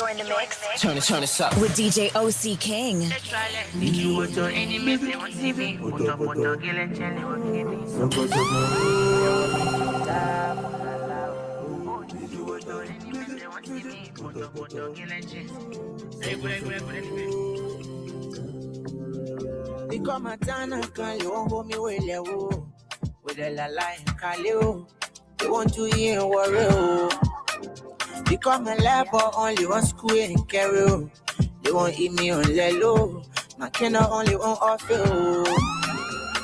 You're in the mix. Turn this up. With DJ OC King. Become a tana, can you hold me with a lie, Kaleo. They want to hear worry. Become a labor, only one school and carry. They won't eat me on Lelo. Makona only one offer.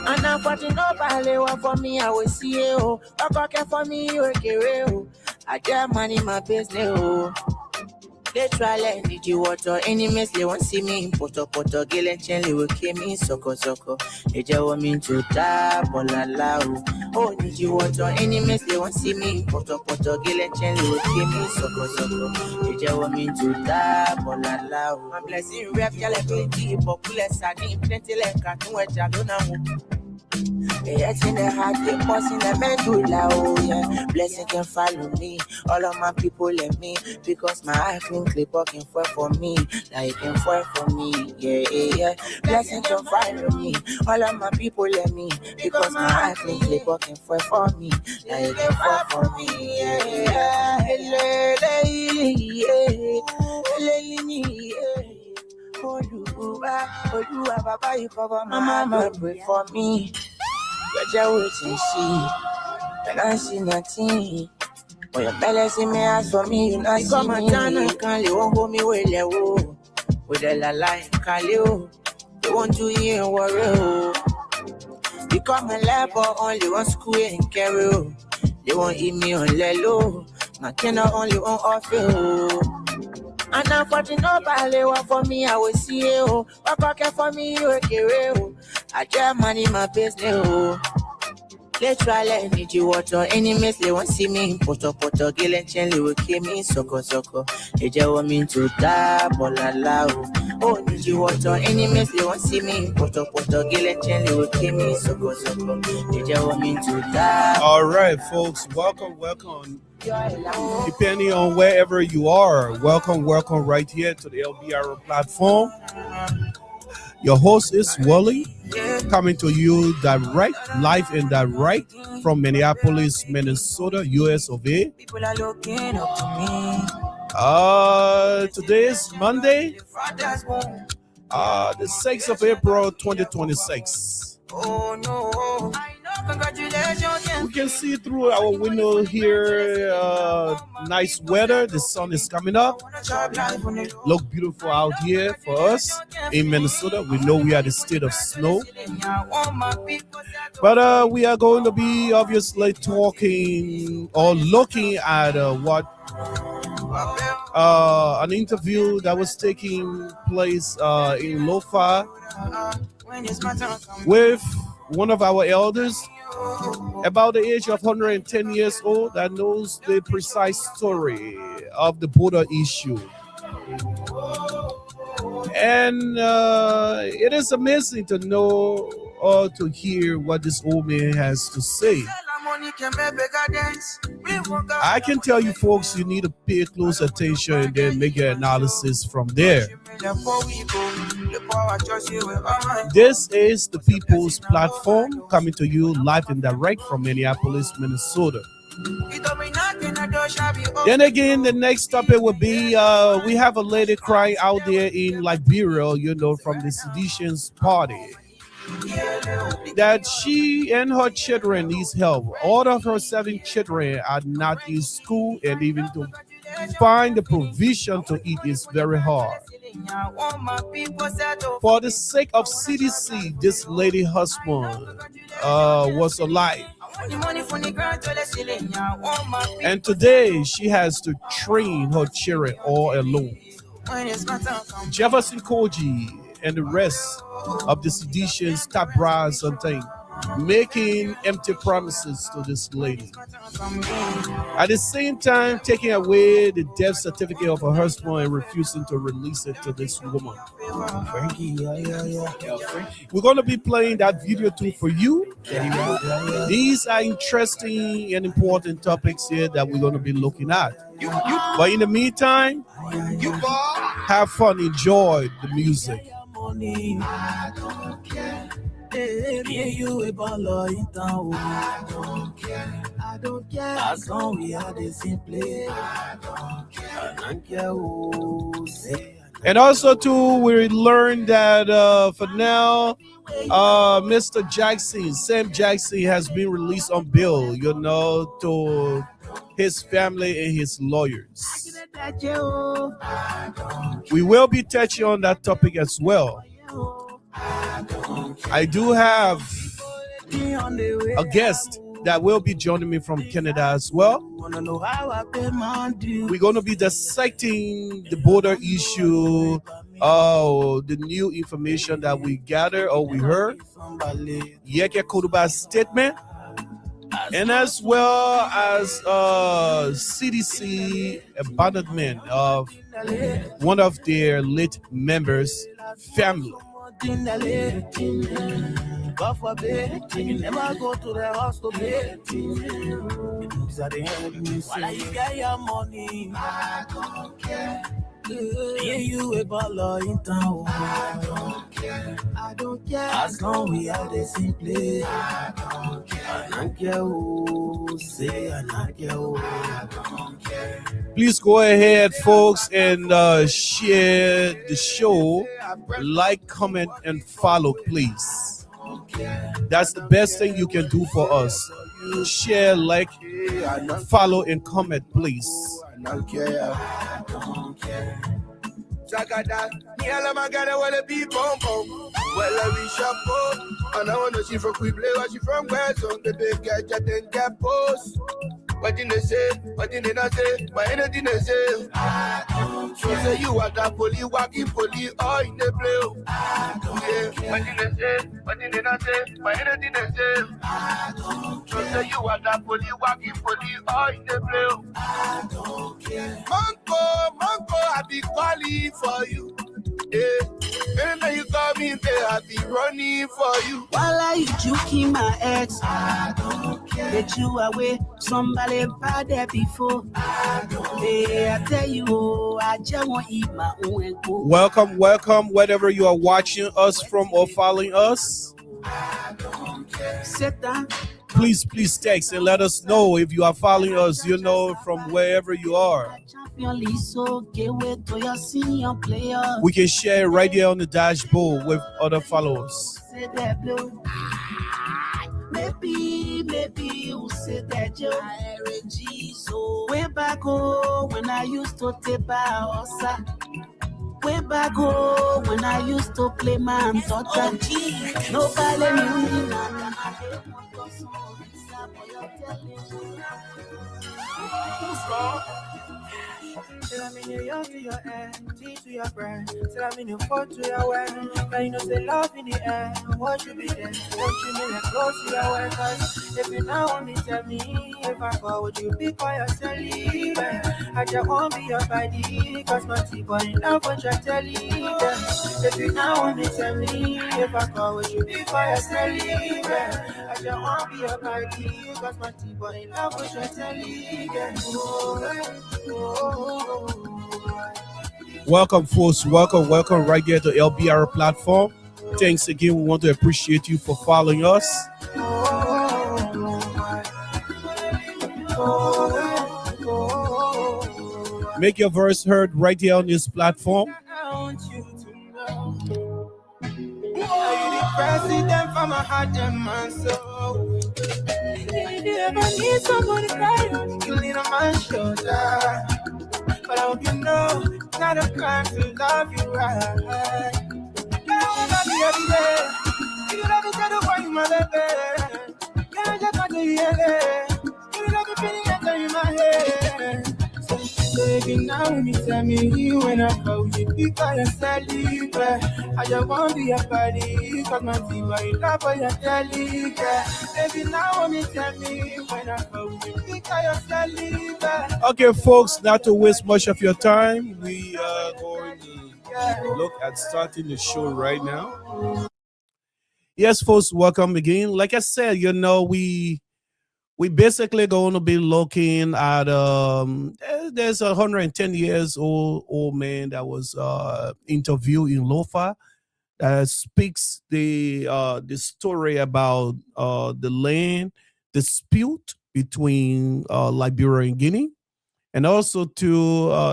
And I'm fighting nobody for me, I will see you. I care for me, you will. I get money in my business. They try like need you water enemies, they won't see me. Poto girl and Chenley will kill me, soko. They just want me to die, bolala. Oh, need you water enemies, they won't see me. Poto girl and Chenley will kill me, soko. They just want me to die, bolala. My blessing rap, y'all plenty, popular sardine, plenty like cartoon, which I don't know. It's in the heart, they boss in the medulla, oh yeah. Blessing can follow me, all of my people let me, because my eye clean clip can for me, like can for me, yeah. Blessing can follow me, all of my people let me, because my eye clean clip can for me, like can for me, yeah. Oh, Baba, you cover my mama, pray for me. You're just waiting, see. And I see nothing. When your belly see me, ask for me, you not see me. Can't you won't hold me with a lie, Kaleo. They want to hear worry. Become a labor, only one school and carry. They won't eat me on Lelo. Makona only one offer. And I'm fighting nobody for me, I will see you. I care for me, you will. I get money in my business. They try like need you water enemies, they won't see me. Poto girl and Chenley will kill me, soko. They just want me to die, bolala. Oh, need you water enemies, they won't see me. Poto girl and Chenley will kill me, soko. They just want me to die. All right, folks, welcome. Depending on wherever you are, welcome right here to the LBR platform. Your host is Wally, coming to you direct, live and direct from Minneapolis, Minnesota, US of A. Today is Monday, the 6th of April, 2026. Oh no. We can see through our window here, nice weather. The sun is coming up. Look beautiful out here for us in Minnesota. We know we are the state of snow. But we are going to be obviously talking or looking at an interview that was taking place in Lofa with one of our elders about the age of 110 years old that knows the precise story of the border issue. And it is amazing to know or to hear what this old man has to say. I can tell you folks, you need to pay close attention and then make your analysis from there. This is the People's Platform, coming to you live and direct from Minneapolis, Minnesota. Then again, the next topic will be, we have a lady crying out there in Liberia, from the Seditions Party, that she and her children needs help. All of her 7 children are not in school, and even to find the provision to eat is very hard. For the sake of CDC, this lady husband was alive. And today she has to train her children all alone. Jefferson Koji and the rest of the seditions, top brass and things, making empty promises to this lady. At the same time, taking away the death certificate of her husband and refusing to release it to this woman. Frankie, we're going to be playing that video too for you. These are interesting and important topics here that we're going to be looking at. But in the meantime, Have fun, enjoy the music. I don't care. You a baller in town. I don't care. I don't care. As long we are the same place. I don't care. I don't care who say. And also too, we learned that for now, Mr. Jackson, Sam Jackson, has been released on bail, to his family and his lawyers. We will be touching on that topic as well. I do have a guest that will be joining me from Canada as well. We're going to be dissecting the border issue, the new information that we gathered or we heard, Yeke Koduba's statement, and as well as CDC abandonment of one of their late members' family. God forbid, you never go to the hospital. While you get your money, I don't care. Yeah, you a baller in town. I don't care. I don't care. As long we are the same place. I don't care. I don't care who say. I don't care who. I don't care. Please go ahead, folks, and share the show. Like, comment, and follow, please. That's the best thing you can do for us. Share, like, follow, and comment, please. I don't care. Jagada, Niala Magana, wanna be bomb. Well, I wish I post. And I wanna see from Quibley, what she from West on the big gadget and get post. What did they say? What did they not say? Why anything they say? I don't care. So say you are the police, walking police, all in the blue. I don't care. What did they say? What did they not say? Why anything they say? I don't care. So say you are the police, walking police, all in the blue. I don't care. Manko, I be calling for you. Yeah. When you call me, I be running for you. While are you joking my ex? I don't care. Get you away, somebody bad there before. I don't care. I tell you, I just want to eat my own and go. Welcome, wherever you are watching us from or following us. I don't care. Sit down. Please text and let us know if you are following us, from wherever you are. We can share it right here on the dashboard with other followers. Maybe you said that Joe. Way back home when I used to take Baosa. Way back home when I used to play man daughter. Nobody knew me now. Tell I'm in your young to your end, T to your brand. Tell I'm in your foot to your way. Now you know say love in the air. What should be there? Don't you mean like close to your way? Cause if you now want me, tell me if I go, would you be by yourself? I just won't be your body. Cause my people in love with your telly. If you now want me, tell me if I go, would you be by yourself? I just won't be your body. Cause my people in love with your telly. Welcome, folks. Welcome right here to LBR platform. Thanks again. We want to appreciate you for following us. Make your voice heard right here on this platform. I want you to know. Are you the president for my heart and my soul? If you ever need somebody cry, you lean on my shoulder. But I hope you know it's not a crime to love you right. I wanna be every day. You love me, tell the boy you my baby. Can I just talk to you every? You love me, feeling enter in my head. So baby, now when you tell me when I call you, because you're selling. I just want to be your body, cause my team are in love for your telly. Baby, now when you tell me when I call you, because you're selling. Okay, folks, not to waste much of your time, we are going to look at starting the show right now. Yes, folks, welcome again. Like I said, we we basically going to be looking at there's a 110 years old man that was interviewed in Lofa that speaks the story about the land dispute between Liberia and Guinea. And also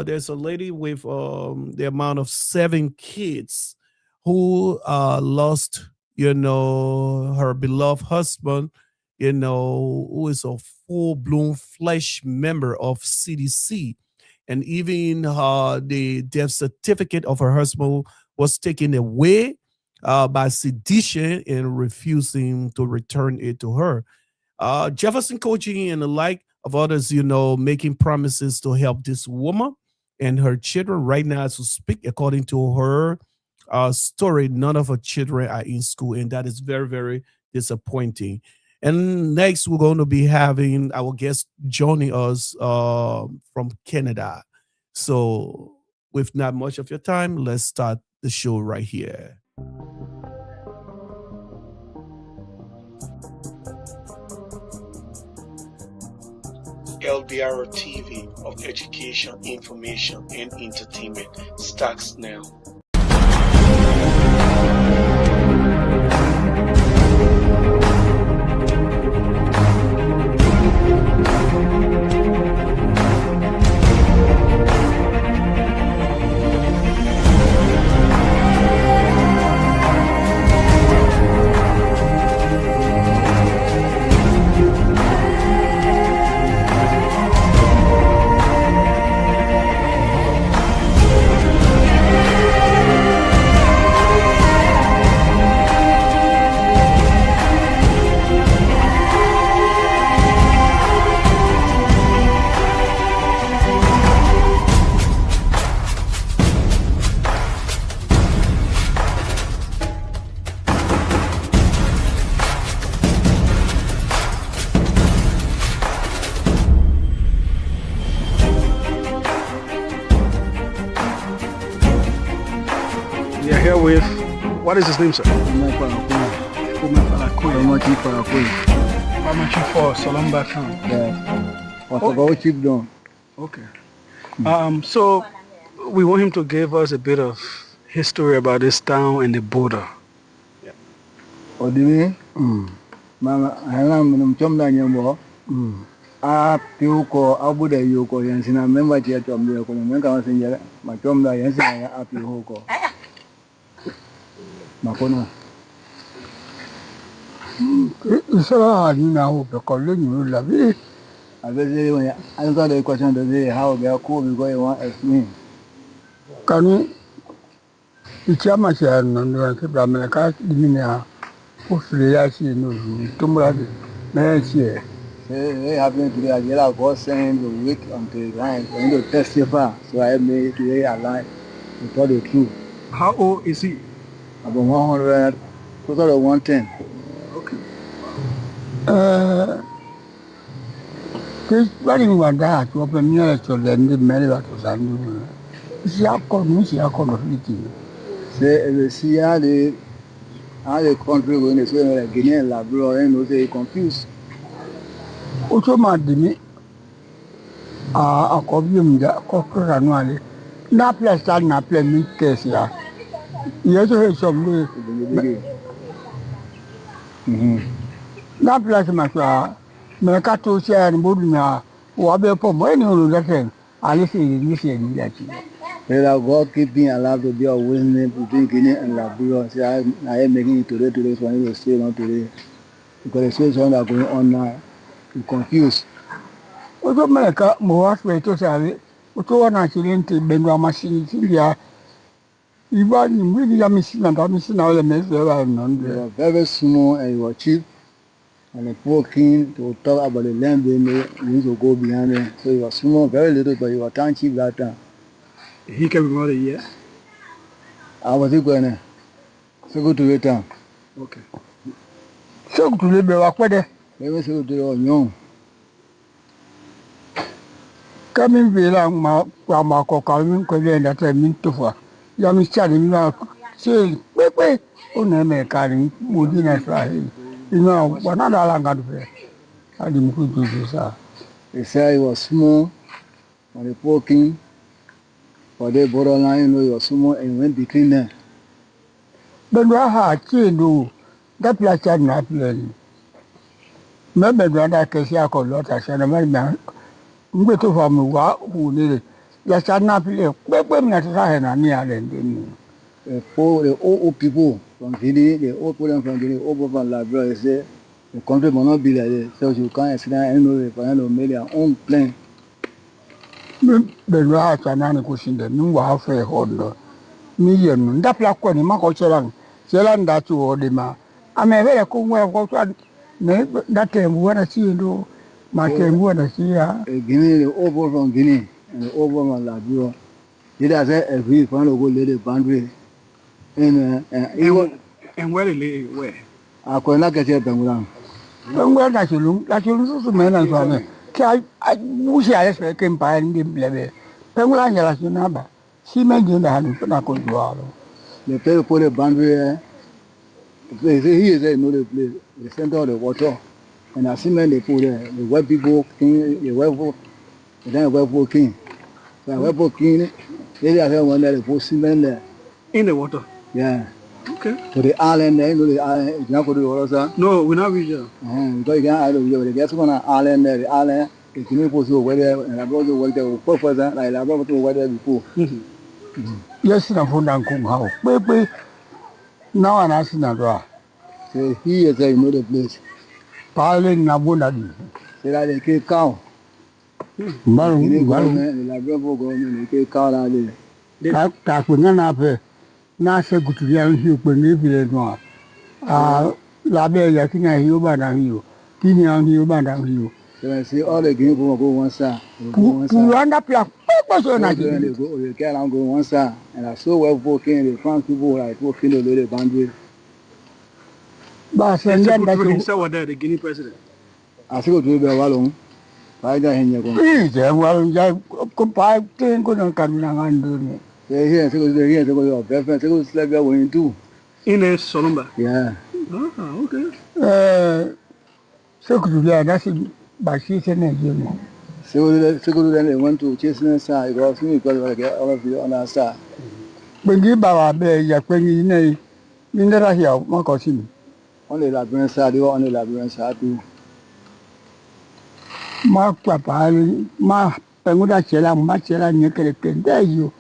there's a lady with the amount of 7 kids who lost, her beloved husband, who is a full-blown flesh member of CDC. And even the death certificate of her husband was taken away by sedition and refusing to return it to her. Jefferson Koji and the like of others, making promises to help this woman and her children. Right now, as we speak, according to her story, none of her children are in school, and that is very, very disappointing. And next, we're going to be having our guest joining us from Canada. So with not much of your time, let's start the show right here. LBR TV of education, information, and entertainment starts now. With, what is his name, sir? Paramount Chief for Solomba Town. Yeah. What's Chief done? Okay. So we want him to give us a bit of history about this town and the border. Yeah. What do you mean? Mama, I am Chomda Nyambo. Piuko, Abuda Yuko, Yansina, member Chiatom, the Economic, my Chomda Yansina, Apiuko. Makona. It's hard now because you love it. I answer the question today how they are cool because you want to explain. Can we? It's a much non keep America, Guinea, hopefully I see no tomorrow. They happen to be a yellow God saying the week until the line and to testify. So I made today a lie to tell the truth. How old is he? About 100, total of 110. Okay. This very one that to open near to the many that was unknown. See, I call me, see, I call the say, see how the country when they say like Guinea and Liberia, and they confused. Also, my demi, a copy of the corporate annually. Not plus that, not play me case here. Yes, I have some way. Not plus my car. Mercato share and Budina, who are there for money on the thing. I listen to that. God keep being allowed to be a witness between Guinea and Liberia. See, I am making it today for you to stay on today. Because the situation are going on now. You're confused. What America, more way to say, what one accident, Benua machine, India. Even really, I'm missing and I'm missing all the mess. You are very small and you are cheap. And the poor king to talk about the land they need to go behind them. So you are small, very little, but you are town cheap that time. He came about a year. I was going to go to the town. Okay. So to live back there. Maybe so to your young. Coming below my coming, that I mean to for. You are missing now. Say, wait, oh, never carrying Mudina. You know, what not long ago. I didn't put this. They said it was small for the poor king. For the borderline, you know, it was small and went between them. But I had to that place had not learned. Maybe that case I could lot as an American. We took from who did it. Yes, I not play. But when I tried and near them. The old people from Guinea, the old people from Guinea, over from Liberia, they say the country will not be like this. So you can't explain anyway for them to make their own plan. The right and an question that no warfare hold. Me and that black one in Mako Chelan, Chelan that you order ma. I'm a very cool way of what that time when I see you do, my time when I see her. Guinea, the old people from Guinea and the old people from Liberia, they does agree for them to go lay the boundary. And where they lay where? I could not get here, Bengulan. And where that you look, men and so on. I wish I came by and didn't play. Pengulan, as you know, she mentioned that I could do. They pay for the boundary. They say he is another place, the center of the water. And I see men they put there, the white people king, the white folk, and then white folk king. So the white folk king, they are the one that they put cement there. In the water? Yeah. Okay. So the island there, you know the island, you not go to the water, sir? No, we're not with you. Because you can't out of the guest on an island there, the island, it's not supposed to work there, and I brought to work there with purpose, like I brought to work there before. Yes, I'm from Dankung House. Baby, now I'm asking a draw. So he is another place. Piling Nabunadi. Say that they kill cow. Maru, the Labrador government, they kill cow out there. That will not have Nasa good to young you when you feel more. Labia, King, you bad on you. King, you bad on you. So I see all the game will go one side. To run up your purpose or not. They get on go one side. And I saw well working the French people like working the little boundary. But then that's what the Guinea president. I see what we were alone. I got him. Please, well, compile 10 couldn't come down doing it. They here, so they're here to go to your best friend, so go when you do. In a Solomba? Yeah. Oh, okay. So could you that's it by she's an engine. So then they went to chase the side, because we get all of you on our side. When you bow a bear, you're playing in the hill, my cousin. Only Labrador side, you only Labrador side too. Mark Papa, my Penguda Chela, Machela, and you can tell you.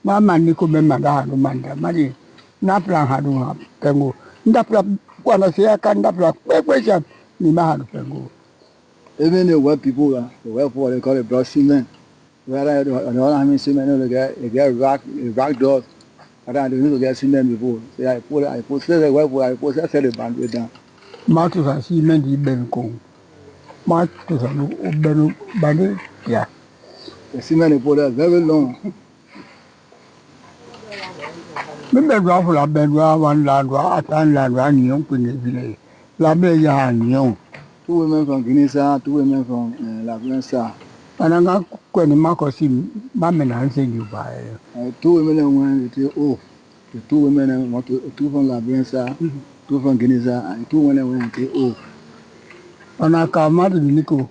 My man, you could be Madame Manda, Madi, Napla had one, Pengu. Napla, one of the Akanda, question, Nimad Pengu. Even the white people, the white people, they call it blood cement. Where I don't cement, they get rock doors. I don't get cement before. So I put the white people, I put the boundary down. Martus and cement, you been cool. Martus and Ben Badi, yeah. The cement they put very long. Remember, Raffle, I've been one land, and young Queen, Labia and young. 2 women from Guinea, 2 women from Labrador. And I'm not going to Marco see Mamma and saying you by 2 women went to oh, the 2 women want to 2 from Labrador, 2 from Guinea, and 2 women went to oh. And I come out in Nico.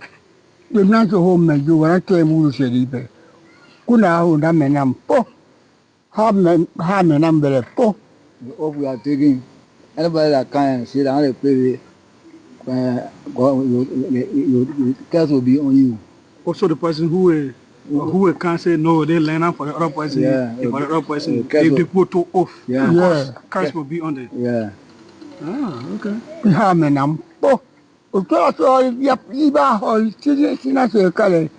The natural home and you were a table said, Kuna hold them and I'm poor. Ham and umbrella poor. The off we are taking, anybody that can sit down and play, your cats will be on you. Also, the person who can't say no, they line up for the other person. Yeah. For the other person, if they put too off, cars will be on there. Yeah. Ah, okay. Ham and I'm poor. Iba or Tina Kale,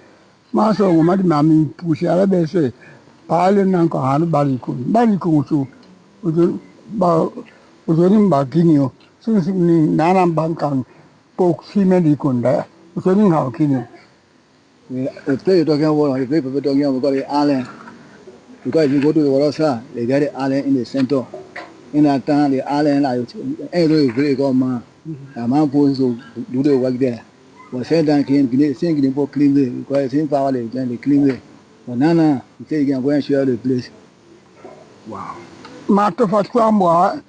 Master, Madame, push a say, Pilot and Kahana Baricun too. Was only Bagino, since Nana Bankan, Poke Simedicunda, was only how Kino. If they talking about, if they talking about the island, because if you go to the water side, they get the island in the center. In that time, the island, like, every very good man. A man supposed to do the work there. But said that came thinking for clean it, because it's in power they clean it. But Nana, he said you can go and share the place. Wow. Matter for Quamwa,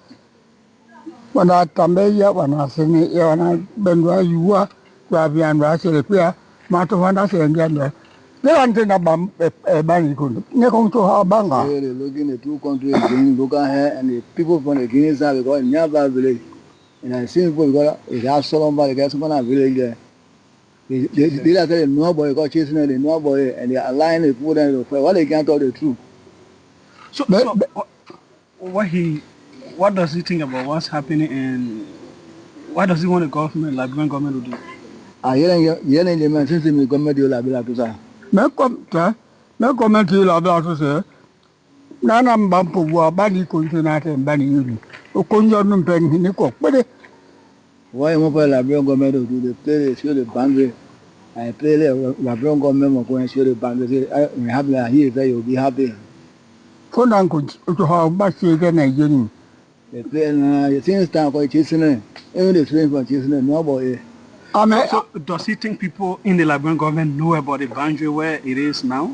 when I Tambaya, when I sing it, when I bend where you are, Swabian Rasia, Matavana and they want to bam a banning. They come to our banga. They're looking at 2 countries, Guinea, Luga here, and the people from the Guinea side go in nearby village. And I see people got a house solemn by the gas on a village there. They are telling nobody got chasing it, nobody, and they are lying the food and what they can't tell the truth. So what does he think about what's happening, and what does he want the government, Liberian government, to do? I hear the man since the government will be like to say. No comment to you about to say. Nana Bampo were body continent and banning you. Okonjo pen in the cook. But why am I Liberian government to do the play, show the boundary? I play the Liberian government going to show the boundary. I have like here that you'll be happy. for Uncle to how much you can again. The play, things time for chasing it. Even the train for chasing it, nobody. So does he think people in the Liberian government know about the boundary where it is now?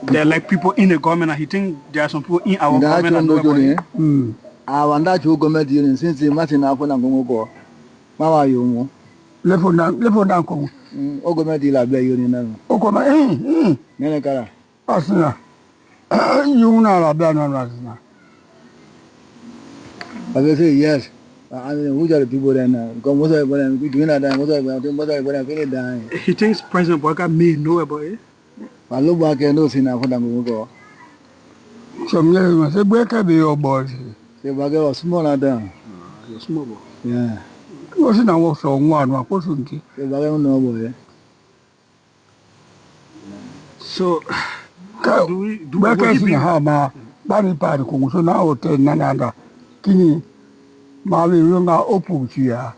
There are like people in the government, and he think there are some people in our government that know about it. I want that you government union since the Martin Apple and go. Mama, you know. Level down. O government Liberia union. O come, Nenekara. Asna. You know, Asna. I say yes. Who are the people then? Because most of them doing that, most of them finish dying. He thinks President Boyka may know about it. I look back and know since I them go. Some years, say, where can be your boys? The bagger was smaller than. You're small. Yeah. Wasn't I was on one opportunity? The bagger no boy. So, where can you have my body party? So now, Nana, Guinea. Mami runga open here.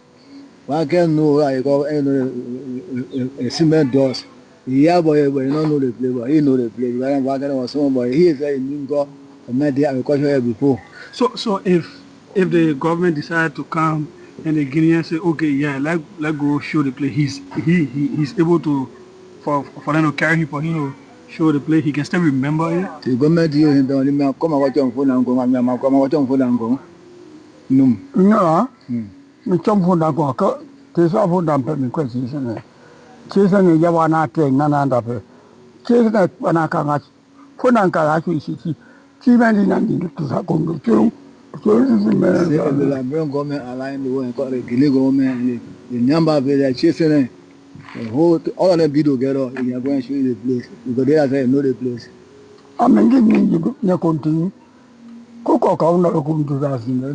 Why can't know I go a cement doors? Yeah, boy, but you don't know the play, but he know the play. Why can't was somebody? He is a new guy. I met the agriculture before. So if the government decide to come and the Guineans say, okay, yeah, let go show the play. He's able to for them to carry him for him to show the play. He can still remember it. The government you him down. Me come and watch on phone and go. Me come watch on phone and go. No. Me jump for that go. There's a phone down me question. Chasing the Yawana train, none under. Chasing that when I come at phone and car actually see. Even in to Sakondo too. So this is the Liberian government aligned the way and got the Guinea government. The number of the chasing the whole all of them be together. You are going to show you the place because they are saying know the place. I'm engaging you continue. Coco counter come to us in the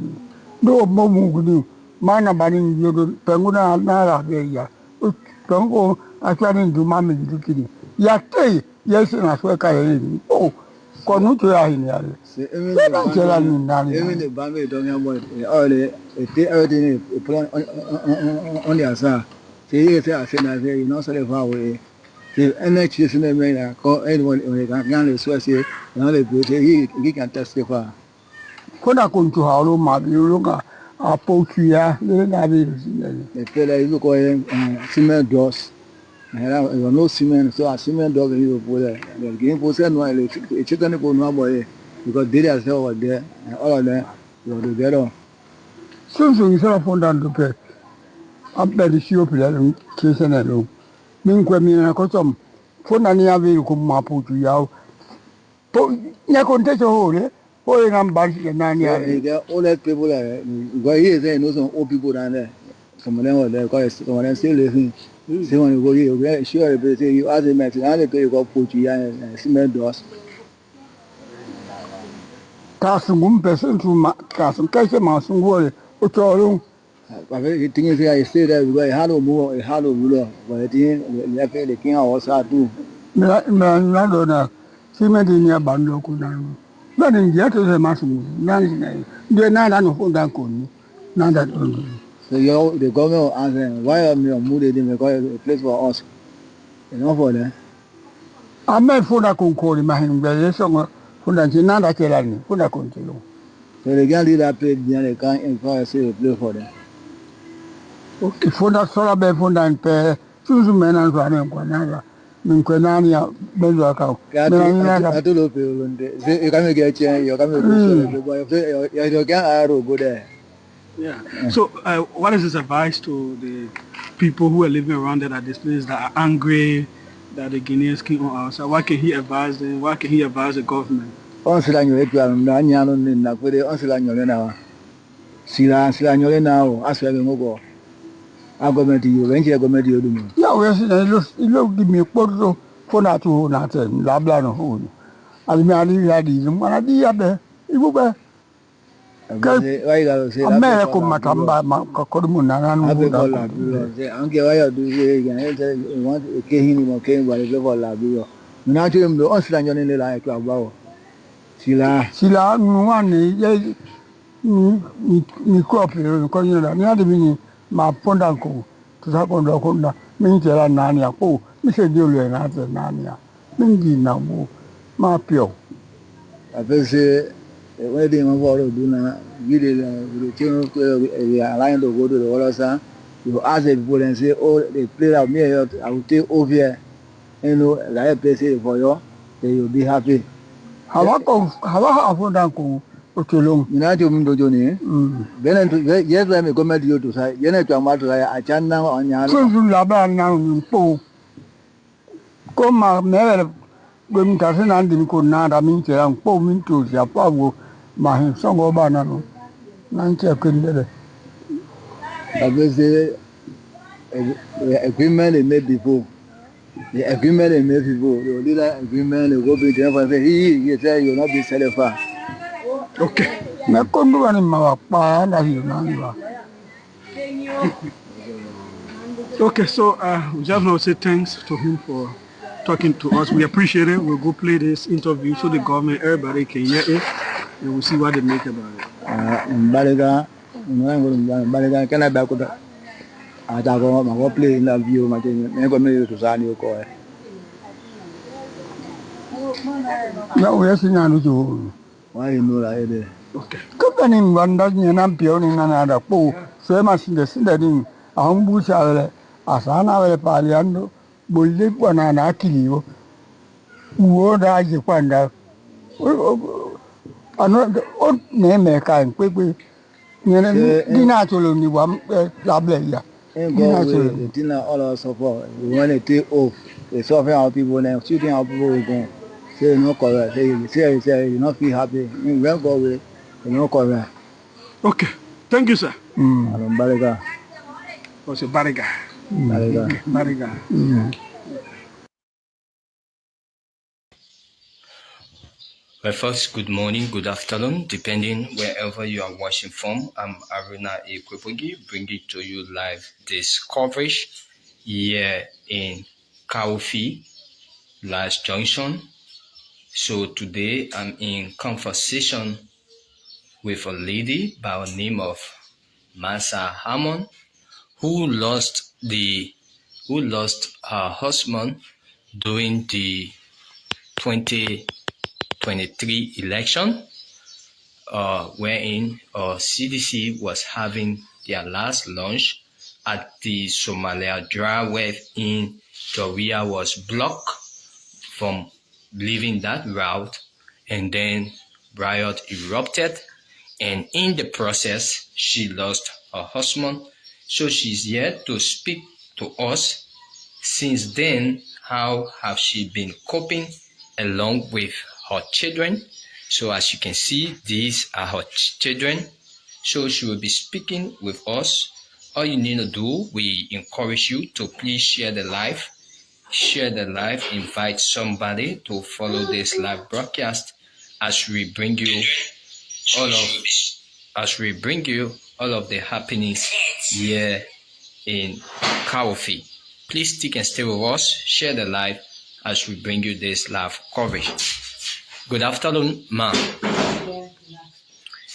no more mana banning you Penguna Nara there. Tongo, I can't do mammy looking. Yate, yes, and I swear I oh, Conutra in there. Even the Bambi don't have what everything on the other. See, I said, you know, so far away. The energy is in the main, call anyone in the Ghana, Swazi, and all the beauty, he can testify. When I come to Hollow, my Luga, a pokia, they feel like you go cement doors. There was no cement, so a cement dog in the the game was a chicken go no boy because they are over there and all of them were together. Soon you saw a phone down to pay. I bet the shoe and chasing a room. Meanwhile, I got some phone and near me come up to you. You can take a hole, or I'm back in 9 years. There are all that people go here, they know some old people down there. Some of them were there, because some of them still living. They want to go here, sure, but you ask them, and they go put you and cement doors. Castle person to Castle Castle World, which are room. I think I stay there because I had a more, a hard ruler, but I think the king was hard too. Madonna, cement in your bundle could not. But in the other Massimo, none, they're not on that none that. So the government answering, why are you moving in a place for us? Enough for them. I met for that concord in my hand, but there's some for that another telling, for that continue. So they can't do that play, they can't inquire, say a play for them. Okay, for that solar bed for that pair, choose men and running Guanara, Minquanania, Benzoca. I don't know people, you can't get a chair, you're coming to you can't go there. Yeah. So, what is his advice to the people who are living around there at this place that are angry that the Guineans came on outside? What can he advise them? What can he advise the government? On sila nyole tu na nyalo ni na kwede on sila nyole na sila nyole na o aswe be ngoko agomenti yo wenje agomenti yo dumo. Yeah, we see ilo give me photo for na to na ten labla no ho. Ali me ali ya di mo na di ya be. Ibu be. Wai ga se Amere ko matamba ko ko mu na na abe no ko da. la bi se anke wai do se gan e won ke hini mo ke ba le ko la bi yo. Na tu mdo on sila nyole ni la e kwa ba o. Sila nuane ye ni crop ko ni na ni ade bi ni ma ponda ko to sa ko ndo ko na mi jera na ni ko mi se di ole na te na ni mi di na mo ma pio Abe se we de mo bo ro du na gide la ro che ko align do go do the wala sa you ask the people and say oh they play out me I will take over you know like play say for you then you'll be happy. hawa ha ponda ko o tolong Mina jo mdo jo ni benen to yes la me comment yo to sai yene to ma to sai a chan na on nya so du la ba na ni po ko ma me gum ta se na ndi ko na da mi jera po mi to ya pa wo ma hin so go ba na no na che ko ndele abe se agreement they made before. The agreement they made before, the leader agreement they go be there for say he say you not be sell far. Okay. me ko ndu ani ma pa na hi na ni ba. Okay, so we just want to say thanks to him for talking to us. We appreciate it. We'll go play this interview so the government, everybody can hear it, and we'll see what they make about it. Baliga kana ba ko da ada ko ma go play in the view ma me go me to sa ni ko Ya we si na nu jo why you know like that. Okay. ko ni wanda ni na pio ni na da po so ma sin de ni a un bu sa le asana we pa liando bolle ko na kili wo da ji kwanda ano o ne me ka pe ni na to lo ni wa lable ya And go with the dinner all of support. We want to take off. They suffering our people now, shooting our people we go. Say no correct. Say you not feel happy. You will go with you no correct. Okay. Thank you, sir. Baliga. What's a bariga? Baliga. Bariga. Well, folks, good morning, good afternoon, depending wherever you are watching from. I'm Aruna Ekwepogi, bringing to you live this coverage here in Kaufi, Last Junction. So today I'm in conversation with a lady by the name of Masa Hammond, who lost her husband during the 2023 election, wherein CDC was having their last launch at the Somalia Dry, wherein Korea was blocked from leaving that route, and then riot erupted, and in the process, she lost her husband. So she's here to speak to us. Since then, how have she been coping along with her children? So as you can see, these are her children. So she will be speaking with us. All you need to do, we encourage you to please share the live. Share the live, invite somebody to follow this live broadcast as we bring you all of the happenings here in Kaufi. Please stick and stay with us. Share the live as we bring you this live coverage. Good afternoon, ma'am.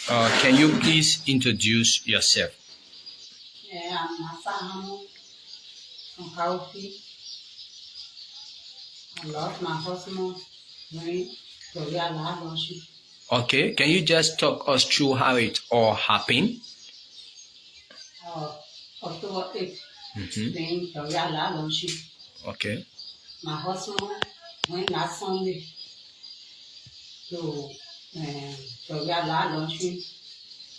Can you please introduce yourself? Yeah, I'm Masa from Kaufi. I lost my husband during the real launch. Okay, can you just talk us through how it all happened? October 8th, during the real launch. Okay. My husband went last Sunday to the real launch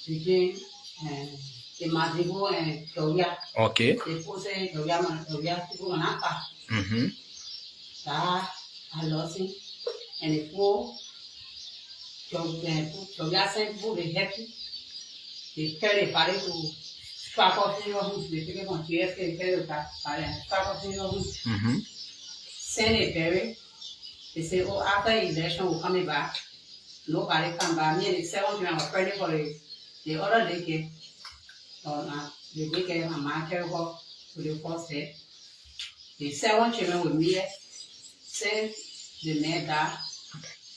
between the Madigo and Toria. Okay. The Pose Toria people on Apa. I lost him. And the poor Toria sent people, they happy. They carry a party to strap off in your home. They take it on GFK, they carry a party and strap off in your home. Send a berry. They say, oh, after election, we're coming back. Nobody come back. Me and the 7 children were praying for the other day. The weekend, my mom carried her to the first day. The 7 children with me sent the man down.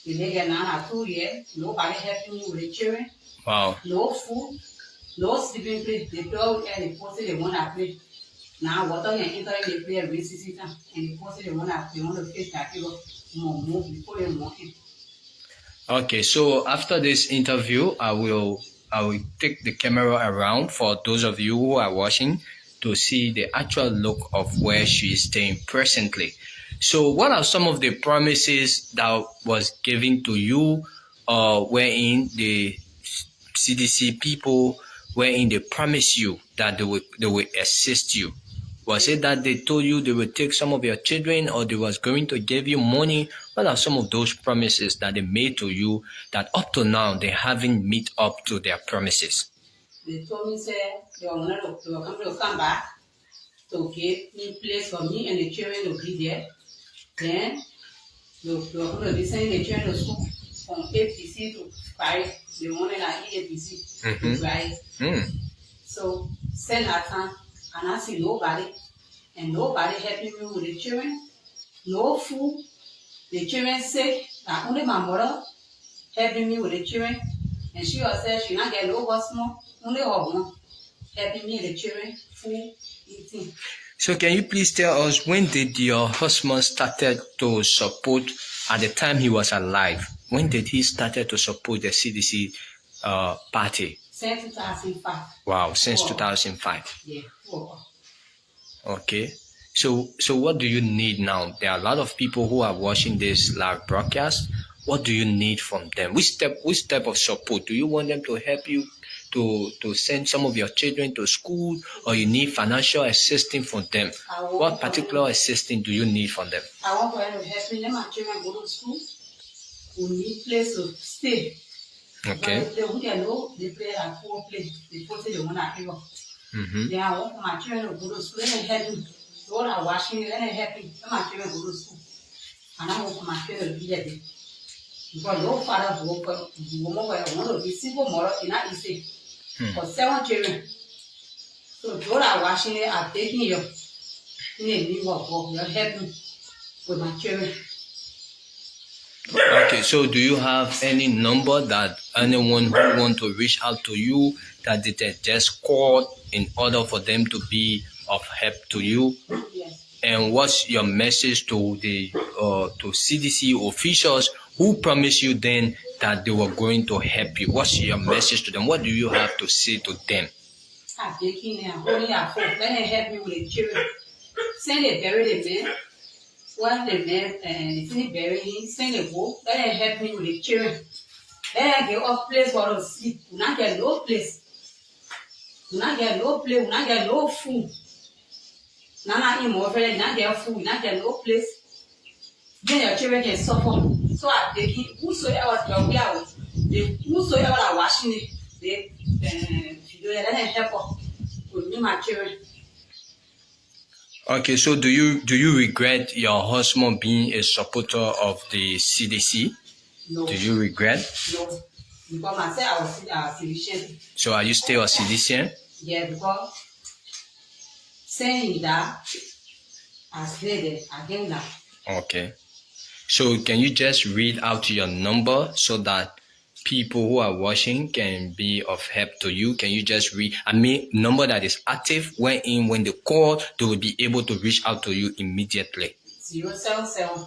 The nigga now had 2 years. Nobody helping me with the children. Wow. No food, no sleeping place. They play and they posted they want to play. Now water and enter they play a racist and they posted they want to face that people move before they move it. Okay, so after this interview, I will take the camera around for those of you who are watching to see the actual look of where she is staying presently. So what are some of the promises that was given to you wherein the CDC people, wherein they promised you that they will assist you? Was it that they told you they would take some of your children, or they was going to give you money? What are some of those promises that they made to you that up to now they haven't met up to their promises? They told me say they were come back to give me place for me and the children to be there. Then they were going to be sending the children to school from APC to Paris. They wanted an APC to Paris. So send that time. And I see nobody, and nobody helping me with the children. No food. The children sick. And only my mother helping me with the children. And she herself, she not get no husband. Only her mom helping me with the children, food, eating. So can you please tell us, when did your husband started to support, at the time he was alive, when did he started to support the CDC party? Since 2005. Wow, since 2005. Yeah. Okay. So what do you need now? There are a lot of people who are watching this live broadcast. What do you need from them? Which step of support? Do you want them to help you to send some of your children to school, or you need financial assistance from them? What particular assistance do you need from them? I want them to help me. Let my children go to school. We need place to stay. Okay. They play at 4 place. They put it in one area. Then I want my children to go to school. Let them help me. All are washing it. Let them help me. Let my children go to school. And I want my children to be there. Because no father will go want to be single mother in that easy. For 7 children. So those are washing it, are taking you in a new work. You help me with my children. Okay, so do you have any number that anyone who want to reach out to you that they just call in order for them to be of help to you? Yes. And what's your message to the to CDC officials who promised you then that they were going to help you? What's your message to them? What do you have to say to them? I'm taking them, holding their phone. Let them help me with the children. Send it, bury the man. When the man they finish burying, send a boat. Let them help me with the children. Let them get off place for us sleep. We not get no place. We not get no place. We not get no food. Nana in more very not get food. We not get no place. Then your children can suffer. So I'm taking whosoever whosoever are washing it, they let them help us with me, my children. Okay, so do you regret your husband being a supporter of the CDC? No. Do you regret? No. Because myself, I was a physician. So are you still a citizen? Yeah, because saying that, I said it again now. Okay. So can you just read out your number so that people who are watching can be of help to you? Can you just read, number that is active, when they call, they will be able to reach out to you immediately. 077.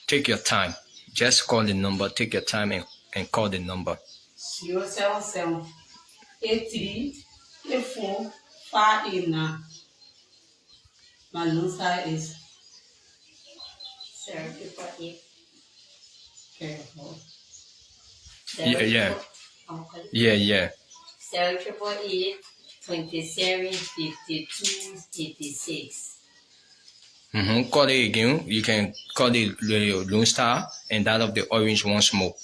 Take your time. Just call the number. Take your time and call the number. 077 83 84 589. My number is 748. Okay. Yeah. 0888 27 52 86. Call it again. You can call the Lone Star and that of the orange once more.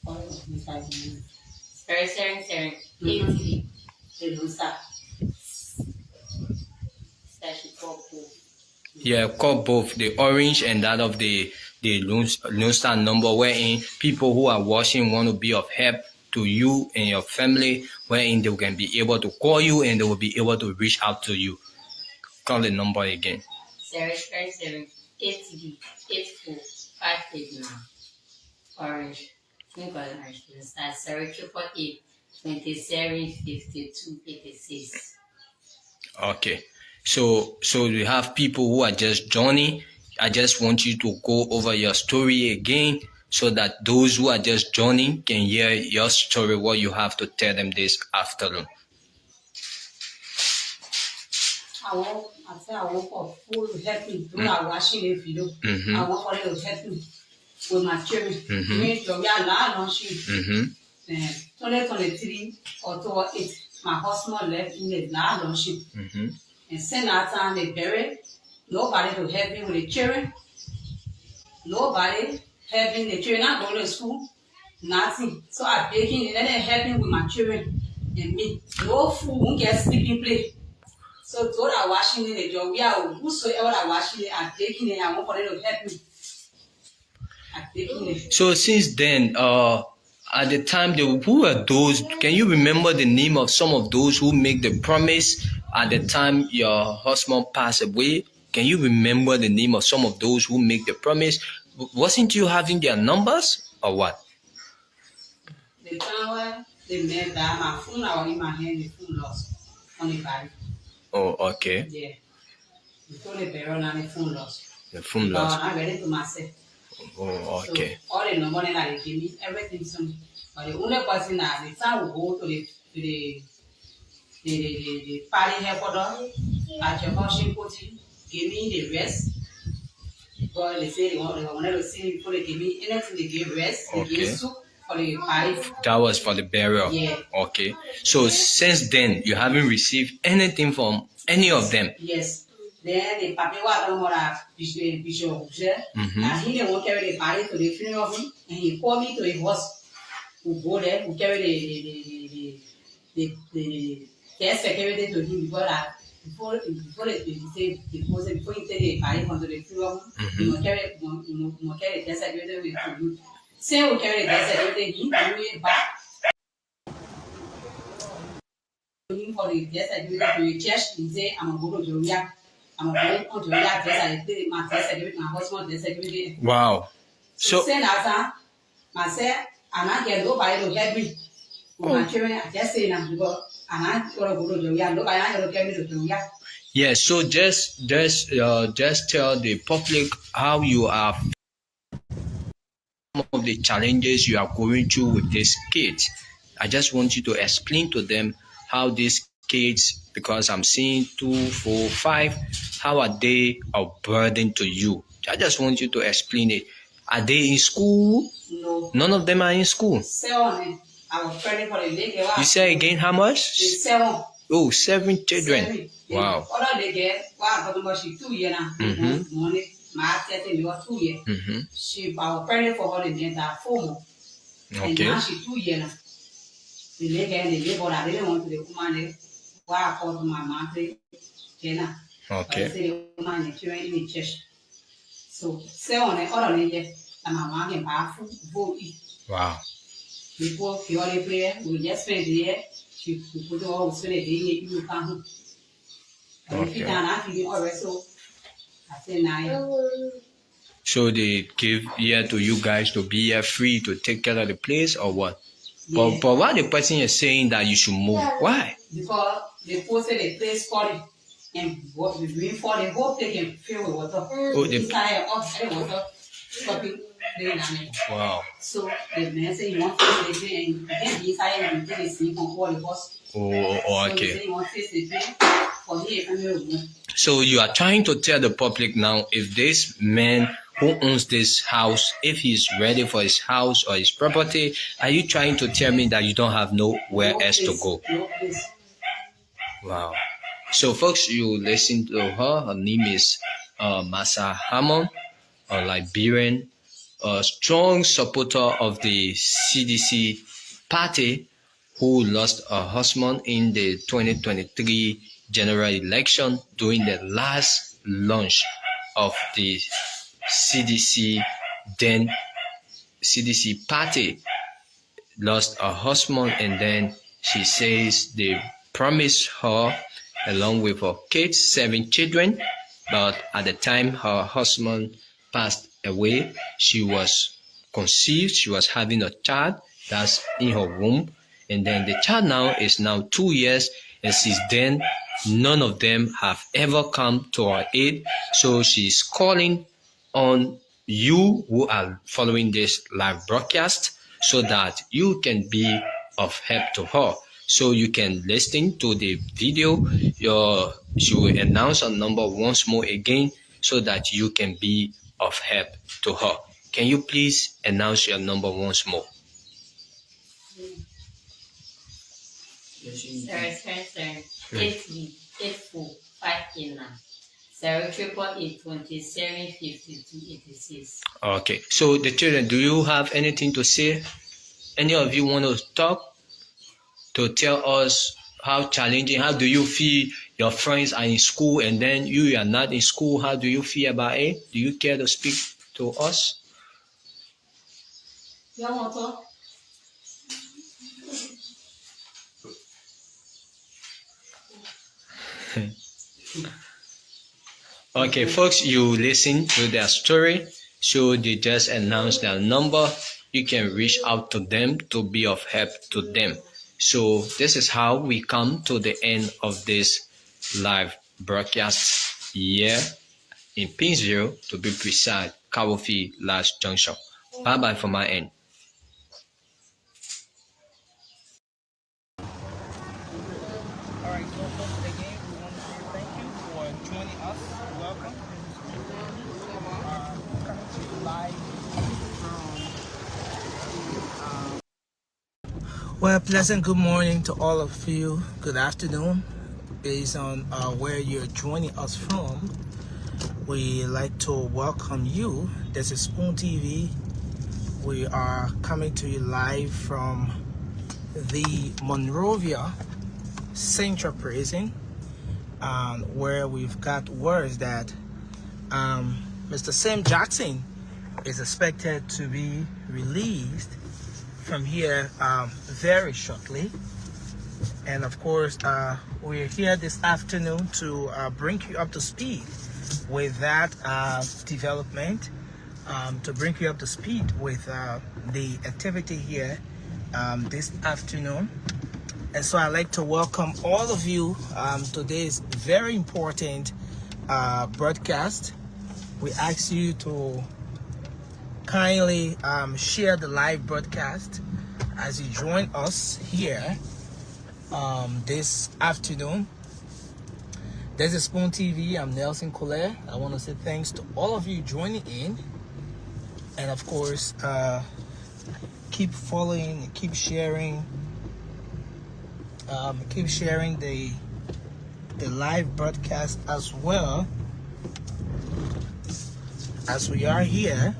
077 80 the Lone Star. Yeah, call both the orange and that of the Lone Star number, wherein people who are watching want to be of help to you and your family, wherein they can be able to call you and they will be able to reach out to you. Call the number again. 077 80 84 589. Orange. Think of orange. That's 0888 27 52 86. Okay. So we have people who are just joining. I just want you to go over your story again so that those who are just joining can hear your story, what you have to tell them this afternoon. I want for full help me do our washing if you do. I want for them to help me with my children. Me to be allowed on she. 2023 or 28, my husband left in the land on she. And send out time they buried. Nobody to help me with the children. Nobody helping the children. Not going to school. Nothing. So I'm begging, let them help me with my children and me. No food, won't get sleeping place. So those are washing in the job. We are whosoever are washing it, I'm taking it. I want for them to help me. I'm taking it. So since then, at the time, who are those? Can you remember the name of some of those who make the promise at the time your husband passed away? Can you remember the name of some of those who make the promise? Wasn't you having their numbers or what? The time where they made that, my phone was in my hand, the phone lost on the body. Oh, okay. Yeah. Before the burial and the phone lost. The phone lost. I read it to myself. Oh, okay. So all the number that they give me, everything soon. But the only person that the time will go to the party headquarters at your function party, give me the rest. Because they say they wanted to see me before they give me anything, they give rest, they give soup for the party. That was for the burial. Yeah. Okay. So since then, you haven't received anything from any of them. Yes. Then the papi was no more Bishop Roger, and he didn't want to carry the body to the funeral home, and he called me to a horse who go there, who carry the security to him before he before he take the body from the funeral home, he will carry the security with him. Same will carry the security, he bring it back. For the security to the church, he say, I'm going to Joya. I'm going to Joya, my security, my husband, the security. Wow. So send out myself, and I get nobody to help me. My children, I just say now because and I go to Joya, nobody to get me to Joya. yeah, so just tell the public how you are, some of the challenges you are going through with these kids. I just want you to explain to them how these kids, because I'm seeing 2, 4, 5, how are they a burden to you? I just want you to explain it. Are they in school? No. None of them are in school. 7. I was praying for the day. You say again how much? 7. Oh, 7 children. 7. Wow. All they get, she 2 years now. Money, my 2 years. She, I was praying for her the day that 4 more. And now she 2 years now. The lady and the labor, I didn't want to the woman. Why I called to my mom, Jenna. Okay. I said the woman in the church. So, 7 other lady, and my mom can buy food, go eat. Wow. Before you all prayer, we just spend the day. She put all the day, you come home. And if you can't ask you already, so I said, now. So they give here to you guys to be here free to take care of the place or what? Yeah. But why the person is saying that you should move? Why? Because they posted a place for it, and what we doing for the whole thing can fill with water. Oh, inside outside water, Wow. So the man said he wants to stay and again he started and take his sleep on all the boss. Oh, So okay. he said he wants to stay for me. So you are trying to tell the public now, if this man who owns this house, if he's ready for his house or his property, are you trying to tell me that you don't have nowhere else to go? No place. Wow. So folks, you listen to her. Her name is Massa Hammond, a Liberian, a strong supporter of the CDC party, who lost her husband in the 2023 general election during the last launch of the CDC. Then CDC party lost her husband, and then she says they promised her, along with her kids, 7 children, but at the time her husband passed away, she was conceived, she was having a child that's in her womb, and then the child now is 2 years, and since then none of them have ever come to her aid. So she's calling on you who are following this live broadcast so that you can be of help to her. So you can listen to the video. She will announce her number once more again so that you can be of help to her. Can you please announce your number once more? Sorry, 8484589. 088275286. Okay. So the children, do you have anything to say? Any of you want to talk? To tell us how challenging, how do you feel your friends are in school and then you are not in school? How do you feel about it? Do you care to speak to us? You want to talk? Okay, folks, you listen to their story. So they just announced their number. You can reach out to them to be of help to them. So this is how we come to the end of this live broadcast here in Pinsville, to be precise, Kawofi Last Junction. Bye-bye from my end. All right, so folks, again, we want to say thank you for joining us. Welcome. Coming to you live from well, pleasant good morning to all of you. Good afternoon, based on where you're joining us from. We like to welcome you. This is Spoon TV. We are coming to you live from the Monrovia Central Prison, where we've got words that Mr. Sam Jackson is expected to be released from here very shortly. And of course, we're here this afternoon to bring you up to speed with that development, to bring you up to speed with the activity here this afternoon. And so I'd like to welcome all of you to this very important broadcast. We ask you to kindly share the live broadcast as you join us here this afternoon. This is Spoon TV. I'm Nelson Collier. I want to say thanks to all of you joining in, and of course keep following, keep sharing the live broadcast as well, as we are here.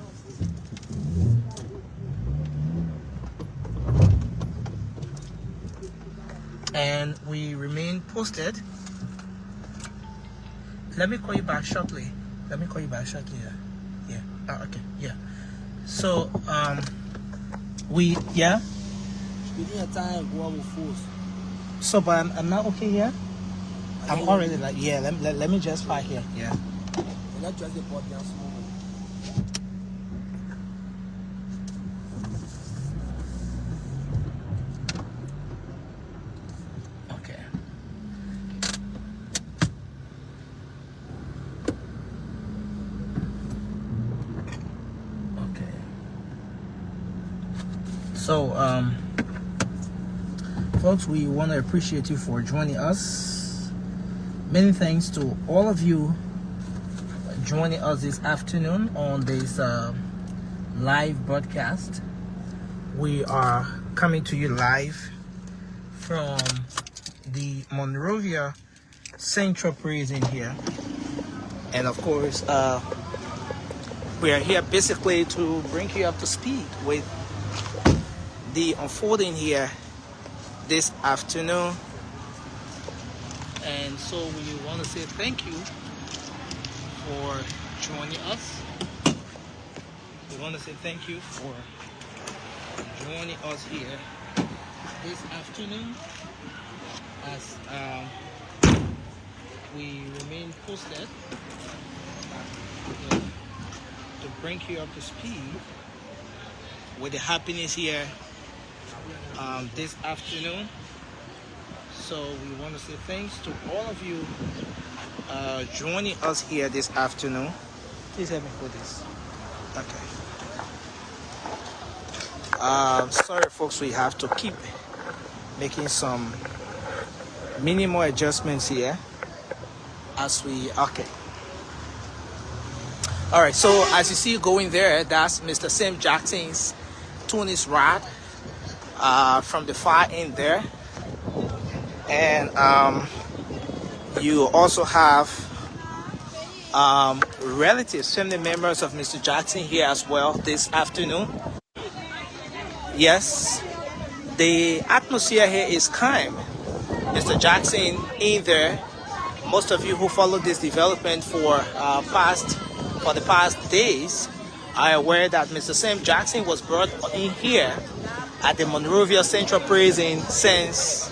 And we remain posted. Let me call you back shortly. Yeah. Okay. Yeah. So we need a time go with force. So but I'm not okay here. I'm already like let me just fight here. Yeah. Let's just the board down small. So, folks, we want to appreciate you for joining us. Many thanks to all of you joining us this afternoon on this live broadcast. We are coming to you live from the Monrovia Central Prison here. And of course, we are here basically to bring you up to speed with the unfolding here this afternoon. And so we want to say thank you for joining us. We want to say thank you for joining us here this afternoon as we remain posted to bring you up to speed with the happenings here this afternoon. So we want to say thanks to all of you joining us here this afternoon. Please help me put this. Okay. Sorry folks, we have to keep making some minimal adjustments here as we, okay. All right, so as you see going there, that's Mr. Sam Jackson's Tunis rod from the far end there. And you also have relatives, family members of Mr. Jackson here as well this afternoon. Yes, the atmosphere here is calm. Mr. Jackson in there. Most of you who followed this development for the past days are aware that Mr. Sam Jackson was brought in here at the Monrovia Central Prison since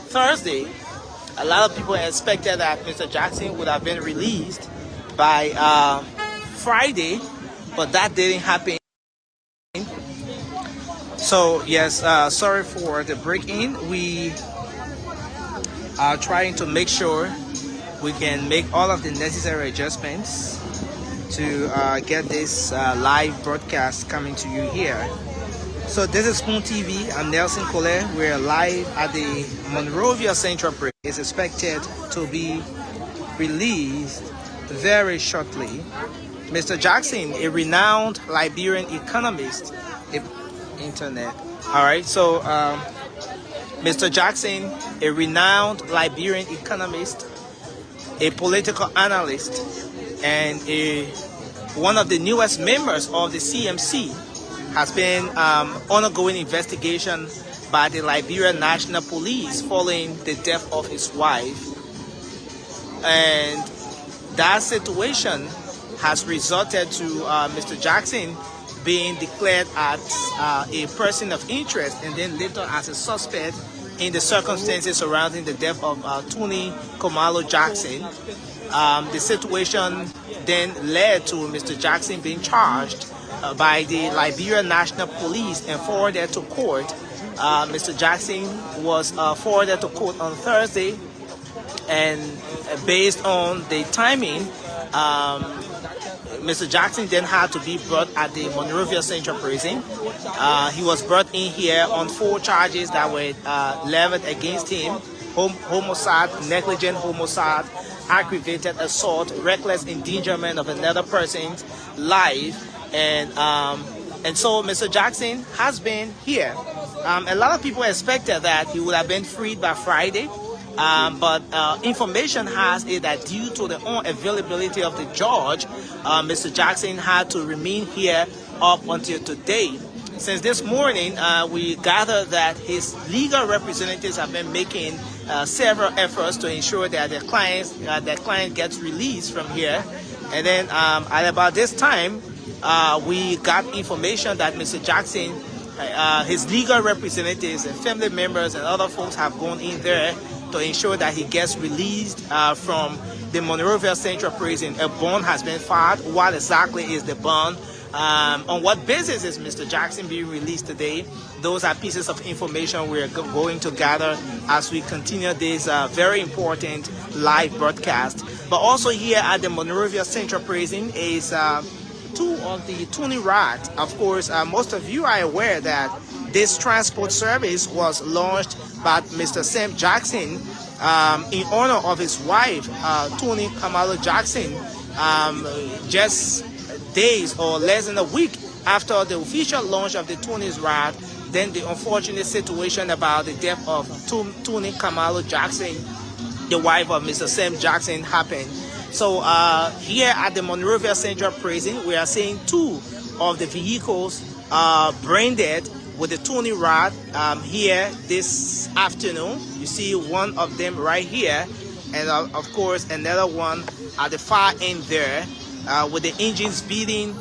Thursday. A lot of people expected that Mr. Jackson would have been released by Friday, but that didn't happen. So yes, sorry for the break-in. We are trying to make sure we can make all of the necessary adjustments to get this live broadcast coming to you here. So this is Spoon TV. I'm Nelson Collet. We're live at the Monrovia Central Prison. It's expected to be released very shortly. Mr. Jackson, a renowned Liberian economist, internet. All right, so Mr. Jackson, a renowned Liberian economist, a political analyst, and one of the newest members of the CMC, has been ongoing investigation by the Liberian National Police following the death of his wife. And that situation has resulted to Mr. Jackson being declared as a person of interest and then later as a suspect in the circumstances surrounding the death of Tony Komalo Jackson. The situation then led to Mr. Jackson being charged by the Liberian National Police and forwarded to court. Mr. Jackson was forwarded to court on Thursday, and based on the timing, Mr. Jackson then had to be brought at the Monrovia Central Prison. He was brought in here on 4 charges that were leveled against him: homicide, negligent homicide, aggravated assault, reckless endangerment of another person's life. And so Mr. Jackson has been here. A lot of people expected that he would have been freed by Friday, but information has it that due to the unavailability of the judge, Mr. Jackson had to remain here up until today. Since this morning, we gathered that his legal representatives have been making several efforts to ensure that their client gets released from here. And then at about this time, we got information that Mr. Jackson, his legal representatives and family members and other folks have gone in there to ensure that he gets released from the Monrovia Central Prison. A bond has been filed. What exactly is the bond? On what basis is Mr. Jackson being released today? Those are pieces of information we're going to gather as we continue this very important live broadcast. But also here at the Monrovia Central Prison is two of the tuning rods. Of course, most of you are aware that this transport service was launched by Mr. Sam Jackson in honor of his wife, Tony Kamalo Jackson, just days or less than a week after the official launch of the Tony's rod. Then the unfortunate situation about the death of Tony Kamalo Jackson, the wife of Mr. Sam Jackson, happened. So here at the Monrovia Central Prison, we are seeing two of the vehicles branded with the tuning rod here this afternoon. You see one of them right here, and of course another one at the far end there with the engines beating,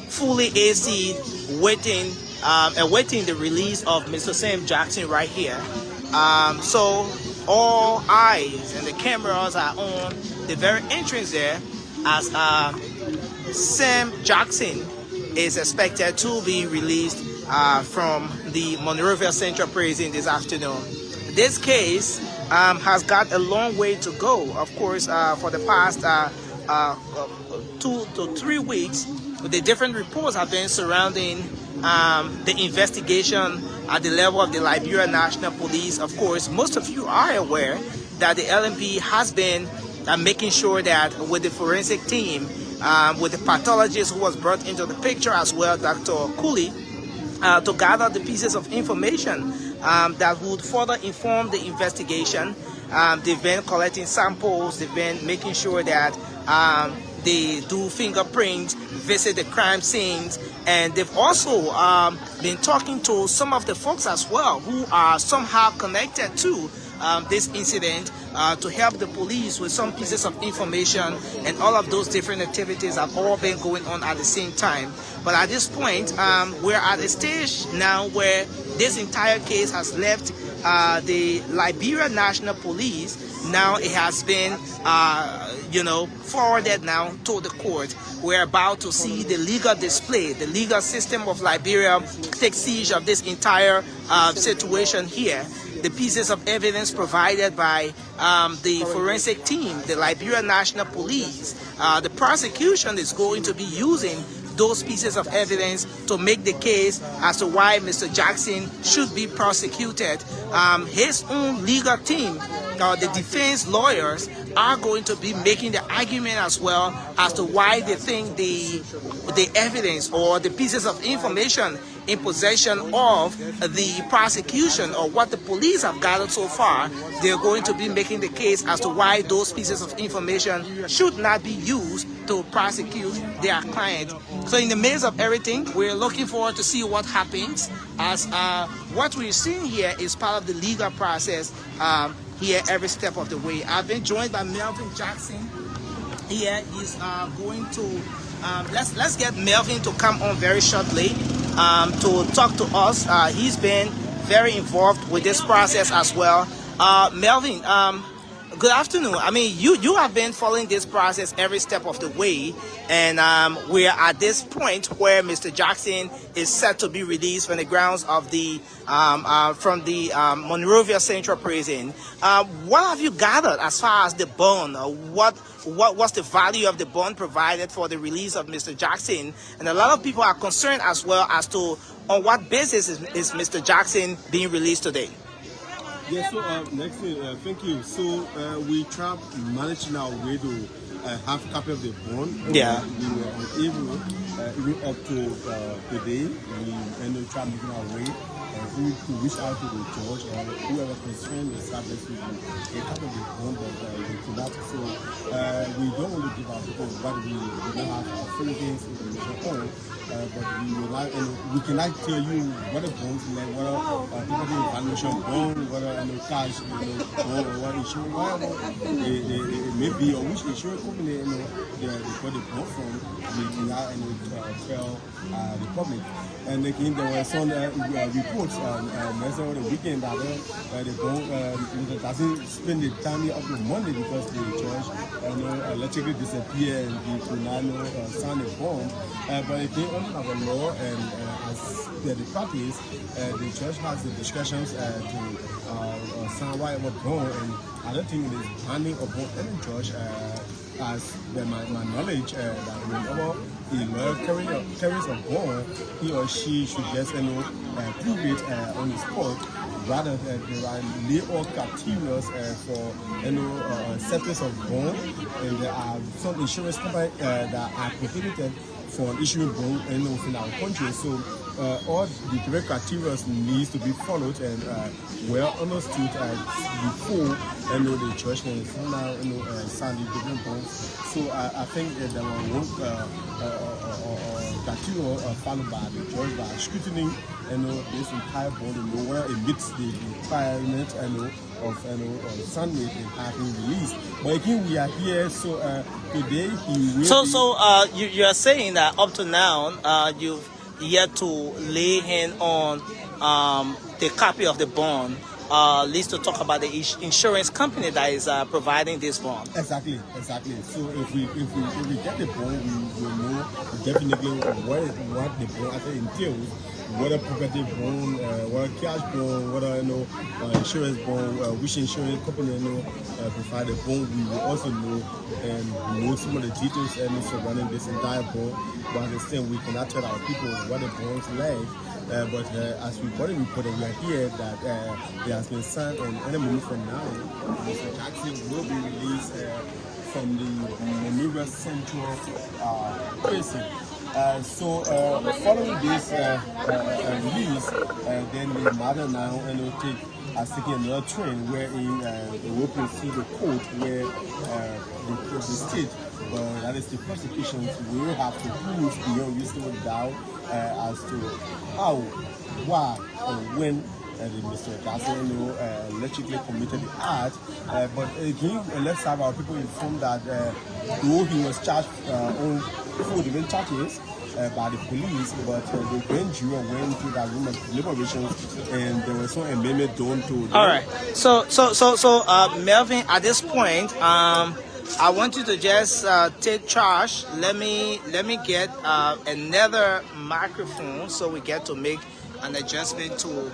fully AC, awaiting the release of Mr. Sam Jackson right here. So all eyes and the cameras are on the very entrance there as Sam Jackson is expected to be released from the Monrovia Central Prison this afternoon. This case has got a long way to go. Of course, for the past 2 to 3 weeks, the different reports have been surrounding the investigation at the level of the Liberia National Police. Of course, most of you are aware that the LNP has been making sure that with the forensic team, with the pathologist who was brought into the picture as well, Dr. Cooley, to gather the pieces of information that would further inform the investigation. They've been collecting samples, they've been making sure that they do fingerprints, visit the crime scenes, and they've also been talking to some of the folks as well who are somehow connected to this incident to help the police with some pieces of information, and all of those different activities have all been going on at the same time. But at this point, we're at a stage now where this entire case has left the Liberia National Police. Now it has been, forwarded now to the court. We're about to see the legal display, the legal system of Liberia take siege of this entire situation here. The pieces of evidence provided by the forensic team, the Liberia National Police, the prosecution is going to be using those pieces of evidence to make the case as to why Mr. Jackson should be prosecuted. His own legal team, the defense lawyers, are going to be making the argument as well as to why they think the evidence or the pieces of information in possession of the prosecution or what the police have gathered so far, they're going to be making the case as to why those pieces of information should not be used to prosecute their client. So in the midst of everything, we're looking forward to see what happens, as what we're seeing here is part of the legal process here every step of the way. I've been joined by Melvin Jackson. Here he's going to let's get Melvin to come on very shortly to talk to us. He's been very involved with this process as well. Melvin, good afternoon. I mean, you have been following this process every step of the way, and we're at this point where Mr. Jackson is set to be released from the grounds of the Monrovia Central Prison. What have you gathered as far as the bond? What's the value of the bond provided for the release of Mr. Jackson? And a lot of people are concerned as well as to on what basis is Mr. Jackson being released today. Yes, so next thing, thank you. So we try managing our way to have a copy of the bond. Yeah. We were unable, even up to today, we try making our way. We could reach out to the judge or whoever concerned the service with a copy of the bond, but we could not. So we don't want to give out because what we do not have our full things information on. But we would like, and we cannot tell you what the bonds like, whether property valuation bond, whether cash, bond, or what insurance, whatever it may be, or which insurance company they got the bond from. We cannot tell the public. And again, there were some reports over the weekend that the bond doesn't spend the time of the money because the judge electrically disappeared and he could not sign the bond. But again, under the law and as the parties, the judge has the discretions to sign whatever bond, and I don't think it is binding upon any judge. As my knowledge, that whenever a lawyer carries a bond, he or she should just prove it on the spot, rather than there are legal criteria for settlements of bond, and there are some insurance companies that are prohibited for issuing bond in our country. So all the correct criteria needs to be followed and well understood before the judgment is now signed the different bonds. So I think that there were criteria followed by the judge by scrutiny this entire bond and whether it meets the requirement of Sunday and having released. But again, we are here, so today he will. You are saying that up to now, you've yet to lay hand on the copy of the bond, at least to talk about the insurance company that is providing this bond. Exactly. So if we get the bond, we will know definitely what the bond actually entails. Whether property bond, whether cash bond, whether insurance bond, which insurance company provide the bond, we will also know and know some of the details surrounding this entire bond. But at the same, we cannot tell our people what the bonds like. But as we got it reported, we are here that it has been signed, and any minute from now, Mr. Jackson will be released from the River Central prison. So following this release, then the matter now has taken another train wherein they will proceed to court where the state, that is the prosecution, will have to prove beyond reasonable doubt as to how, why, and when Mr. Jackson allegedly committed the act. But again, let's have our people informed that though he was charged on 4 different charges by the police, but the grand jury went to that room of deliberations, and there was some amendment done to. All right. So, Melvin, at this point, I want you to just take charge. Let me get another microphone so we get to make an adjustment to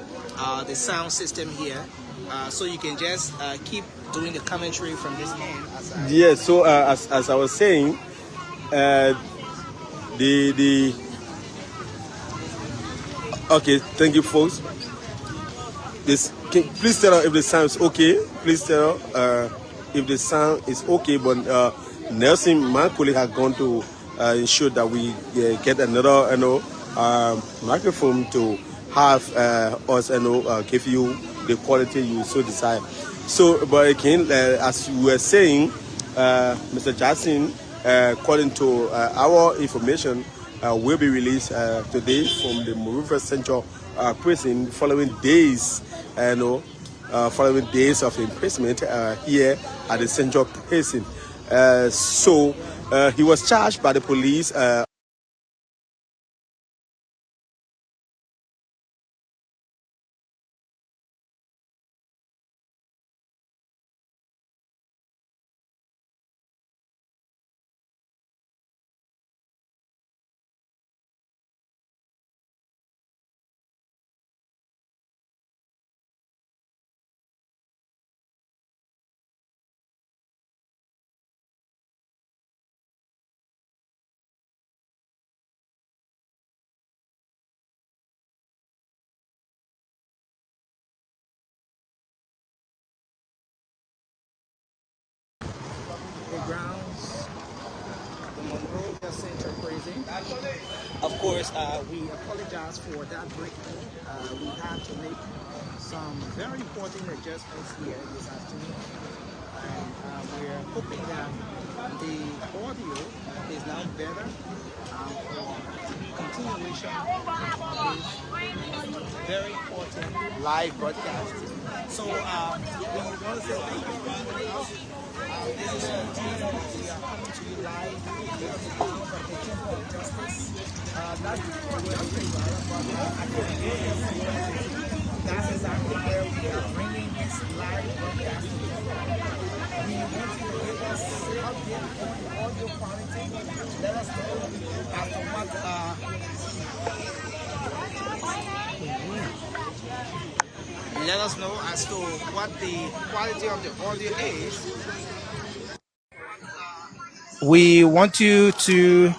the sound system here. So you can just keep doing the commentary from this end. Yes. So as I was saying, okay. Thank you, folks. Please tell us if the sound is okay. Please tell us if the sound is okay. But Nelson, my colleague, has gone to ensure that we get another microphone to have us give you the quality you so desire. So, but again, as we were saying, Mr. Jackson, according to our information, will be released today from the River Central prison following days, following days of imprisonment here at the Central prison. So he was charged by the police. Of course, we apologize for that break-in. We had to make some very important adjustments here this afternoon. And we're hoping that the audio is now better for continuation of this very important live broadcast. So we want to say thank you for joining us. This is we are coming to you live from the Chamber of Justice. That's exactly where we are bringing this live broadcast. We want you to give us update on the audio quality. Let us know after what let us know as to what the quality of the audio is. We want you to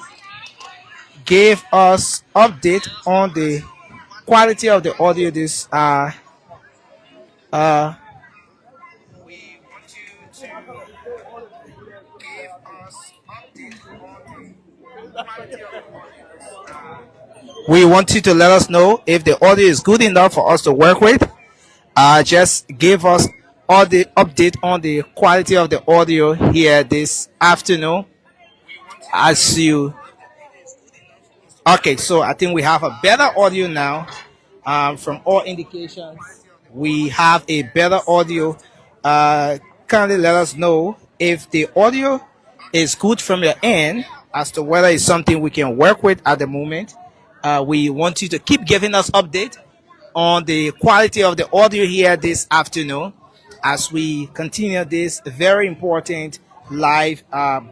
give us update on the quality of the audio. This we want you to let us know if the audio is good enough for us to work with. Just give us all the update on the quality of the audio here this afternoon. As you okay, so I think we have a better audio now. From all indications, we have a better audio. Kindly let us know if the audio is good from your end as to whether it's something we can work with at the moment. We want you to keep giving us update on the quality of the audio here this afternoon as we continue this very important live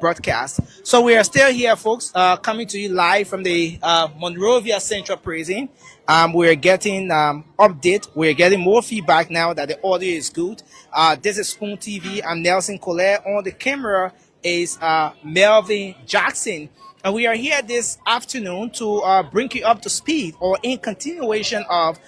broadcast. So we are still here, folks, coming to you live from the Monrovia Central Prison. We're getting update. We're getting more feedback now that the audio is good. This is Spoon TV. I'm Nelson Colette. On the camera is Melvin Jackson. And we are here this afternoon to bring you up to speed or in continuation of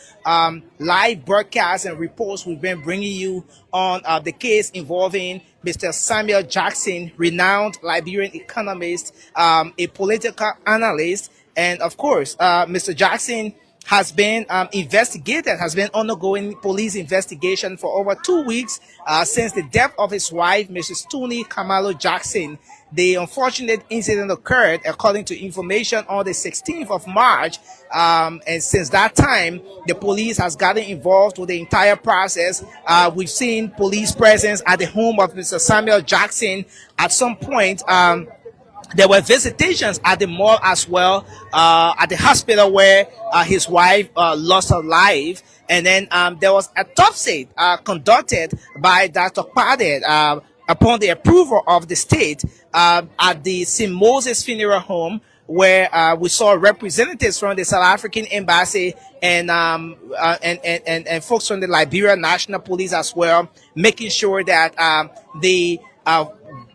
live broadcasts and reports we've been bringing you on the case involving Mr. Samuel Jackson, renowned Liberian economist, a political analyst, and of course, Mr. Jackson has been investigated, has been undergoing police investigation for over 2 weeks since the death of his wife, Mrs. Tony Kamalo Jackson. The unfortunate incident occurred, according to information, on the 16th of March. And since that time, the police has gotten involved with the entire process. We've seen police presence at the home of Mr. Samuel Jackson. At some point, there were visitations at the mall as well, at the hospital where his wife lost her life. And then there was a autopsy conducted by Dr. Pade upon the approval of the state at the St. Moses Funeral Home, where we saw representatives from the South African Embassy and folks from the Liberia National Police as well, making sure that they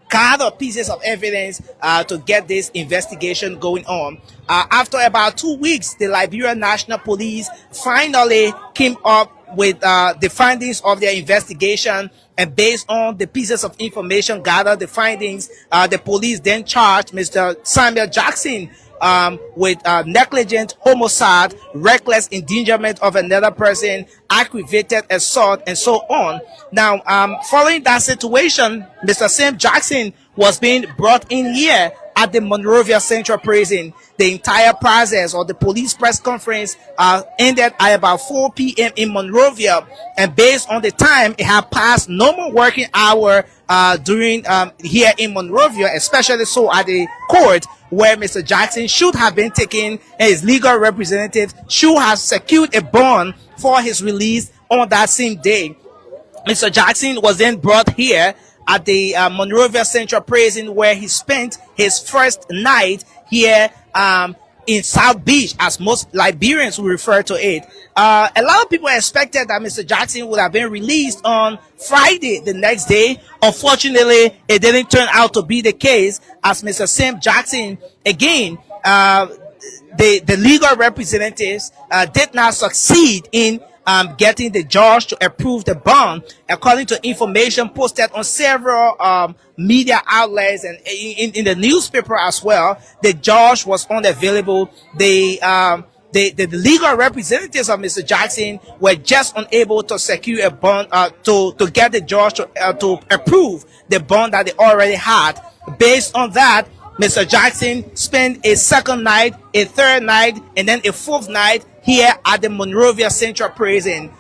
gather pieces of evidence to get this investigation going on. After about 2 weeks, the Liberia National Police finally came up with the findings of their investigation, and based on the pieces of information gathered, the findings, the police then charged Mr. Samuel Jackson with negligent homicide, reckless endangerment of another person, aggravated assault, and so on. Now, following that situation, Mr. Sam Jackson was being brought in here at the Monrovia Central Prison. The entire process or the police press conference ended at about 4 p.m. in Monrovia, and based on the time, it had passed normal working hour during here in Monrovia, especially so at the court where Mr. Jackson should have been taken, and his legal representative should have secured a bond for his release on that same day. Mr. Jackson was then brought here at the Monrovia Central Prison, where he spent his first night here in South Beach, as most Liberians will refer to it. A lot of people expected that Mr. Jackson would have been released on Friday, the next day. Unfortunately, it didn't turn out to be the case, as Mr. Sam Jackson, again, the legal representatives did not succeed in getting the judge to approve the bond. According to information posted on several media outlets and in the newspaper as well, the judge was unavailable. The legal representatives of Mr. Jackson were just unable to secure a bond to get the judge to approve the bond that they already had. Based on that, Mr. Jackson spent a second night, a third night, and then a fourth night here at the Monrovia Central Prison.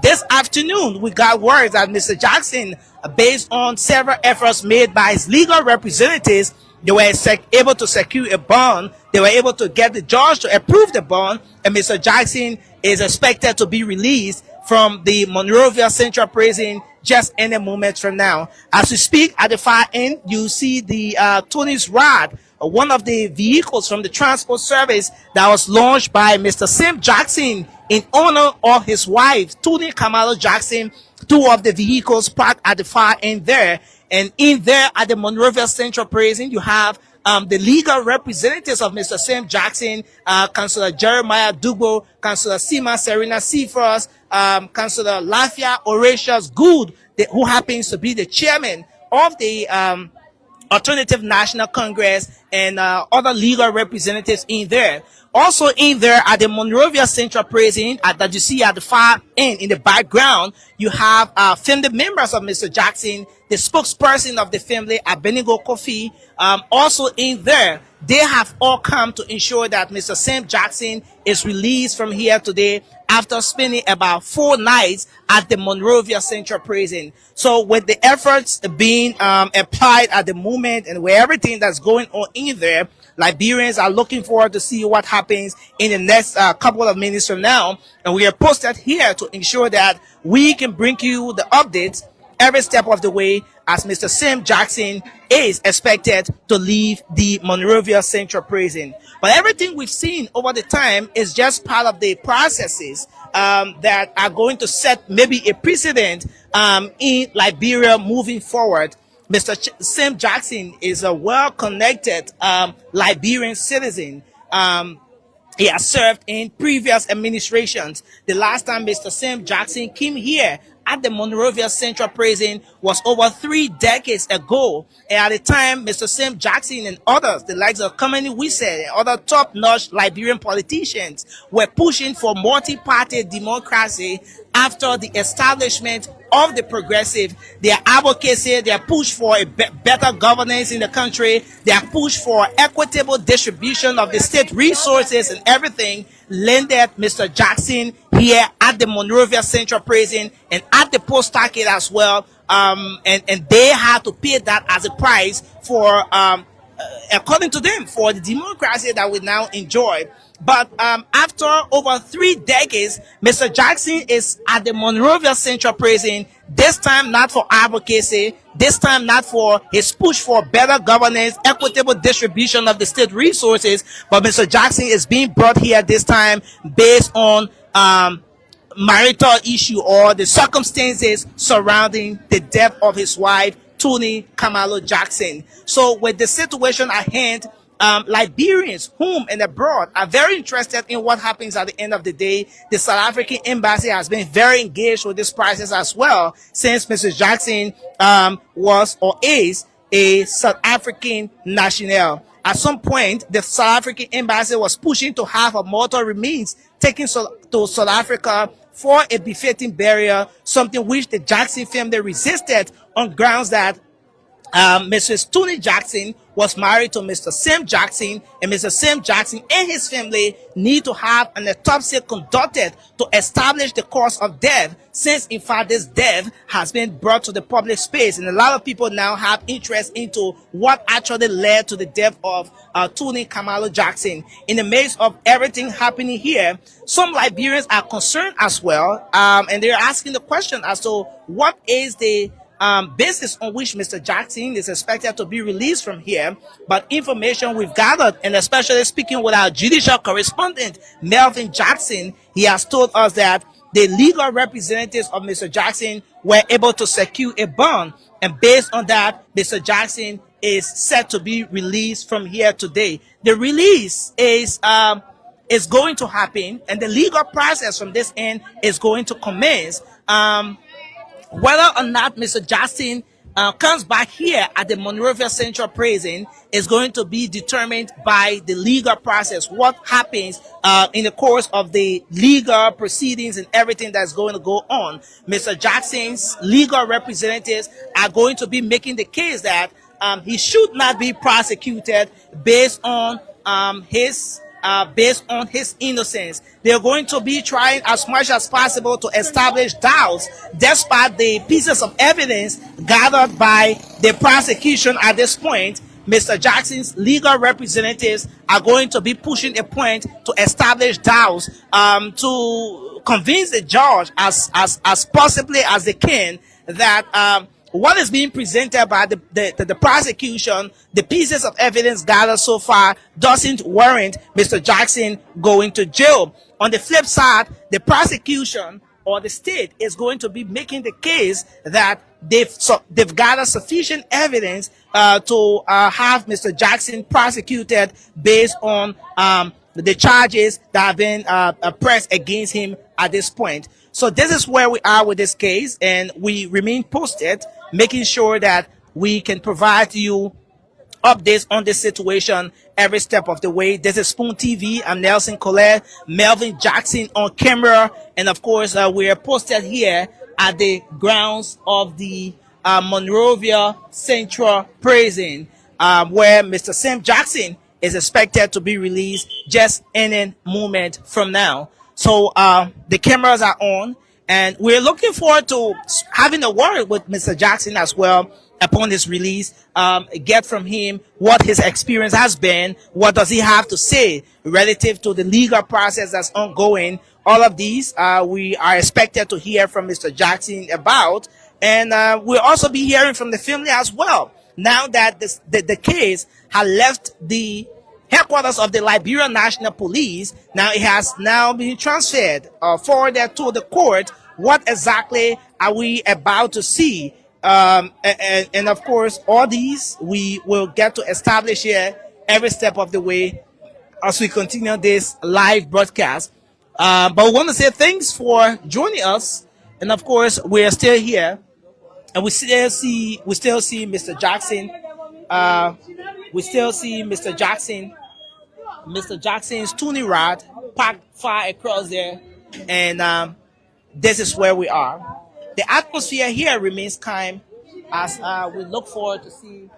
This afternoon, we got word that Mr. Jackson, based on several efforts made by his legal representatives, they were able to secure a bond. They were able to get the judge to approve the bond, and Mr. Jackson is expected to be released from the Monrovia Central Prison just any moment from now. As we speak, at the far end, you see the Tony's Rod, one of the vehicles from the transport service that was launched by Mr. Sam Jackson in honor of his wife, Tony Kamalo Jackson. Two of the vehicles parked at the far end there. And in there at the Monrovia Central Prison, you have the legal representatives of Mr. Sam Jackson, Councillor Jeremiah Dugbo, Councillor Sima Serena Seafrost, Councillor Lafia Horatius Good, who happens to be the chairman of the Alternative National Congress, and other legal representatives in there. Also in there at the Monrovia Central Prison, that you see at the far end in the background, you have family members of Mr. Jackson, the spokesperson of the family, Abenigo Kofi. Also in there, they have all come to ensure that Mr. Sam Jackson is released from here today after spending about 4 nights at the Monrovia Central Prison. So with the efforts being applied at the moment and with everything that's going on in there, Liberians are looking forward to see what happens in the next couple of minutes from now. And we are posted here to ensure that we can bring you the updates every step of the way as Mr. Sam Jackson is expected to leave the Monrovia Central Prison. But everything we've seen over the time is just part of the processes that are going to set maybe a precedent in Liberia moving forward. Mr. Sam Jackson is a well-connected Liberian citizen. He has served in previous administrations. The last time Mr. Sam Jackson came here at the Monrovia Central Prison was over 3 decades ago. And at the time, Mr. Sam Jackson and others, the likes of Kamani Wise and other top-notch Liberian politicians, were pushing for multi-party democracy after the establishment of the progressive. Their advocacy, their push for a better governance in the country, their push for equitable distribution of the state resources and everything landed Mr. Jackson here at the Monrovia Central Prison and at the post stockade as well. And they had to pay that as a price for, according to them, for the democracy that we now enjoy. But after over 3 decades, Mr. Jackson is at the Monrovia Central Prison, this time not for advocacy, this time not for his push for better governance, equitable distribution of the state resources, but Mr. Jackson is being brought here this time based on marital issue or the circumstances surrounding the death of his wife, Tony Kamalo Jackson. So with the situation at hand, Liberians, home and abroad, are very interested in what happens at the end of the day. The South African embassy has been very engaged with this process as well, since Mr. Jackson was or is a South African national. At some point, the South African embassy was pushing to have a mortal remains taken to South Africa for a befitting burial, something which the Jackson family resisted on grounds that Mrs. Tony Jackson was married to Mr. Sam Jackson, and Mr. Sam Jackson and his family need to have an autopsy conducted to establish the cause of death, since in fact this death has been brought to the public space, and a lot of people now have interest into what actually led to the death of Tony Kamalo Jackson. In the midst of everything happening here, some Liberians are concerned as well, and they're asking the question as to what is the basis on which Mr. Jackson is expected to be released from here. But information we've gathered, and especially speaking with our judicial correspondent, Melvin Jackson, he has told us that the legal representatives of Mr. Jackson were able to secure a bond, and based on that, Mr. Jackson is set to be released from here today. The release is going to happen, and the legal process from this end is going to commence. Whether or not Mr. Jackson comes back here at the Monrovia Central Prison is going to be determined by the legal process. What happens in the course of the legal proceedings and everything that's going to go on. Mr. Jackson's legal representatives are going to be making the case that he should not be prosecuted based on his innocence. They're going to be trying as much as possible to establish doubts despite the pieces of evidence gathered by the prosecution at this point. Mr. Jackson's legal representatives are going to be pushing a point to establish doubts, to convince the judge as possibly as they can that what is being presented by the prosecution, the pieces of evidence gathered so far, doesn't warrant Mr. Jackson going to jail. On the flip side, the prosecution or the state is going to be making the case that they've gathered sufficient evidence to have Mr. Jackson prosecuted based on the charges that have been pressed against him at this point. So this is where we are with this case, and we remain posted, making sure that we can provide you updates on this situation every step of the way. This is Spoon TV. I'm Nelson Colette, Melvin Jackson on camera, and of course we are posted here at the grounds of the Monrovia Central Prison, where Mr. Sam Jackson is expected to be released just any moment from now. So the cameras are on, and we're looking forward to having a word with Mr. Jackson as well upon his release, get from him what his experience has been, what does he have to say relative to the legal process that's ongoing. All of these we are expected to hear from Mr. Jackson about, and we'll also be hearing from the family as well. Now that the case has left the headquarters of the Liberia National Police, now it has now been transferred forwarded to the court. What exactly are we about to see? And of course, all these we will get to establish here every step of the way as we continue this live broadcast. But we want to say thanks for joining us, and of course, we are still here, and we still see Mr. Jackson. We still see Mr. Jackson. Mr. Jackson's tuning rod parked far across there, and this is where we are. The atmosphere here remains calm as we look forward to see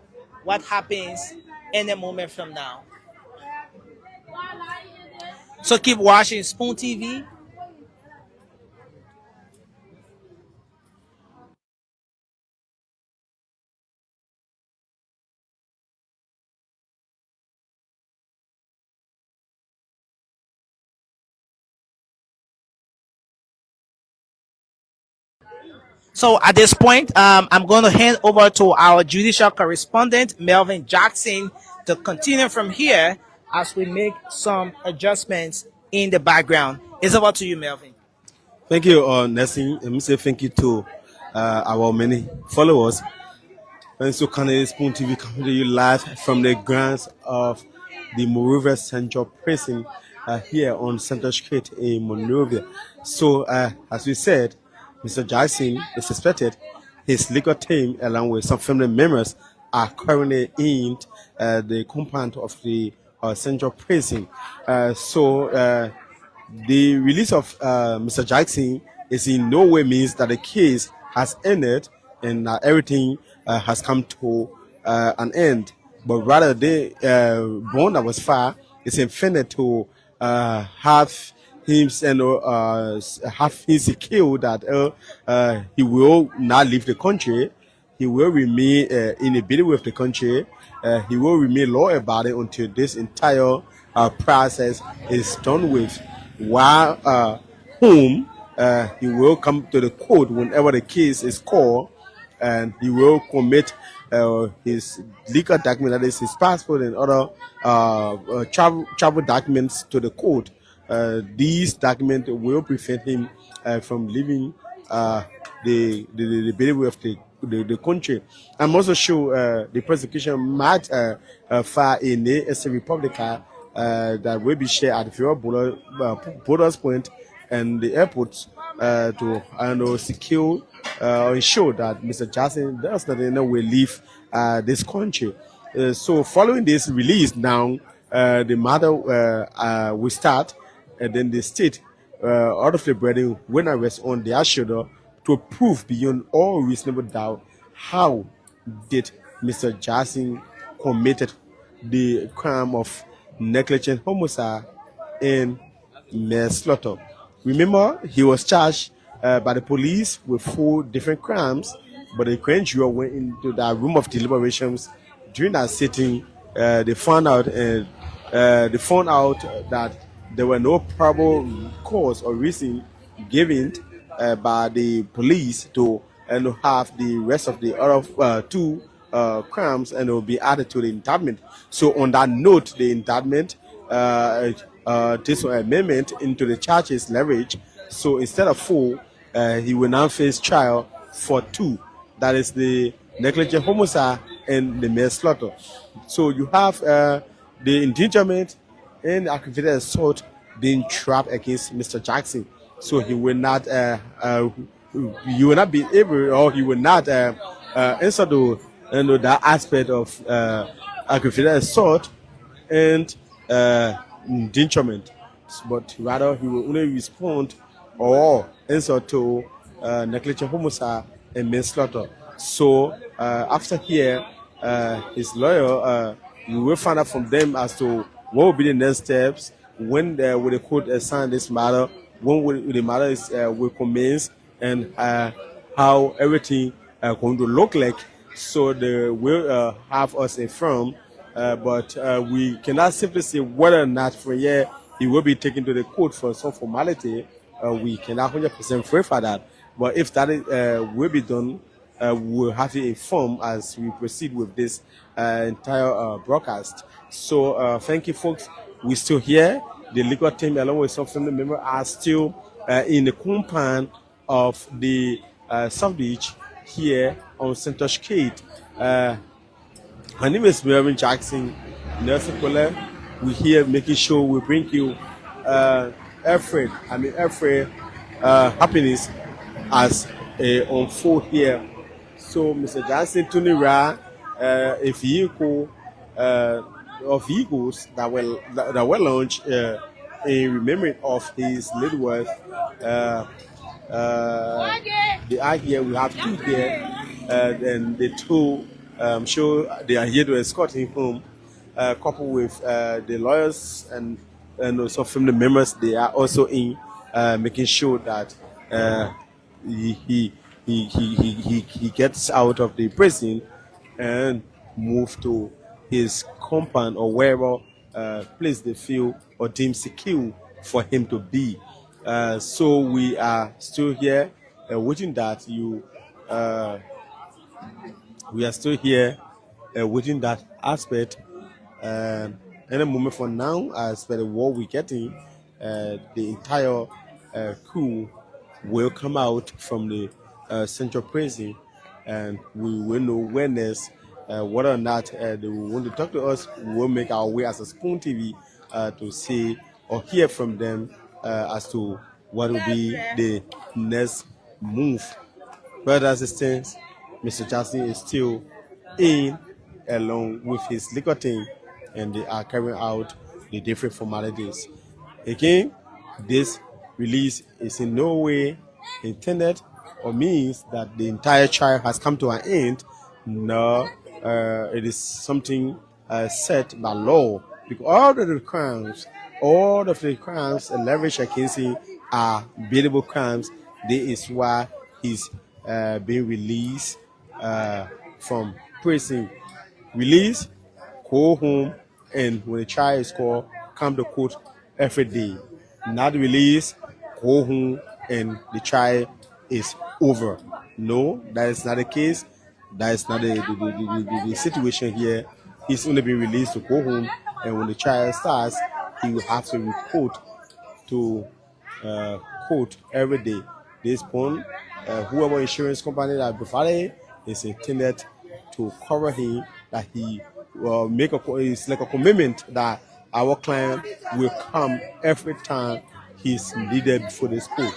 what happens any moment from now. So keep watching Spoon TV. So at this point, I'm going to hand over to our judicial correspondent, Melvin Jackson, to continue from here as we make some adjustments in the background. It's over to you, Melvin. Thank you, Nelson. Let me say thank you to our many followers. And so, Canada Spoon TV coming to you live from the grounds of the Monrovia Central Prison here on Central Street in Monrovia. So, as we said, Mr. Jackson is suspected. His legal team, along with some family members, are currently in the compound of the Central Prison. So, the release of Mr. Jackson is in no way means that the case has ended and everything has come to an end. But rather, the bond that was filed is intended to have him and have him secured that he will not leave the country. He will remain in a bit with the country. He will remain law-abiding until this entire process is done with. While whom he will come to the court whenever the case is called, and he will commit his legal document, that is his passport and other travel documents, to the court. These documents will prevent him from leaving the ability of the country. I'm also sure the prosecution might file a Republica that will be shared at the borders point and the airports to secure or ensure that Mr. Jackson does not in any way leave this country. So following this release now, the matter will start, and then the state out of the burden will not rest on their shoulder to prove beyond all reasonable doubt how did Mr. Jackson committed the crime of negligent homicide and manslaughter. Remember, he was charged by the police with 4 different crimes, but the grand jury went into that room of deliberations. During that sitting, they found out that there were no probable cause or reason given by the police to have the rest of the other 2 crimes and it will be added to the indictment. So on that note, the indictment this amendment into the charges leverage. So instead of 4, he will now face trial for 2. That is the negligent homicide and the manslaughter. So you have the endangerment and aggravated assault being trapped against Mr. Jackson. So he will not, you will not be able, or he will not answer that aspect of aggravated assault and endangerment, but rather he will only respond or answer to negligent homicide and manslaughter. So after here, his lawyer will find out from them as to what will be the next steps, when will the court assign this matter, when will the matter will commence, and how everything going to look like. So they will have us informed, but we cannot simply say whether or not for here he will be taken to the court for some formality. We cannot 100% verify that, but if that will be done, we'll have to inform as we proceed with this entire broadcast. So thank you, folks. We're still here. The legal team, along with some family members, are still in the compound of the South Beach here on Central Street. My name is Melvin Jackson, Nelson Kole. We're here making sure we bring you every happiness as unfold here. So Mr. Jackson Tunira, a vehicle of vehicles that were launched in remembrance of his late wife. The idea we have 2 here, and the 2, I'm sure they are here to escort him home, coupled with the lawyers and also family members. They are also in making sure that he gets out of the prison and move to his compound or wherever place they feel or deem secure for him to be. So we are still here waiting that you. We are still here waiting that aspect. Any moment from now, as per the what we're getting, the entire crew will come out from the central prison, and we will know when there's whether or not they will want to talk to us. We will make our way as a Spoon TV to see or hear from them as to what will be the next move. But as it stands, Mr. Jackson is still in along with his legal team, and they are carrying out the different formalities. Again, this release is in no way intended or means that the entire trial has come to an end. No, it is something set by law, because all of the crimes leveraged against him are bailable crimes. This is why he's being released from prison. Release, go home, and when the trial is called, come to court every day. Not release, go home, and the trial is over. No, that is not the case. That is not the situation here. He's only been released to go home, and when the trial starts, he will have to report to court every day. This point, whoever insurance company that provided is intended to cover him, that he will make it's like a commitment that our client will come every time he's needed before this court.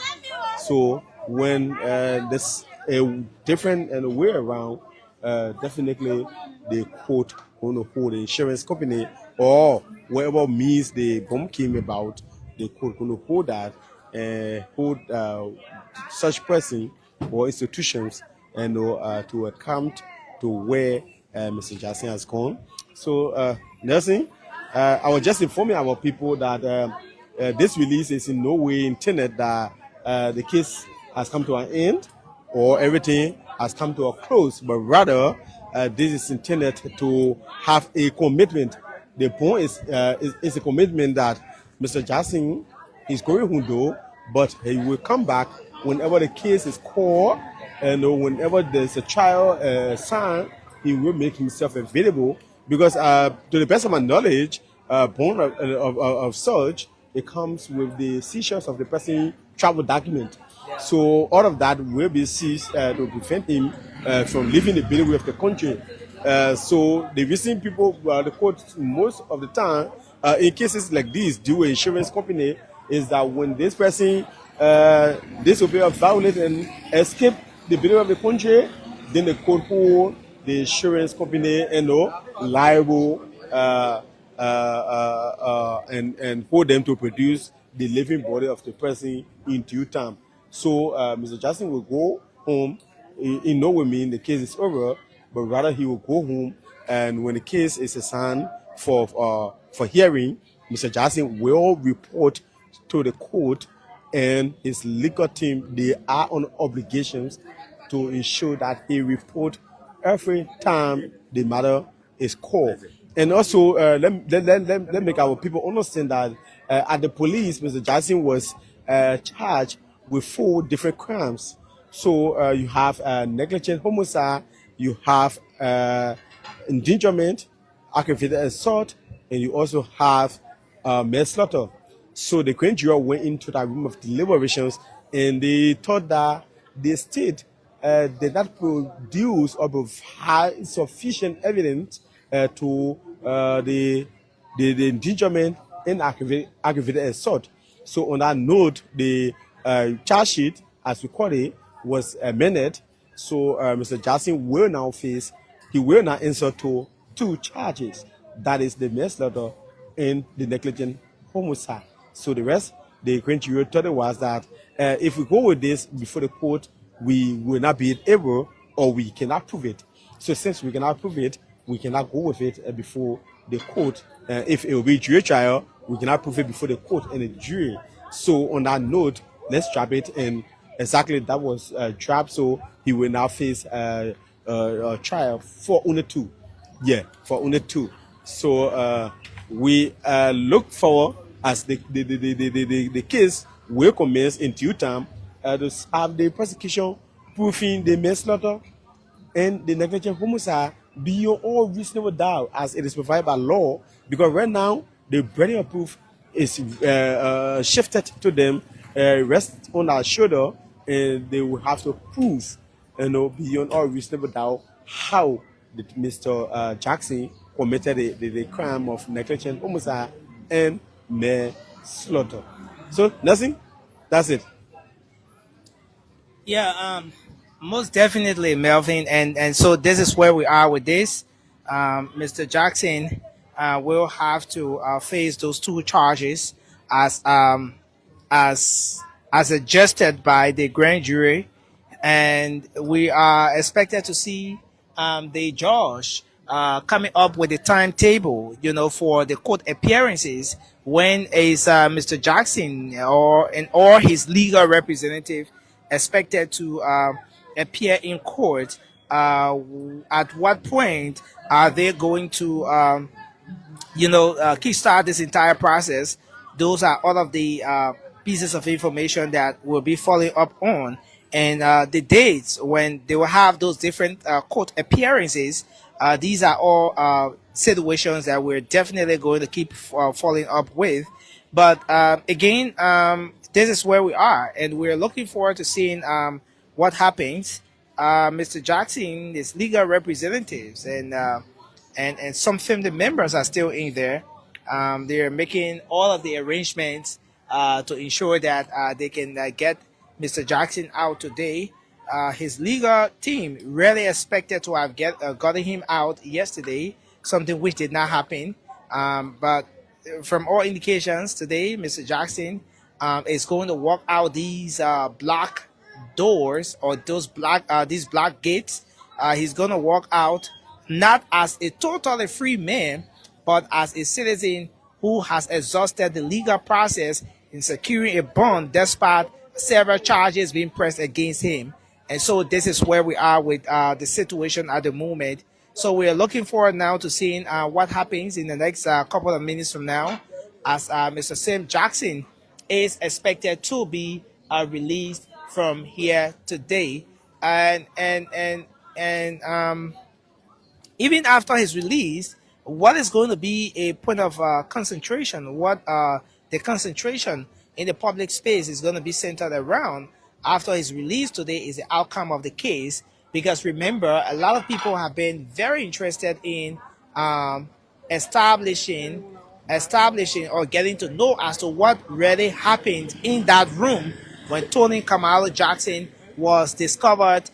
So when there's a different way around, definitely the court going to hold the insurance company or whatever means the bomb came about, the court going to hold that, hold such person or institutions and to account to where Mr. Jackson has gone. So Nelson, I was just informing our people that this release is in no way intended that the case has come to an end or everything has come to a close, but rather this is intended to have a commitment. The point is a commitment that Mr. Jackson is going home though, but he will come back whenever the case is called, and whenever there's a trial signed, he will make himself available. Because to the best of my knowledge, bond of such, it comes with the seizures of the person travel document. So all of that will be seized to prevent him from leaving the building of the country. So the reason people, the court most of the time, in cases like this, due insurance company, is that when this person disobey or violate and escape the building of the country, then the court hold the insurance company liable and hold them to produce the living body of the person in due time. So Mr. Jackson will go home. In no way mean the case is over, but rather he will go home, and when the case is assigned for hearing, Mr. Jackson will report to the court, and his legal team, they are on obligations to ensure that he report every time the matter is called. And also, let make our people understand that at the police, Mr. Jackson was charged with 4 different crimes. So you have negligent homicide, you have endangerment, aggravated assault, and you also have manslaughter. So the grand jury went into that room of deliberations, and they thought that the state did not produce or provide sufficient evidence to the endangerment and aggravated assault. So on that note, the charge sheet, as we call it, was amended. So Mr. Jackson will now answer to 2 charges. That is the manslaughter and the negligent homicide. So the rest, the grand jury thought it was that if we go with this before the court, we will not be able, or we cannot prove it. So since we cannot prove it, we cannot go with it before the court. If it will be jury trial, we cannot prove it before the court and the jury. So on that note, let's drop it, and exactly that was dropped. So he will now face a trial for only 2. Yeah, for only 2. So we look forward as the case will commence in due time to have the prosecution proving the manslaughter and the negligent homicide beyond all reasonable doubt, as it is provided by law. Because right now the burden of proof is shifted to them, rest on our shoulder, and they will have to prove, beyond all reasonable doubt, how did Mr. Jackson committed the crime of negligent homicide and manslaughter. So nothing. That's it. Yeah, most definitely, Melvin, and so this is where we are with this. Mr. Jackson will have to face those 2 charges as adjusted by the grand jury, and we are expected to see the judge coming up with a timetable, for the court appearances. When is Mr. Jackson or his legal representative expected to appear in court? At what point are they going to kickstart this entire process? Those are all of the pieces of information that will be following up on, and the dates when they will have those different court appearances. These are all situations that we're definitely going to keep following up with. But again, this is where we are, and we're looking forward to seeing what happens. Mr. Jackson, his legal representatives, and some family members are still in there. They are making all of the arrangements to ensure that they can get Mr. Jackson out today. His legal team really expected to have gotten him out yesterday, something which did not happen. But from all indications today, Mr. Jackson is going to walk out these black doors, or these black gates. He's going to walk out not as a totally free man, but as a citizen who has exhausted the legal process in securing a bond despite several charges being pressed against him. And so this is where we are with the situation at the moment. So we are looking forward now to seeing what happens in the next couple of minutes from now, as Mr. Sam Jackson is expected to be released from here today. And even after his release, what is going to be a point of concentration? What the concentration in the public space is going to be centered around after his release today is the outcome of the case. Because remember, a lot of people have been very interested in establishing or getting to know as to what really happened in that room when Tony Kamalo Jackson was discovered,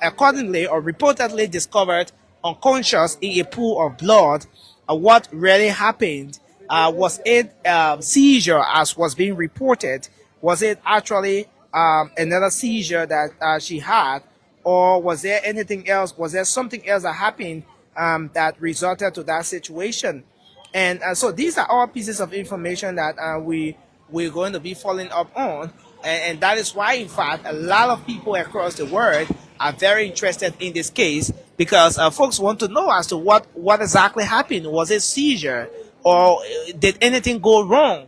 accordingly or reportedly discovered unconscious in a pool of blood. What really happened? Was it seizure as was being reported? Was it actually another seizure that she had? Or was there anything else? Was there something else that happened that resulted to that situation? And so these are all pieces of information that we're going to be following up on. And that is why, in fact, a lot of people across the world are very interested in this case, because folks want to know as to what exactly happened. Was it seizure, or did anything go wrong?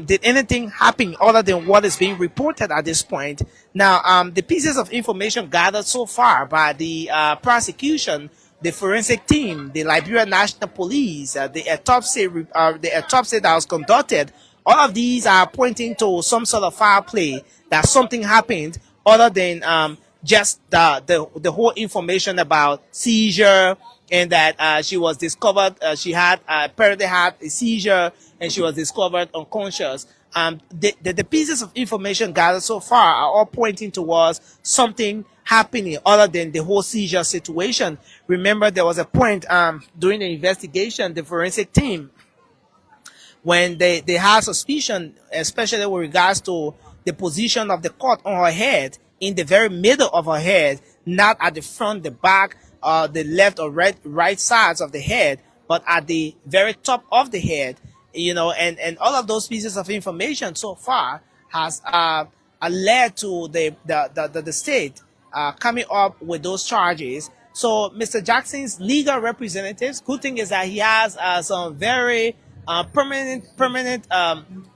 Did anything happen other than what is being reported at this point? Now, the pieces of information gathered so far by the prosecution, the forensic team, the Liberia National Police, the autopsy that was conducted, all of these are pointing to some sort of foul play, that something happened other than just the whole information about seizure, and that she was discovered, she had apparently had a seizure, and she was discovered unconscious. The pieces of information gathered so far are all pointing towards something happening other than the whole seizure situation. Remember, there was a point during the investigation, the forensic team, when they had suspicion, especially with regards to the position of the cut on her head, in the very middle of her head, not at the front, the back, the left or right sides of the head, but at the very top of the head, and all of those pieces of information so far has led to the state coming up with those charges. So Mr. Jackson's legal representatives, good thing is that he has some very permanent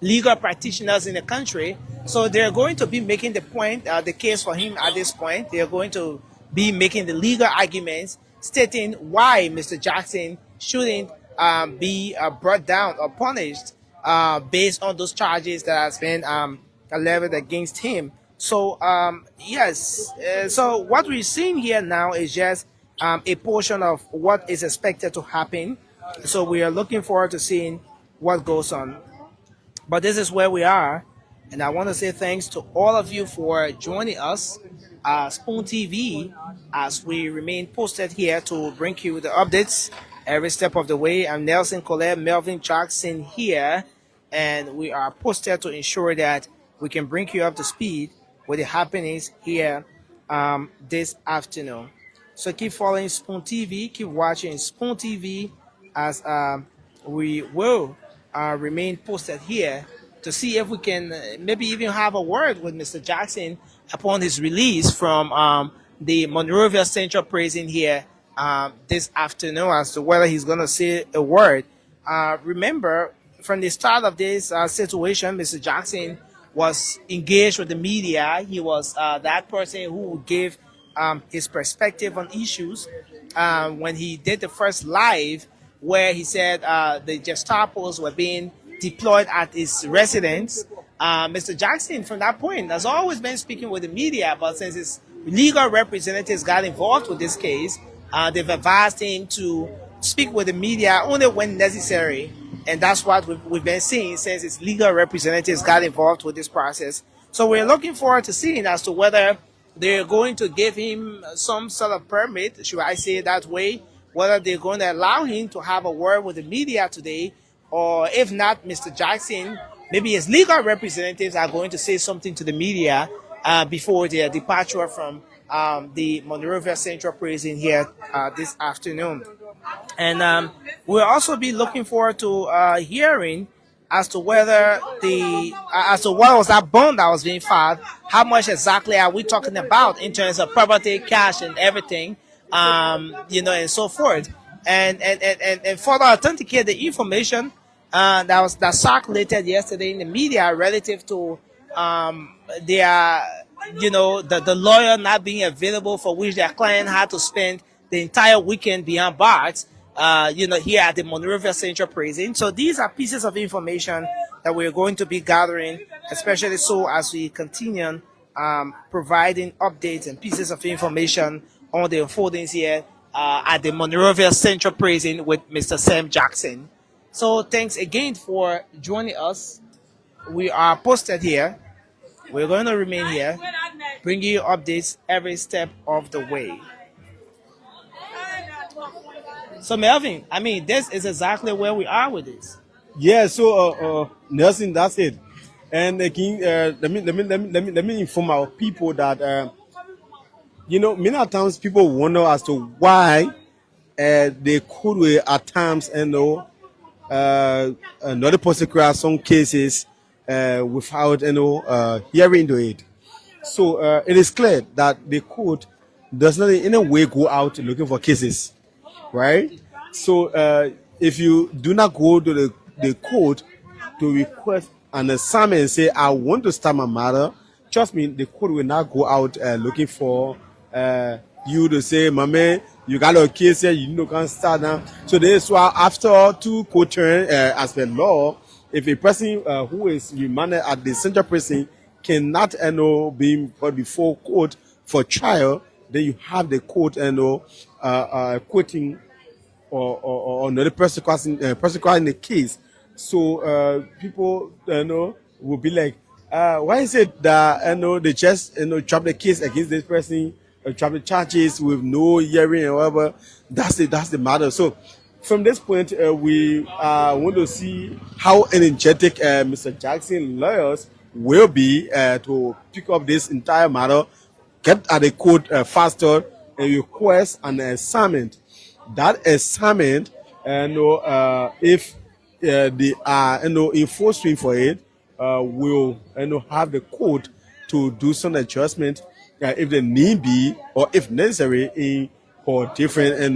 legal practitioners in the country. So they're going to be making the case for him at this point. They're going to be making the legal arguments stating why Mr. Jackson shouldn't be brought down or punished based on those charges that has been leveled against him. So yes, so what we're seeing here now is just a portion of what is expected to happen. So we are looking forward to seeing what goes on. But this is where we are. And I want to say thanks to all of you for joining us, Spoon TV, as we remain posted here to bring you the updates every step of the way. I'm Nelson Colette, Melvin Jackson here, and we are posted to ensure that we can bring you up to speed with the happenings here this afternoon. So keep following Spoon TV, keep watching Spoon TV, as we will remain posted here to see if we can maybe even have a word with Mr. Jackson upon his release from the Monrovia Central Prison here this afternoon, as to whether he's going to say a word. Remember, from the start of this situation, Mr. Jackson was engaged with the media. He was that person who would give his perspective on issues. When he did the first live, where he said the Gestapos were being deployed at his residence, Mr. Jackson, from that point, has always been speaking with the media. But since his legal representatives got involved with this case, they've advised him to speak with the media only when necessary. And that's what we've been seeing since his legal representatives got involved with this process. So we're looking forward to seeing as to whether they're going to give him some sort of permit, should I say it that way, whether they're going to allow him to have a word with the media today, or if not, Mr. Jackson, maybe his legal representatives are going to say something to the media before their departure from the Monrovia Central Prison here this afternoon. And we'll also be looking forward to hearing as to whether as to what was that bond that was being filed, how much exactly are we talking about in terms of property, cash, and everything, and so forth. And further authenticate the information that circulated yesterday in the media relative to the lawyer not being available, for which their client had to spend the entire weekend behind bars. here at the Makona River Central Prison. So these are pieces of information that we're going to be gathering, especially so as we continue providing updates and pieces of information on the unfoldings here at the Makona River Central Prison with Mr. Sam Jackson. So thanks again for joining us. We are posted here. We're going to remain here, bringing you updates every step of the way. So Melvin, I mean, this is exactly where we are with this. Yeah, so Nelson, that's it. And again, let me inform our people that many times people wonder as to why they could at times not prosecute some cases without hearing to it. So it is clear that the court does not in any way go out looking for cases, right? So if you do not go to the court to request an assignment and say, I want to start my matter, trust me, the court will not go out looking for you to say, my man, you got a case here, you can't start now. So this is why after two court turn as per law, if a person who is remanded at the central prison cannot be brought before court for trial, then you have the court quoting or not prosecuting the case. So people will be like, why is it that they just drop the case against this person, drop the charges with no hearing or whatever? That's the matter. So from this point, we want to see how energetic Mr. Jackson lawyers will be to pick up this entire matter, get at the court faster, and request an assignment. That assignment, if they are in full swing for it, will have the court to do some adjustment if they need be or if necessary for different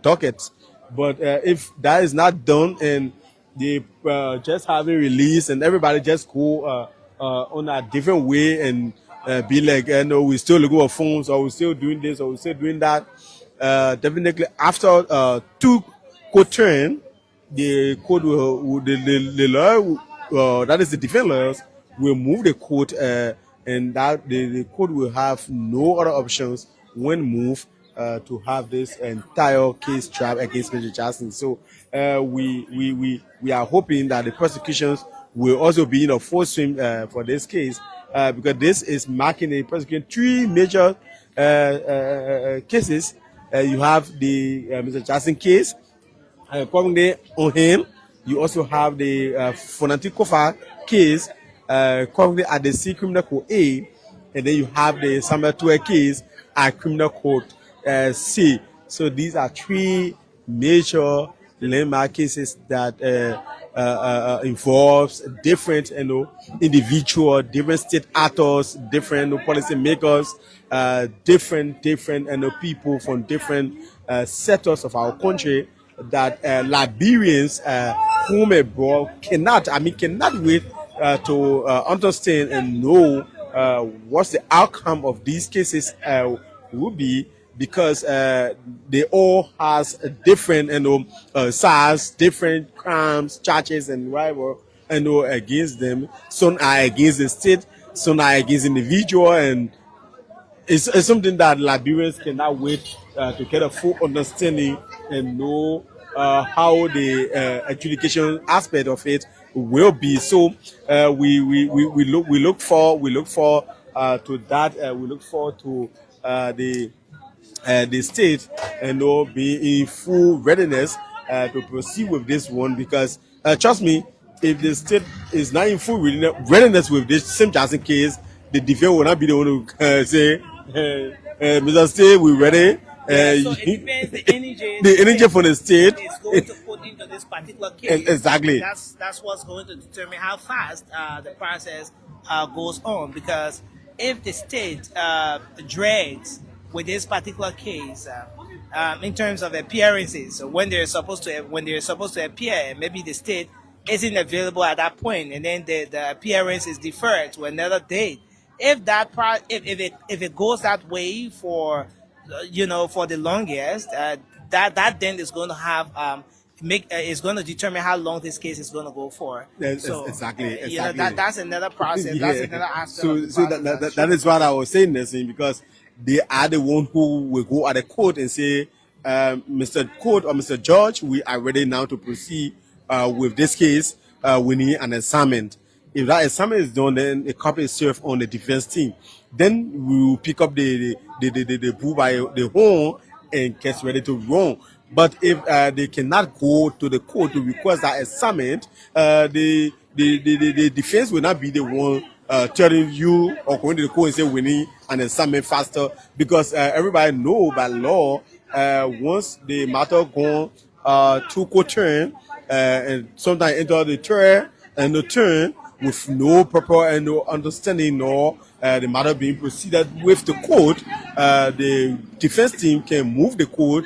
dockets. But if that is not done and they just have it released and everybody just go on a different way and be like, we're still looking for phones or we're still doing this or we're still doing that, definitely after two court turn, the court will the lawyer, that is the defense lawyers, will move the court and that the court will have no other options when moved to have this entire case tried against Mr. Jackson. So we are hoping that the prosecutions will also be in a full swing for this case because this is marking a prosecution three major cases. You have the Mr. Jackson case, currently on him. You also have the Fonanti Kofa case, currently at the C Criminal Code A, and then you have the Samuel Tue case at Criminal Code C. So these are three major landmark cases that involves different individual, different state actors, different policy makers, different people from different sectors of our country that Liberians whom abroad cannot wait to understand and know what's the outcome of these cases will be, because they all has a different size, different crimes, charges, and whatever against them. Some are against the state, some are against individual, and it's something that Liberians cannot wait to get a full understanding and know how the adjudication aspect of it will be. So we look forward to that. We look forward to the state be in full readiness to proceed with this one, because trust me, if the state is not in full readiness with this same Jackson case, the defense will not be the one to say, Mr. State, we're ready. So it depends the energy for the state is going to put into this particular case. Exactly. That's what's going to determine how fast the process goes on. Because if the state drags with this particular case in terms of appearances, so when they're supposed to appear, maybe the state isn't available at that point, and then the appearance is deferred to another date. If that if it goes that way for for the longest. That then is going to have is going to determine how long this case is going to go for. So exactly. That's another process. Yeah. That's another aspect. So that is what I was saying, Nessie, because they are the one who will go at the court and say, Mr. Court or Mr. Judge, we are ready now to proceed with this case. We need an assignment. If that assignment is done, then a copy is served on the defense team. Then we will pick up the bull by the horn and get ready to run. But if they cannot go to the court to request that assignment, the defense will not be the one telling you or going to the court and say we need an assignment faster, because everybody know by law once the matter gone to court turn and sometimes enter the turn and the turn with no proper and no understanding nor the matter being proceeded with the court, the defense team can move the court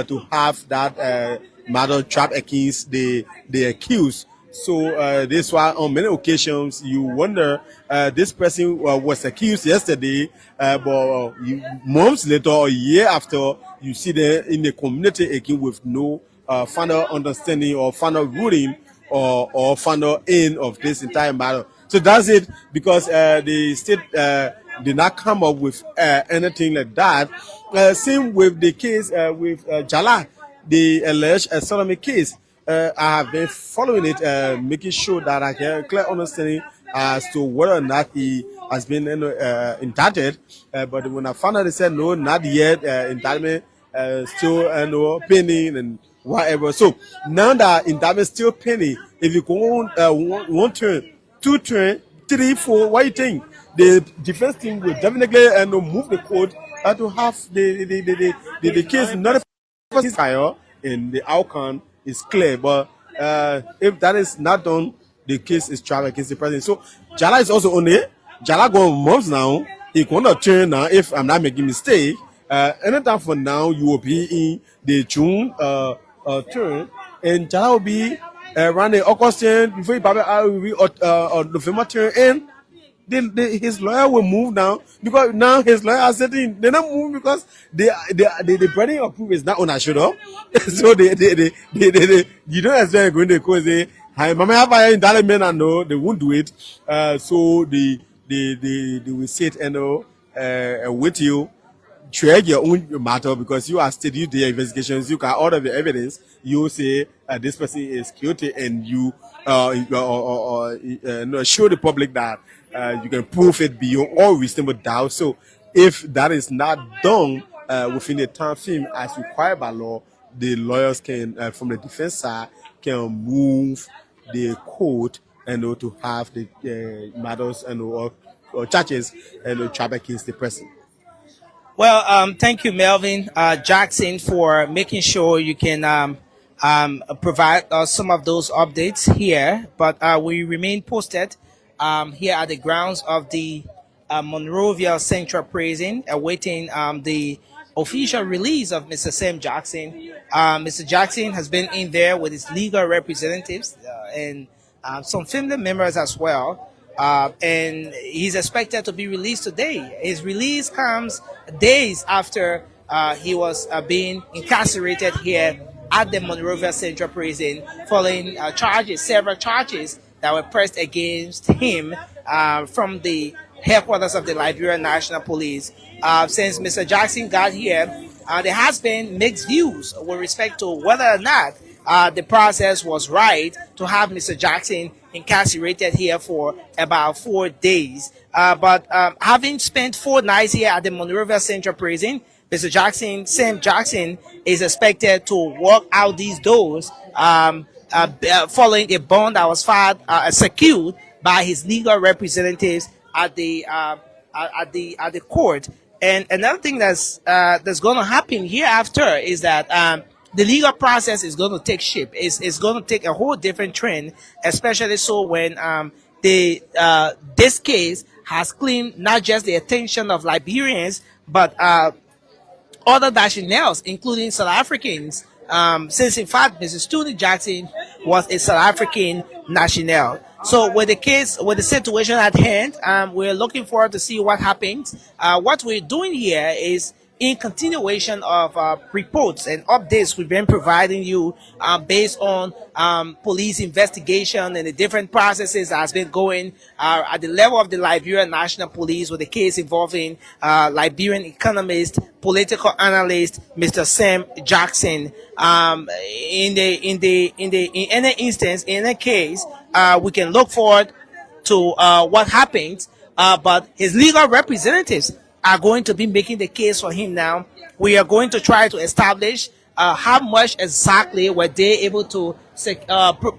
to have that matter trapped against the accused. So this why on many occasions you wonder this person was accused yesterday, but months later or a year after, you see them in the community again with no final understanding or final ruling or final end of this entire matter. So that's it, because the state did not come up with anything like that. Same with the case with Jala, the alleged sodomy case. I have been following it, making sure that I get a clear understanding as to whether or not he has been indicted. But when I found out, they said no, not yet. Indictment still pending and whatever. So now that indictment is still pending, if you go on one turn, two turn, 3, 4, what do you think? The defense team will definitely move the court to have the case not fire and the outcome is clear. But if that is not done, the case is tried against the president. So Jala is also on it. Jala going months now. He gonna turn now, if I'm not making mistake. Anytime from now, you will be in the June turn, and Jala will be around the August turn before he will be November turn, and his lawyer will move now, because now his lawyer is sitting. They're not moving because the burden of proof is not on our shoulder. So you don't expect going to court and say, "Hi, mama, have I indictment?" And no, they won't do it. So they will sit and with you, track your own matter, because you are studying the investigations. You got all of the evidence. You say this person is guilty, and you show the public that you can prove it beyond all reasonable doubt. So if that is not done within the time frame as required by law, the lawyers can, from the defense side, can move the court and to have the matters and or charges and tried against the person. Well, thank you, Melvin Jackson, for making sure you can provide us some of those updates here. But we remain posted here at the grounds of the Monrovia Central Prison, awaiting the official release of Mr. Sam Jackson. Mr. Jackson has been in there with his legal representatives and some family members as well. And he's expected to be released today. His release comes days after he was being incarcerated here at the Monrovia Central Prison, following several charges that were pressed against him from the headquarters of the Liberia National Police. Since Mr. Jackson got here, there has been mixed views with respect to whether or not the process was right to have Mr. Jackson incarcerated here for about 4 days. But having spent 4 nights here at the Monrovia Central Prison, Mr. Jackson, Sam Jackson, is expected to walk out these doors following a bond that was filed, secured by his legal representatives at the court. And another thing that's going to happen hereafter is that the legal process is going to take shape. It's going to take a whole different trend, especially so when this case has claimed not just the attention of Liberians, but other nationals, including South Africans, since in fact Mrs. Tony Jackson was a South African national. So with the situation at hand, we're looking forward to see what happens. What we're doing here is in continuation of reports and updates we've been providing you based on police investigation and the different processes that has been going at the level of the Liberian National Police with the case involving Liberian economist, political analyst, Mr. Sam Jackson. In any instance, in any case, we can look forward to what happens, but his legal representatives are going to be making the case for him now. We are going to try to establish how much exactly were they able to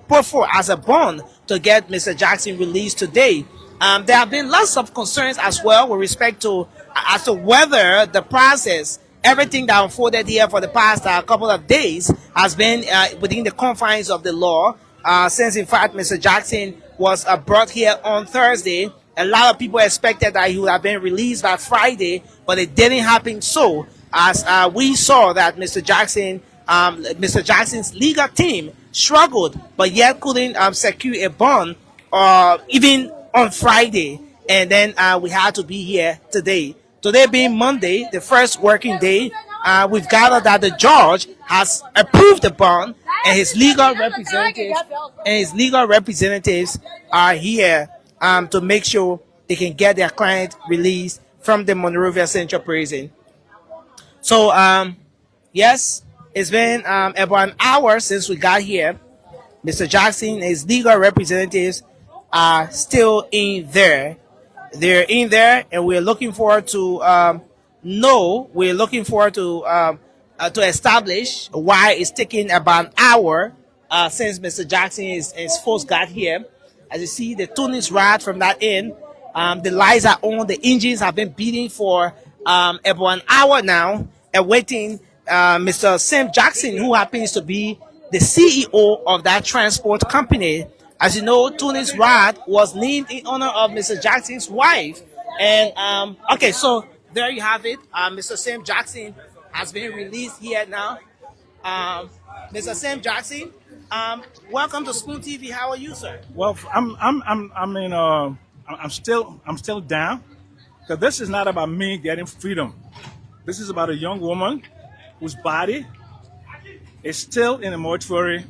put forth as a bond to get Mr. Jackson released today. There have been lots of concerns as well with respect to as to whether the process, everything that unfolded here for the past couple of days, has been within the confines of the law. Since in fact Mr. Jackson was brought here on Thursday, a lot of people expected that he would have been released by Friday, but it didn't happen so, as we saw that Mr. Jackson's legal team struggled, but yet couldn't secure a bond even on Friday. And then we had to be here today. Today being Monday, the first working day, we've gathered that the judge has approved the bond, and his legal representatives are here to make sure they can get their client released from the Monrovia Central Prison. So, yes, it's been about an hour since we got here. Mr. Jackson and his legal representatives are still in there. They're in there, and we're looking forward to to establish why it's taking about an hour since Mr. Jackson and his folks got here. As you see, the tunnels rod from that end. The lights are on. The engines have been beating for about an hour now, awaiting Mr. Sam Jackson, who happens to be the CEO of that transport company. As you know, Tunis Rad was named in honor of Mr. Jackson's wife. And okay, so there you have it. Mr. Sam Jackson has been released here now. Mr. Sam Jackson, welcome to Spoon TV. How are you, sir? Well, I'm still down, because this is not about me getting freedom. This is about a young woman whose body is still in a mortuary,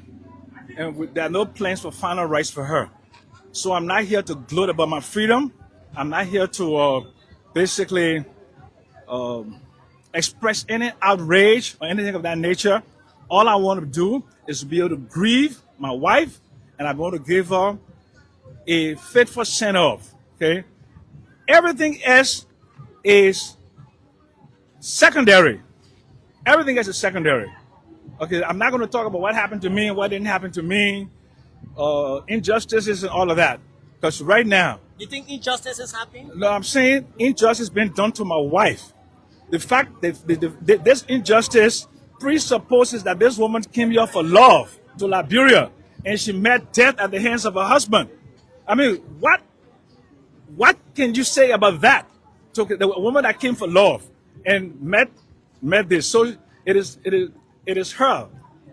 and there are no plans for final rights for her. So I'm not here to gloat about my freedom. I'm not here to basically express any outrage or anything of that nature. All I want to do is to be able to grieve my wife, and I want to give her a faithful send-off. Okay, everything else is secondary. Everything else is secondary. Okay, I'm not going to talk about what happened to me and what didn't happen to me, injustices and all of that. Because right now, You think injustice is happening? no, I'm saying injustice being done to my wife. The fact that this injustice presupposes that this woman came here for love to Liberia, and she met death at the hands of her husband. I mean, what can you say about that? So the woman that came for love and met this. So it is her.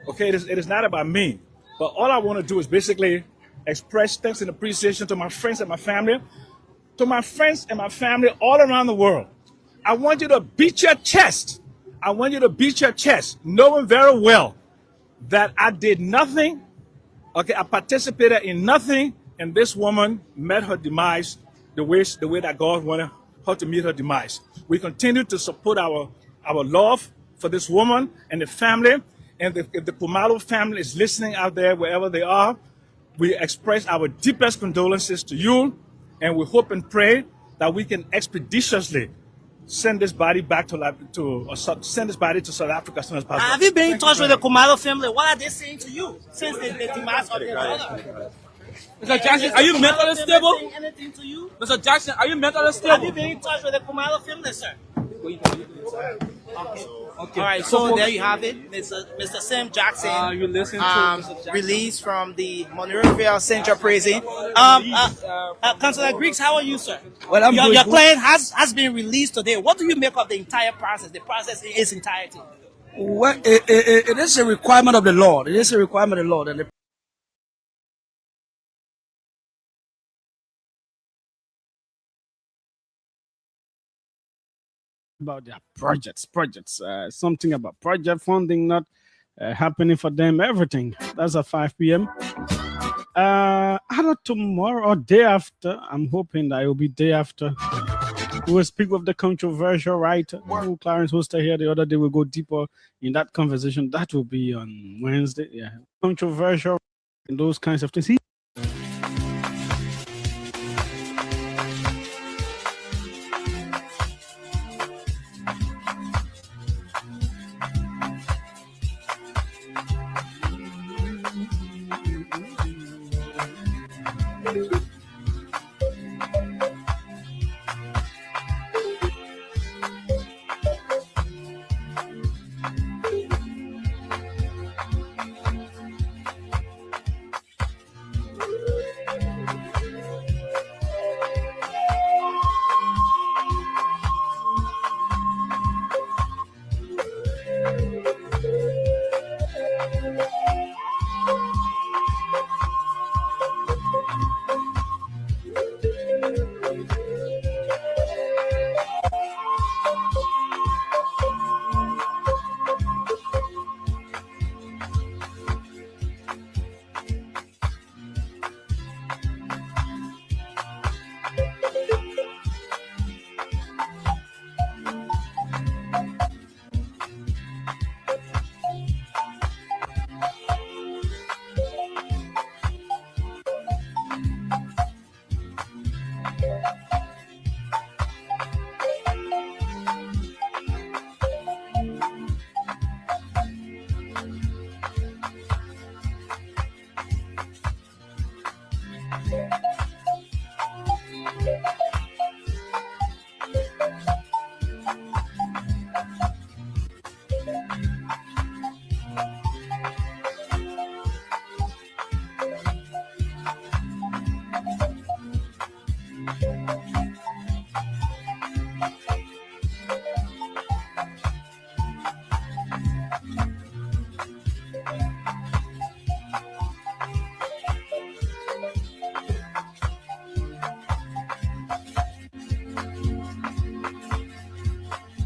Okay, it is not about me. But all I want to do is basically express thanks and appreciation to my friends and my family, all around the world. I want you to beat your chest. I want you to beat your chest, knowing very well that I did nothing. Okay, I participated in nothing, and this woman met her demise the way that God wanted her to meet her demise. We continue to support our love for this woman and the family. And if the Kumalo family is listening out there, wherever they are, we express our deepest condolences to you, and we hope and pray that we can expeditiously send this body back to South Africa as soon as possible. Have you been in touch with the Kumalo family? What are they saying to you since the demise of their brother? Mr. Jackson, are you mentally stable? Anything to you? Mr. Jackson, are you mentally stable? Have you been in touch with the Kumalo family, sir? Okay. All right, so there you have it, Mr. Sam Jackson. You listen to Mr. Jackson. Released from the Monrovia Central Prison. Councilor Griggs, how are you, sir? Well, I'm your client has been released today. What do you make of the entire process? The process in its entirety. Well, it is a requirement of the law. It is a requirement of the law that the about their projects. Something about project funding not happening for them, everything. That's at 5 p.m. Either tomorrow or day after. I'm hoping that it will be day after. We will speak with the controversial writer who Clarence hosted here the other day. We'll go deeper in that conversation. That will be on Wednesday. Yeah, controversial and those kinds of things.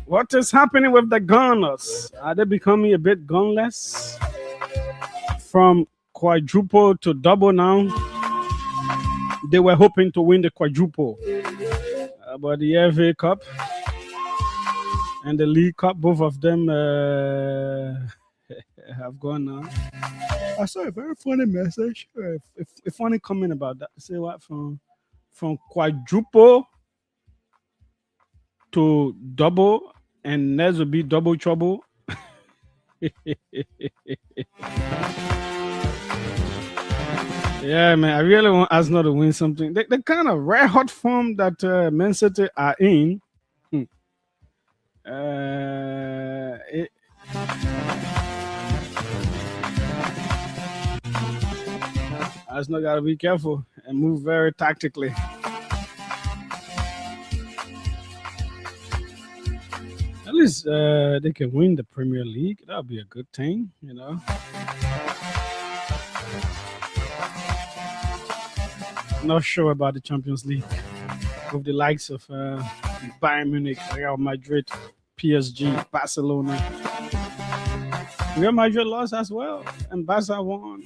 What is happening with the gunners? Are they becoming a bit gunless? From quadruple to double now. They were hoping to win the quadruple. But the FA Cup and the League Cup, both of them have gone now. I saw a very funny message, a funny comment about that. Say what? From quadruple to double, and next will be double trouble. Yeah, man, I really want Arsenal to win something. The kind of red hot form that Man City are in. Arsenal got to be careful and move very tactically. At least they can win the Premier League. That would be a good thing, you know. Not sure about the Champions League with the likes of Bayern Munich, Real Madrid, PSG, Barcelona. Real Madrid lost as well, and Barca won,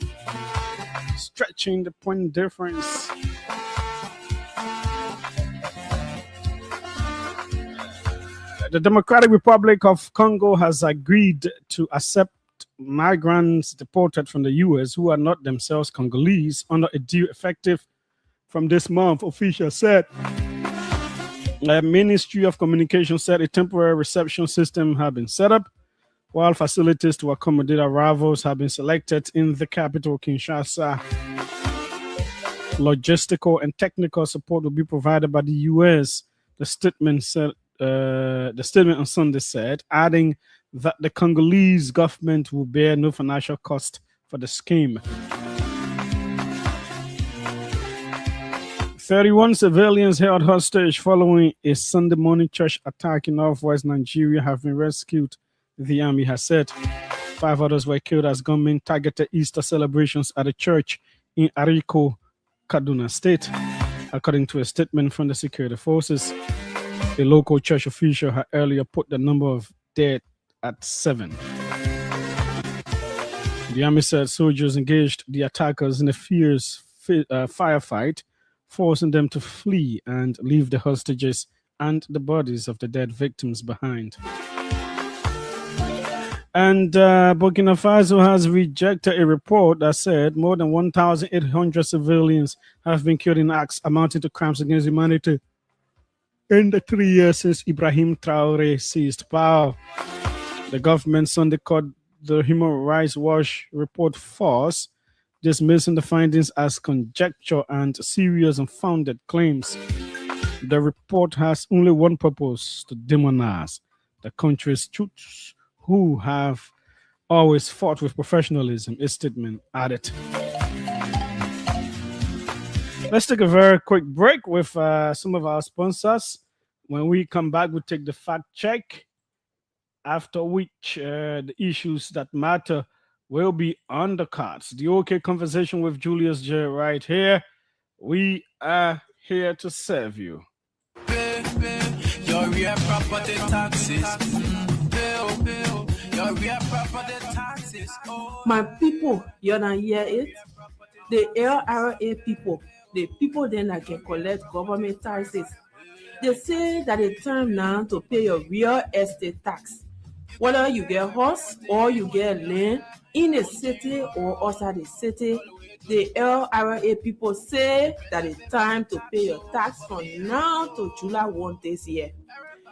stretching the point difference. The Democratic Republic of Congo has agreed to accept migrants deported from the U.S. who are not themselves Congolese under a deal effective from this month, officials said. The Ministry of Communication said a temporary reception system had been set up, while facilities to accommodate arrivals have been selected in the capital, Kinshasa. Logistical and technical support will be provided by the U.S., the statement said. The statement on Sunday said, adding that the Congolese government will bear no financial cost for the scheme. 31 civilians held hostage following a Sunday morning church attack in northwest Nigeria have been rescued, the army has said. 5 others were killed as gunmen targeted Easter celebrations at a church in Ariko, Kaduna State, according to a statement from the security forces. A local church official had earlier put the number of dead at 7. The army said soldiers engaged the attackers in a fierce firefight, forcing them to flee and leave the hostages and the bodies of the dead victims behind. And Burkina Faso has rejected a report that said more than 1,800 civilians have been killed in acts amounting to crimes against humanity in the 3 years since Ibrahim Traore seized power. The government Sunday called the Human Rights Watch report false, dismissing the findings as conjecture and serious unfounded claims. The report has only one purpose: to demonize the country's troops, who have always fought with professionalism, a statement added. Let's take a very quick break with some of our sponsors. When we come back, we'll take the fact check, after which the issues that matter will be on the cards. The OK Conversation with Julius J right here. We are here to serve you. Your real property taxes. Your real property taxes. My people, you don't hear it? The LBR people, the people then that can collect government taxes, they say that it's time now to pay your real estate tax. Whether you get house or you get land in a city or outside the city, the LBR people say that it's time to pay your tax from now to July 1 this year.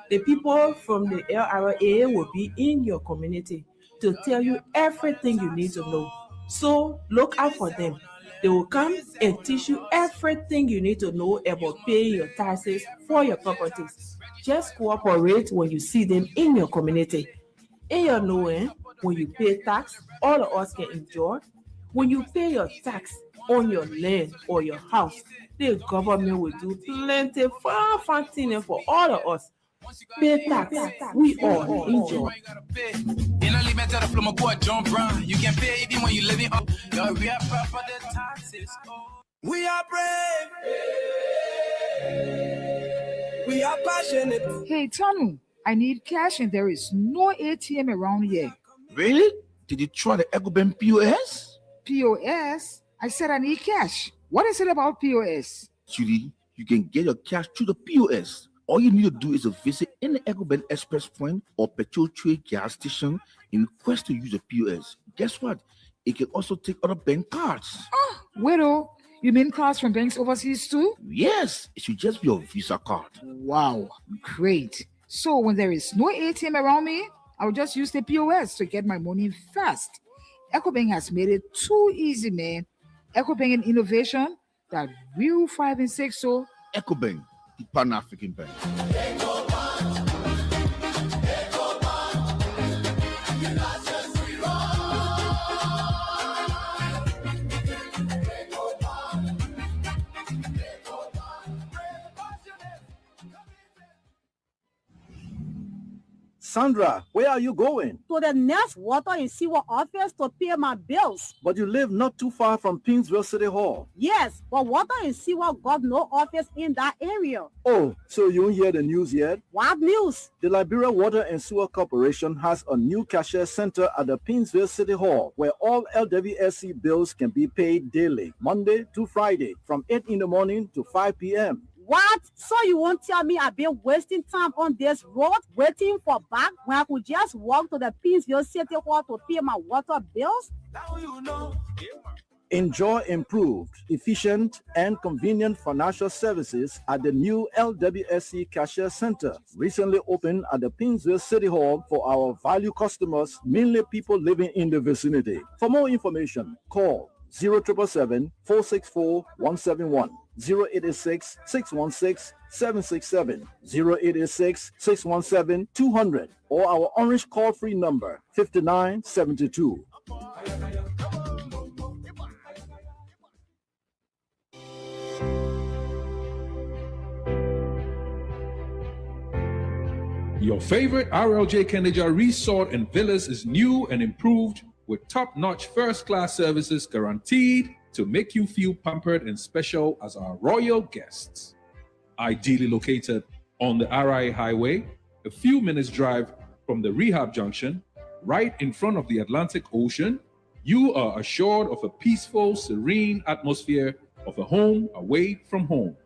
The people from the LBR will be in your community to tell you everything you need to know. So look out for them. They will come and teach you everything you need to know about paying your taxes for your properties. Just cooperate when you see them in your community. In your knowing, when you pay tax, all of us can enjoy. When you pay your tax on your land or your house, the government will do plenty fun things for all of us. Pay tax, we all enjoy. You can pay even when you living up your real property taxes. We are brave. We are passionate. Hey, Tanu, I need cash and there is no ATM around here. Really? Did you try the EcoBank POS? POS? I said I need cash. What is it about POS? Judy, you can get your cash through the POS. All you need to do is to visit any EcoBank Express point or petrol trade gas station and request to use the POS. Guess what? It can also take other bank cards. Oh, widow, you mean cards from banks overseas too? Yes, it should just be your Visa card. Wow, great. So when there is no ATM around me, I'll just use the POS to get my money fast. EcoBank has made it too easy, man. EcoBank and innovation that will 5 and 6. So EcoBank, the Pan-African Bank. Sandra, where are you going? To the next water and sewer office to pay my bills. But you live not too far from Pinsville City Hall. Yes, but water and sewer got no office in that area. Oh, so you don't hear the news yet? What news? The Liberia Water and Sewer Corporation has a new cashier center at the Pinsville City Hall where all LWSC bills can be paid daily, Monday to Friday, from 8 in the morning to 5 p.m. What? So you won't tell me I've been wasting time on this road waiting for back when I could just walk to the Pinsville City Hall to pay my water bills? Now you know. Enjoy improved, efficient, and convenient financial services at the new LWSC Cashier Center, recently opened at the Pinsville City Hall for our value customers, mainly people living in the vicinity. For more information, call 077-464-171, 0886-616-767, 0886-617-200, or our orange call-free number, 5972. Your favorite RLJ Kendeja Resort and Villas is new and improved with top-notch first-class services guaranteed to make you feel pampered and special as our royal guests. Ideally located On the RI Highway, a few minutes drive from the rehab junction, right in front of the Atlantic Ocean, you are assured of a peaceful, serene atmosphere of a home away from home.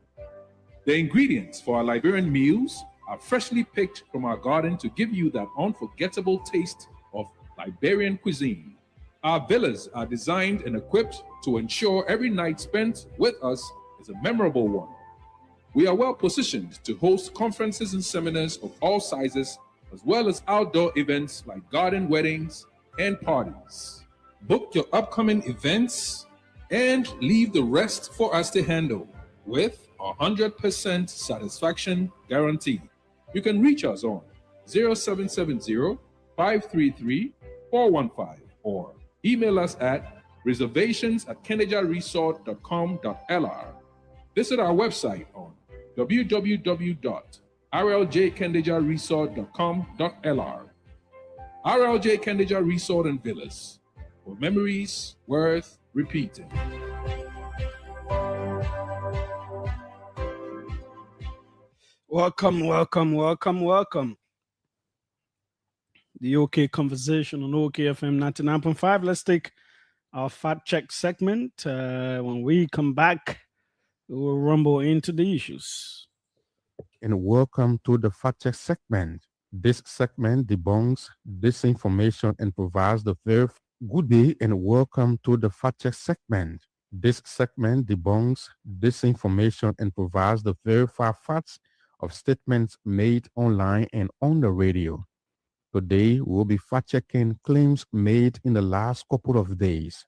The ingredients for our Liberian meals are freshly picked from our garden to give you that unforgettable taste of Liberian cuisine. Our villas are designed and equipped to ensure every night spent with us is a memorable one. We are well positioned to host conferences and seminars of all sizes, as well as outdoor events like garden weddings and parties. Book your upcoming events and leave the rest for us to handle with 100% satisfaction guarantee. You can reach us on 0770-533-415 or email us at reservations@kendejaresort.com.lr. Visit our website on www.rljkendejaresort.com.lr. RLJ Kendeja Resort and Villas, for memories worth repeating. Welcome. The OK Conversation on OKFM 99.5. Let's take our fact check segment. When we come back, we will rumble into the issues. And welcome to the fact check segment. This segment debunks disinformation and provides the good day and welcome to the fact check segment. This segment debunks disinformation and provides the verified facts of statements made online and on the radio. Today, we'll be fact-checking claims made in the last couple of days.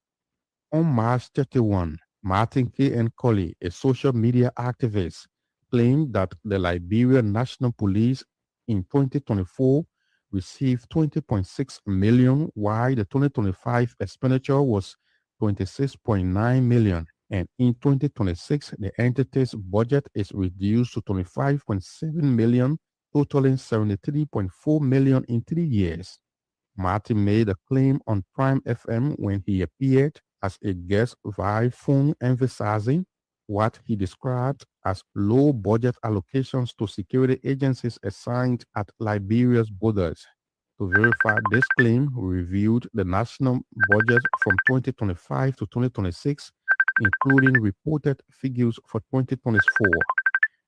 On March 31, Martin K. Colley, a social media activist, claimed that the Liberian National Police in 2024 received 20.6 million, while the 2025 expenditure was 26.9 million. And in 2026, the entity's budget is reduced to 25.7 million, totaling 73.4 million in 3 years. Martin made a claim on Prime FM when he appeared as a guest via phone, emphasizing what he described as low budget allocations to security agencies assigned at Liberia's borders. To verify this claim, we reviewed the national budget from 2025 to 2026, including reported figures for 2024.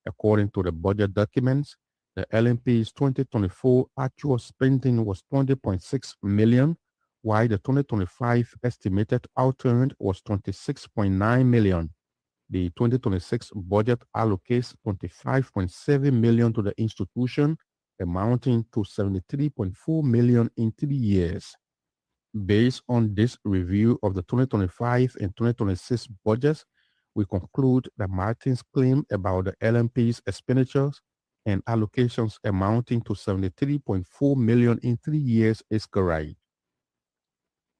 According to the budget documents, the LNP's 2024 actual spending was 20.6 million, while the 2025 estimated outearned was 26.9 million. The 2026 budget allocates 25.7 million to the institution, amounting to 73.4 million in 3 years. Based on this review of the 2025 and 2026 budgets, we conclude that Martin's claim about the LNP's expenditures and allocations amounting to 73.4 million in 3 years is correct.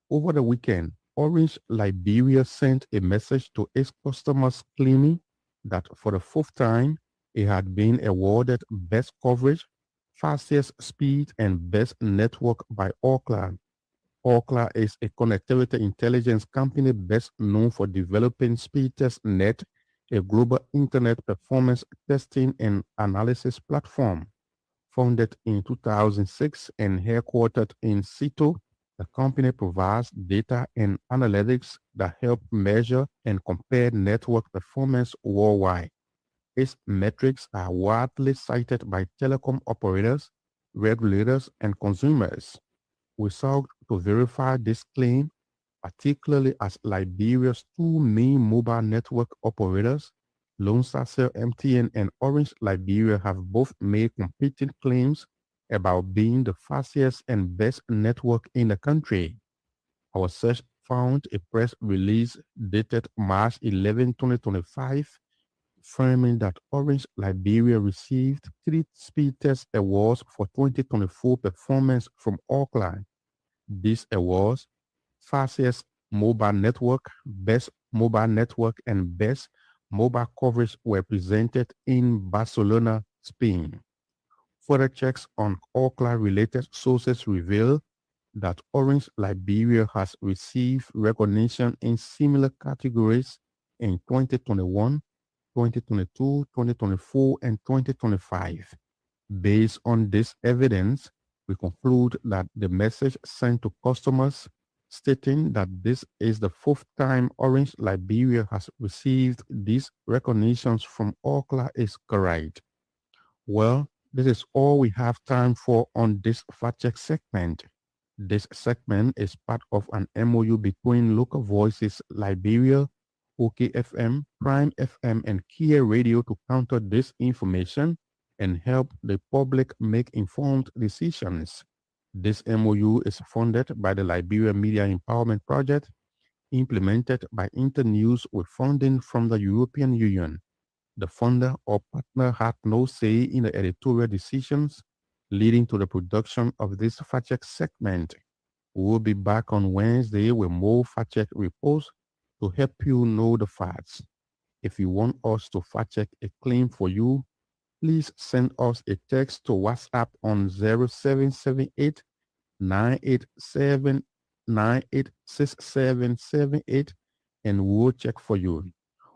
Over the weekend, Orange Liberia sent a message to its customers claiming that for the 4th time, it had been awarded Best Coverage, Fastest Speed, and Best Network by Ookla. Ookla is a connectivity intelligence company best known for developing SpeedTestNet, a global internet performance testing and analysis platform. Founded in 2006 and headquartered in Sito, the company provides data and analytics that help measure and compare network performance worldwide. Its metrics are widely cited by telecom operators, regulators, and consumers. We sought to verify this claim, particularly as Liberia's 2 main mobile network operators, Lone Star Cell MTN and Orange Liberia, have both made competing claims about being the fastest and best network in the country. Our search found a press release dated March 11, 2025, affirming that Orange Liberia received 3 speed test awards for 2024 performance from Ookla. These awards, Fastest Mobile Network, Best Mobile Network, and Best Mobile Coverage, were presented in Barcelona, Spain. Further checks on Ookla-related sources reveal that Orange Liberia has received recognition in similar categories in 2021, 2022, 2024, and 2025. Based on this evidence, we conclude that the message sent to customers stating that this is the 4th time Orange Liberia has received these recognitions from Okla is correct. Well, this is all we have time for on this fact check segment. This segment is part of an MOU between Local Voices Liberia, OKFM, Prime FM, and Kia Radio to counter disinformation and help the public make informed decisions. This MOU is funded by the Liberia Media Empowerment Project, implemented by Internews with funding from the European Union. The funder or partner had no say in the editorial decisions leading to the production of this fact check segment. We'll be back on Wednesday with more fact check reports to help you know the facts. If you want us to fact check a claim for you, please send us a text to WhatsApp on 0778 987 986778 and we'll check for you.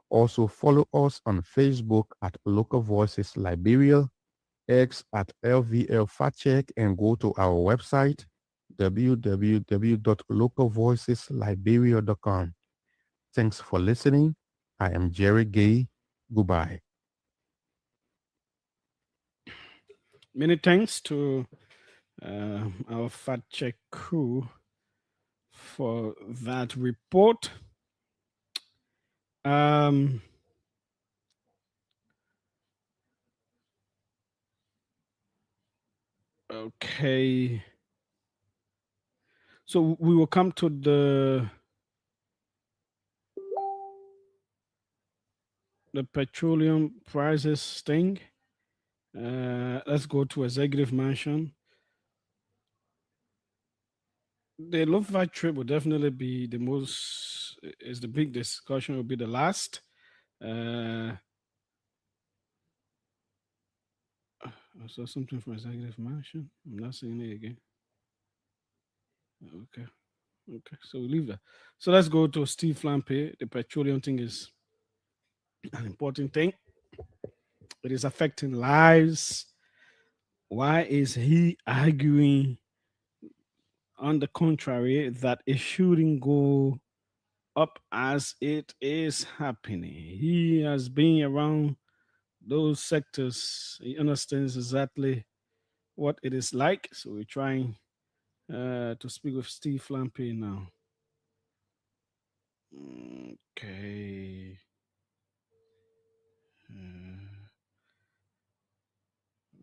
Also follow us on Facebook at Local Voices Liberia, X at LVL Fact Check, and go to our website www.localvoicesliberia.com. Thanks for listening. I am Jerry Gay. Goodbye. Many thanks to our fact check crew for that report. Okay. So we will come to the petroleum prices thing. Let's go to Executive Mansion. The Lofa trip will definitely be the most, is the big discussion, will be the last. I saw something from Executive Mansion. I'm not seeing it again. Okay. So we leave that. So let's go to Steve Flampe. The petroleum thing is an important thing. It is affecting lives. Why is he arguing, on the contrary, that it shouldn't go up as it is happening? He has been around those sectors. He understands exactly what it is like. So we're trying to speak with Steve Flampe now. Okay.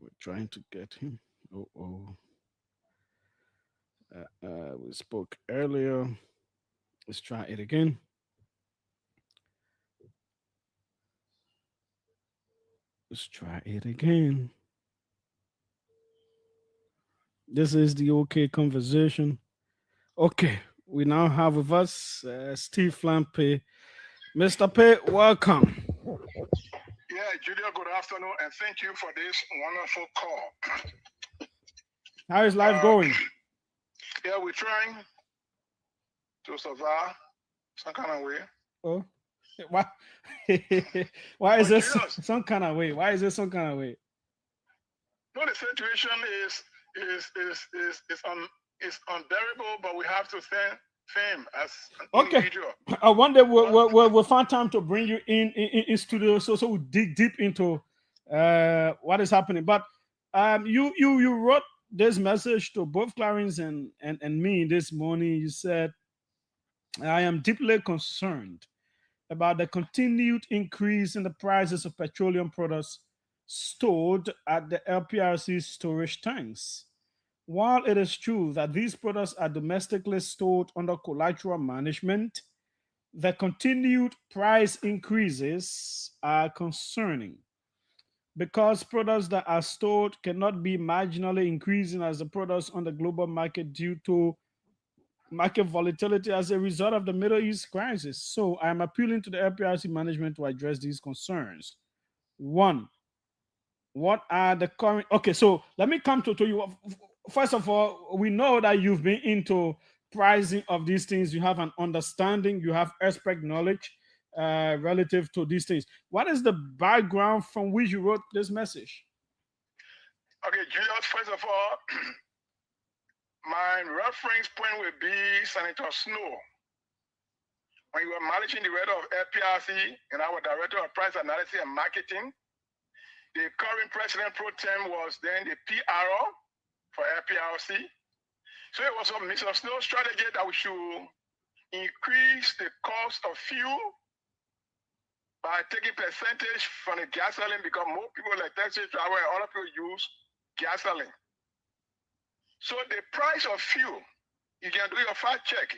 We're trying to get him. We spoke earlier. Let's try it again. This is the OK conversation. Okay, we now have with us Steve Flampe. Mr. P, welcome. Yeah, Julia, good afternoon, and thank you for this wonderful call. How is life going? Yeah, we're trying to survive some kind of way. Oh, why is this some kind of way? Why is this some kind of way? No, the situation is unbearable, but we have to stand firm as an individual. I wonder we'll find time to bring you in studio so we dig deep into what is happening. But you wrote this message to both Clarence and me this morning. You said, I am deeply concerned about the continued increase in the prices of petroleum products stored at the LPRC storage tanks. While it is true that these products are domestically stored under collateral management, the continued price increases are concerning because products that are stored cannot be marginally increasing as the products on the global market due to market volatility as a result of the Middle East crisis. So I am appealing to the LPRC management to address these concerns. One, what are the current... Okay, so let me come to you. First of all, we know that you've been into pricing of these things. You have an understanding, you have expert knowledge relative to these things. What is the background from which you wrote this message? Okay, Julius, first of all, my reference point will be Senator Snow. When you were managing the head of LPRC and our director of price analysis and marketing, the current president pro tem was then the PRO for LPRC. So it was a Mr. Snow strategy that we should increase the cost of fuel by taking percentage from the gasoline because more people like taxi driver and other people use gasoline. So the price of fuel, you can do your fact check.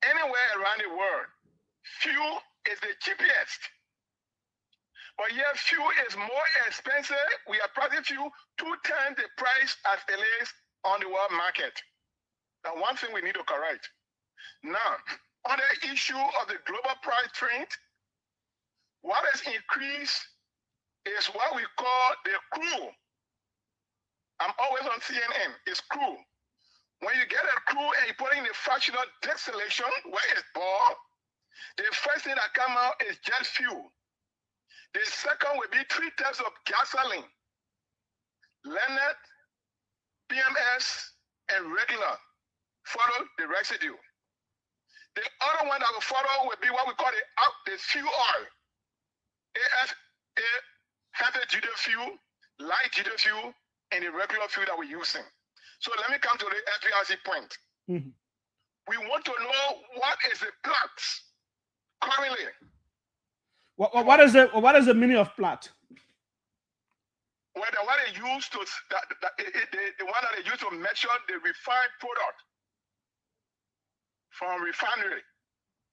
Anywhere around the world, fuel is the cheapest. But yet fuel is more expensive. We are pricing fuel 2 times the price as it is on the world market. Now, one thing we need to correct. Now, on the issue of the global price trend, what has increased is what we call the crew. I'm always on CNN, it's crew. When you get a crew and you put in the fractional distillation where it's boiled, the first thing that comes out is jet fuel. The second will be 3 types of gasoline, Leonard, PMS, and regular, follow the residue. The other one that will follow will be what we call the fuel oil. Heavy duty fuel, light duty fuel, and the regular fuel that we're using. So let me come to the LPRC point. Mm-hmm. We want to know what is the plat currently. What is the meaning of plat? Well, the one they use to the one that they use to measure the refined product from refinery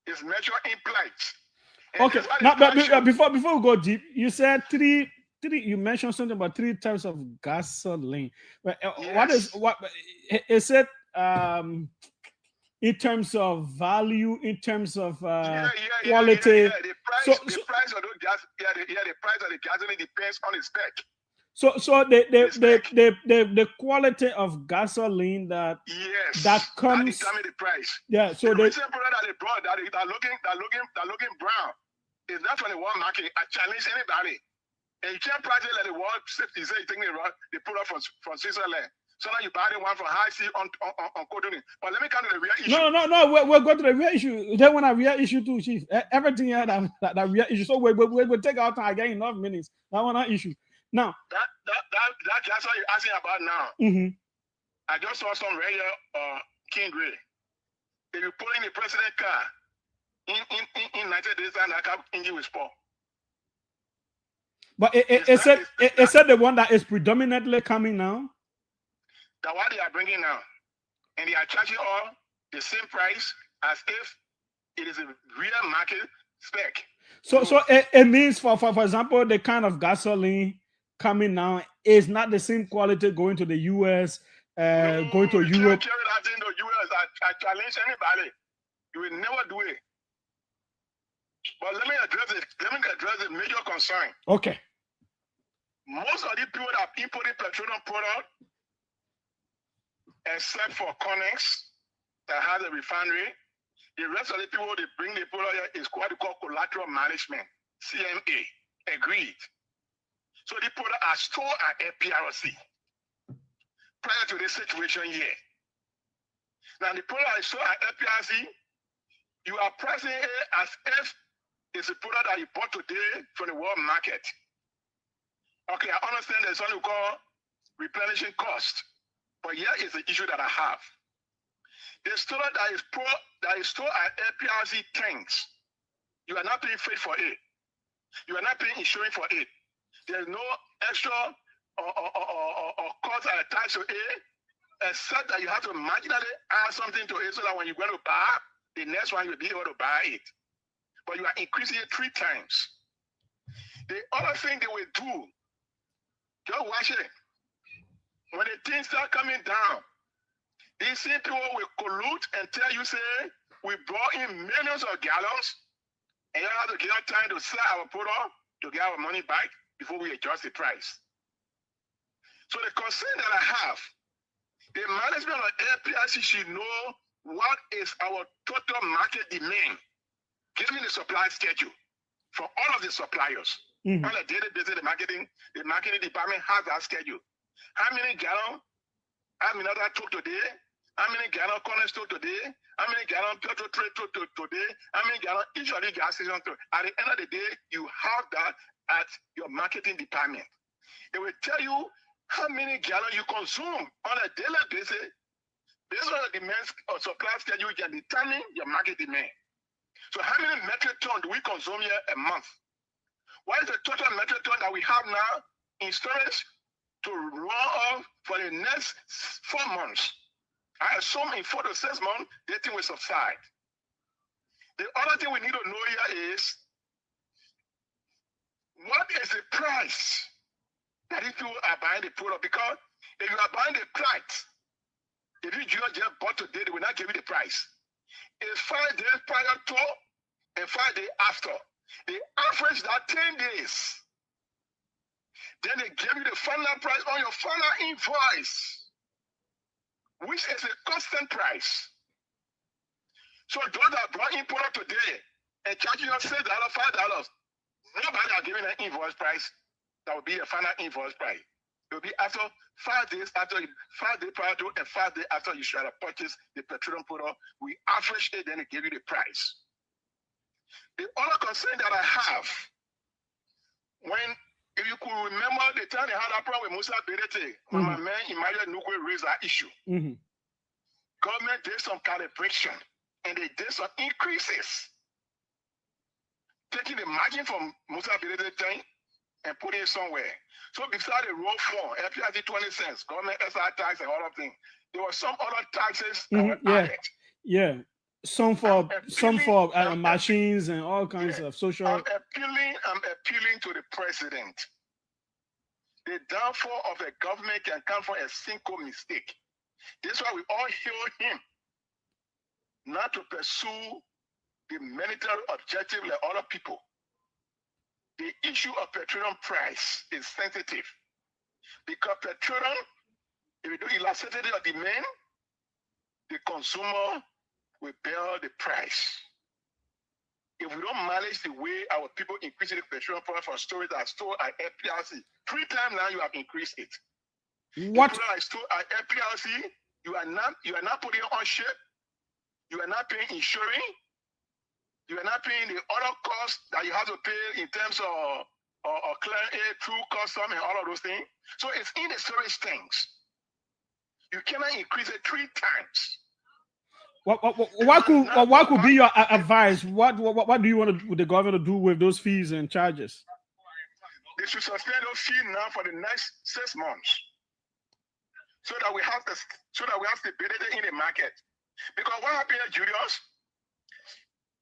is measured in plats. Okay. Now, but before we go deep, you said three. You mentioned something about 3 types of gasoline. But Yes. what is it? In terms of value, in terms of quality. The price of the gas, the price of the gasoline depends on the spec. So the quality of gasoline that comes that determine the price. Yeah. So the recent product that they brought that looking brown is not from the world market. I challenge anybody. And you can't price it like the world safety say you take the product from Switzerland. So now you buy the one from High C on Cotonou. But let me come to the real issue. No. We're going to the real issue. Then when I real issue too, Chief. Everything here that real issue. So we'll take our time again enough minutes. That one issue. Now that's what you're asking about now. Mm-hmm. I just saw some radio King Gray. If you put in the president car in 90 days and that car engine will spoil. But it said the one that is predominantly coming now. The one they are bringing now, and they are charging all the same price as if it is a real market spec. So it means for example, the kind of gasoline coming now is not the same quality going to the US, going to Europe. I challenge anybody. You will never do it. But let me address the major concern. Okay. Most of the people that imported petroleum product, except for Connex, that has a refinery, the rest of the people they bring the product here is what we call collateral management, CMA, agreed. So the product are stored at LPRC prior to this situation here. Now the product is stored at LPRC, you are pricing it as if it's a product that you bought today from the world market. Okay, I understand there's something we call replenishing cost, but here is the issue that I have. The storage that is stored at LPRC tanks, you are not paying freight for it. You are not paying insurance for it. There's no extra or cost attached to it, except that you have to marginally add something to it so that when you're going to buy, the next one you'll be able to buy it. But you are increasing it 3 times. The other thing they will do, just watch it. When the things start coming down, these same people will collude and tell you, say, we brought in millions of gallons, and you have to give us time to sell our product to get our money back before we adjust the price. So the concern that I have, the management of LPRC should know what is our total market demand, given the supply schedule for all of the suppliers. On a daily basis, the marketing department has that schedule. How many gallons Aminata took today? How many gallons Connect took today? How many gallons Petro Trade took today? How many gallons each of the gas stations took? At the end of the day, you have that at your marketing department. It will tell you how many gallons you consume on a daily basis. Based on the demand or supply schedule, you can determine your market demand. So how many metric tons do we consume here a month? What is the total metric ton that we have now in storage to run off for the next 4 months? I assume in 4 to 6 months, the thing will subside. The other thing we need to know here is, what is the price that if you are buying the product? Because if you are buying the price, if you just bought today, they will not give you the price. It's 5 days prior to and 5 days after. They average that 10 days. Then they give you the final price on your final invoice, which is a constant price. So those that brought in product today and charging you $6, $5, nobody are giving an invoice price that will be a final invoice price. It will be after 5 days after 5 days prior to and 5 days after you should have purchased the petroleum product. We average it, then they give you the price. The other concern that I have, if you could remember the time they had a problem with Musa Berete, when my man Emmanuel Nukwe raised that issue. Government did some calibration and they did some increases, taking the margin from Musa Berete thing and putting it somewhere. So beside the road for FPIC 20 cents, government SR tax and all of things, there were some other taxes that were added. Yeah. Some for machines and all kinds of social. I'm appealing to the president. The downfall of a government can come from a single mistake. This is why we all hear him not to pursue the monetary objective like other people. The issue of petroleum price is sensitive because petroleum, if you do elasticity of demand, the consumer will bear the price. If we don't manage the way our people increase the petroleum price for storage that are stored at FPRC, 3 times now you have increased it. What? The people that are stored at FPRC, you are not putting on ship, you are not paying insurance, you are not paying the other costs that you have to pay in terms of clearing aid through custom and all of those things. So it's in the storage things. You cannot increase it 3 times. What could be your advice? What do you want the government to do with those fees and charges? They should suspend those fees now for the next 6 months, so that we have stability in the market. Because what happens, Julius?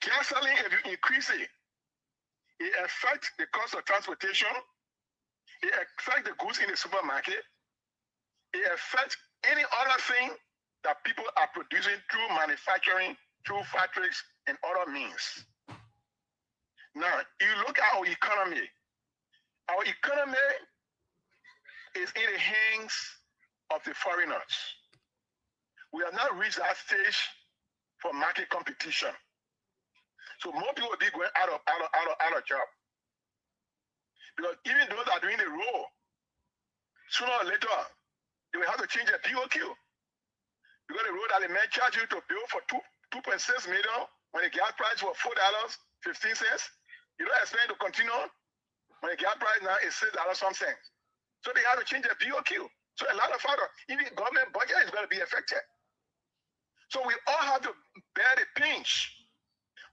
Gasoline, if you increase it, it affects the cost of transportation. It affects the goods in the supermarket. It affects any other thing that people are producing through manufacturing, through factories, and other means. Now, you look at our economy. Our economy is in the hands of the foreigners. We have not reached that stage for market competition. So more people will be going out of job. Because even those that are doing the role, sooner or later, they will have to change their POQ. Because the road that they may charge you to build for $2.6 million when the gas price was $4.15, you don't expect to continue when the gas price now is $6 some cents. So they have to change their POQ. So a lot of factors, even government budget is going to be affected. So we all have to bear the pinch,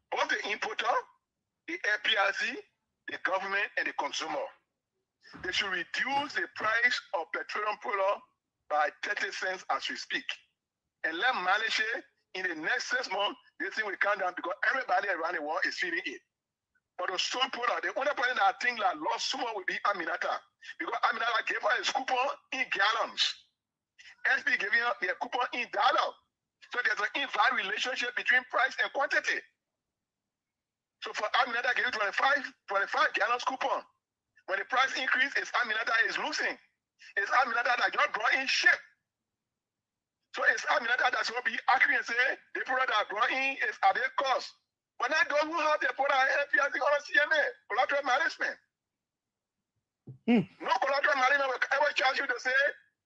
both the importer, the FPRC, the government, and the consumer. They should reduce the price of petroleum product by 30 cents as we speak. And let manage it in the next 6 months, this thing will come down because everybody around the world is feeling it. But the strong product, the only person that I think that lost so much will be Aminata. Because Aminata gave her his coupon in gallons. SB gave her their coupon in dollars. So there's an inverse relationship between price and quantity. So for Aminata gave 25 gallons coupon. When the price increase, it's Aminata is losing. It's Aminata that just brought in ship. So it's Aminata that's going to be accurate and say the product that brought in is at their cost. But not those who have their product at FPRC or CMA, collateral management. No collateral management will ever charge you to say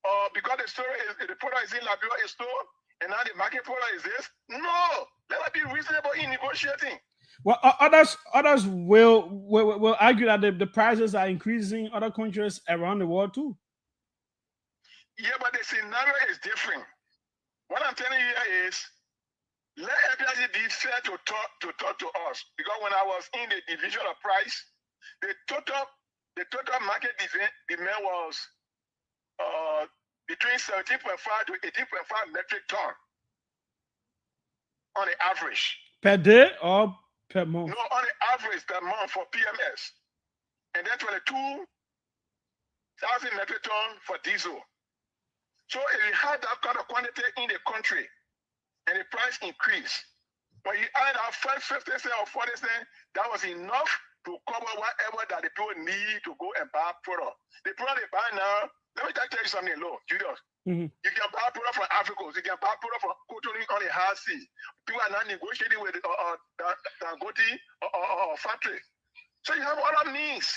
or because the product is in Liberia is stored, and now the market product is this. No, let us be reasonable in negotiating. Well, others will argue that the prices are increasing in other countries around the world too. Yeah, but the scenario is different. What I'm telling you here is, let everybody be fair to talk to us. Because when I was in the division of price, the total market demand was between 17.5 to 18.5 metric ton on the average. Per day or per month? No, on the average per month for PMS. And then 22,000 metric ton for diesel. So if you had that kind of quantity in the country and the price increased, when you add out 50 cents or 40 cents, that was enough to cover whatever that the people need to go and buy product. The product they buy now, let me tell you something, Julius. Mm-hmm. You can buy product from Africa, you can buy product from Cotonou on the high sea. People are not negotiating with Dangote or factory. So you have other means.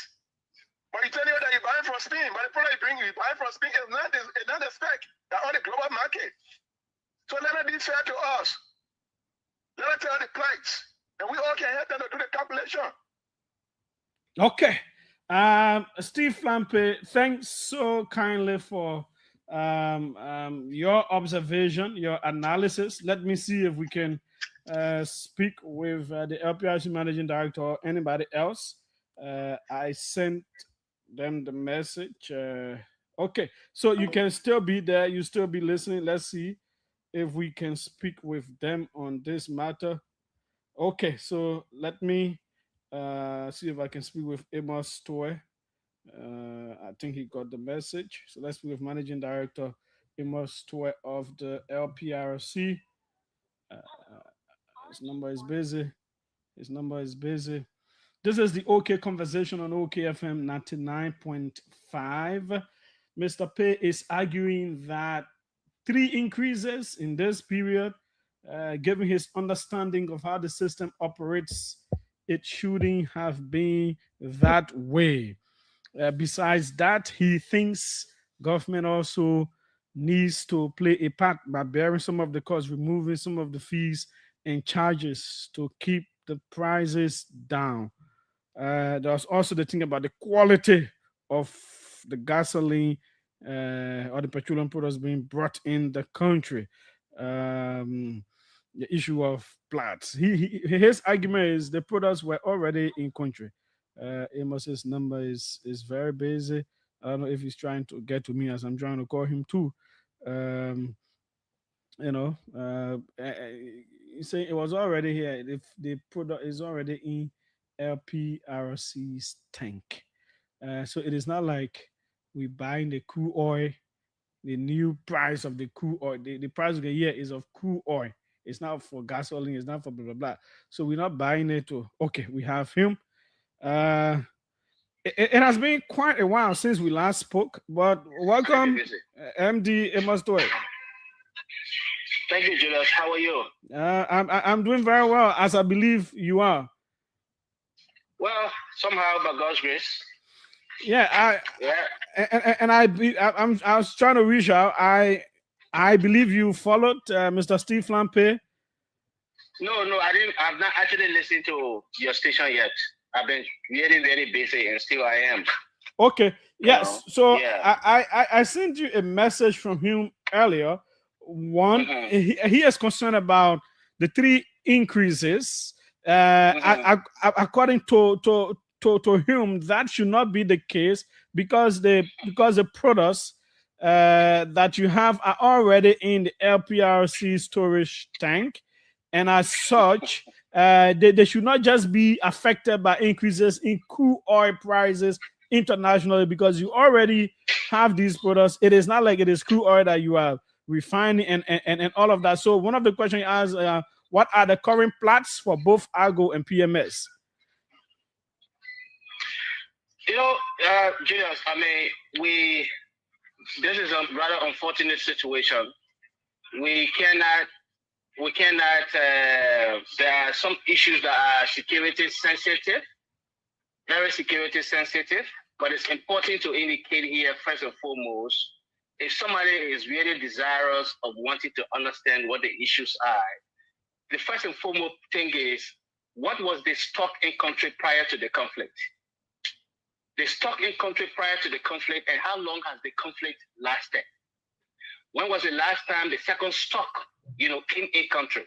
But you tell you that you buy from Spain, but the product you buy from Spain is not the spec that on the global market. So let it be fair to us. Let us tell the price, and we all can help them to do the calculation. Okay. Steve Flampe, thanks so kindly for your observation, your analysis. Let me see if we can speak with the LPRC Managing Director or anybody else. I sent them the message. Okay, so you can still be there. You still be listening. Let's see if we can speak with them on this matter. Okay, so let me see if I can speak with Amos Toy. I think he got the message. So let's speak with Managing Director Amos Toy of the LPRC. His number is busy. This is the OK Conversation on OKFM 99.5. Mr. Pei is arguing that 3 increases in this period, given his understanding of how the system operates, it shouldn't have been that way. Besides that, he thinks government also needs to play a part by bearing some of the costs, removing some of the fees and charges to keep the prices down. There's also the thing about the quality of the gasoline or the petroleum products being brought in the country. The issue of plots. His argument is the products were already in country. Amos's number is very busy. I don't know if he's trying to get to me as I'm trying to call him too. He's saying it was already here. If the product is already in LPRC's tank. So it is not like we buying the crude oil, the new price of the crude oil. The price of the year is of crude oil. It's not for gasoline. It's not for blah, blah, blah. So we're not buying it to, okay, we have him. It has been quite a while since we last spoke, but welcome, MD Amos Toy. Thank you, Julius. How are you? I'm doing very well, as I believe you are. Well, somehow, by God's grace. Yeah, I was trying to reach out. I believe you followed Mr. Steve Flampe. No, I didn't. I've not actually listened to your station yet. I've been really, very busy, and still I am. Okay. Yes. So yeah. I sent you a message from him earlier. One, he is concerned about the 3 increases. According to him, that should not be the case because the products that you have are already in the LPRC storage tank, and as such, they should not just be affected by increases in crude oil prices internationally because you already have these products. It is not like it is crude oil that you are refining and all of that. So one of the questions he asked, what are the current plots for both Argo and PMS? Julius, I mean, this is a rather unfortunate situation. We cannot, there are some issues that are security sensitive, very security sensitive, but it's important to indicate here, first and foremost, if somebody is really desirous of wanting to understand what the issues are, the first and foremost thing is, what was the stock in country prior to the conflict? The stock in country prior to the conflict, and how long has the conflict lasted? When was the last time the second stock, came in country?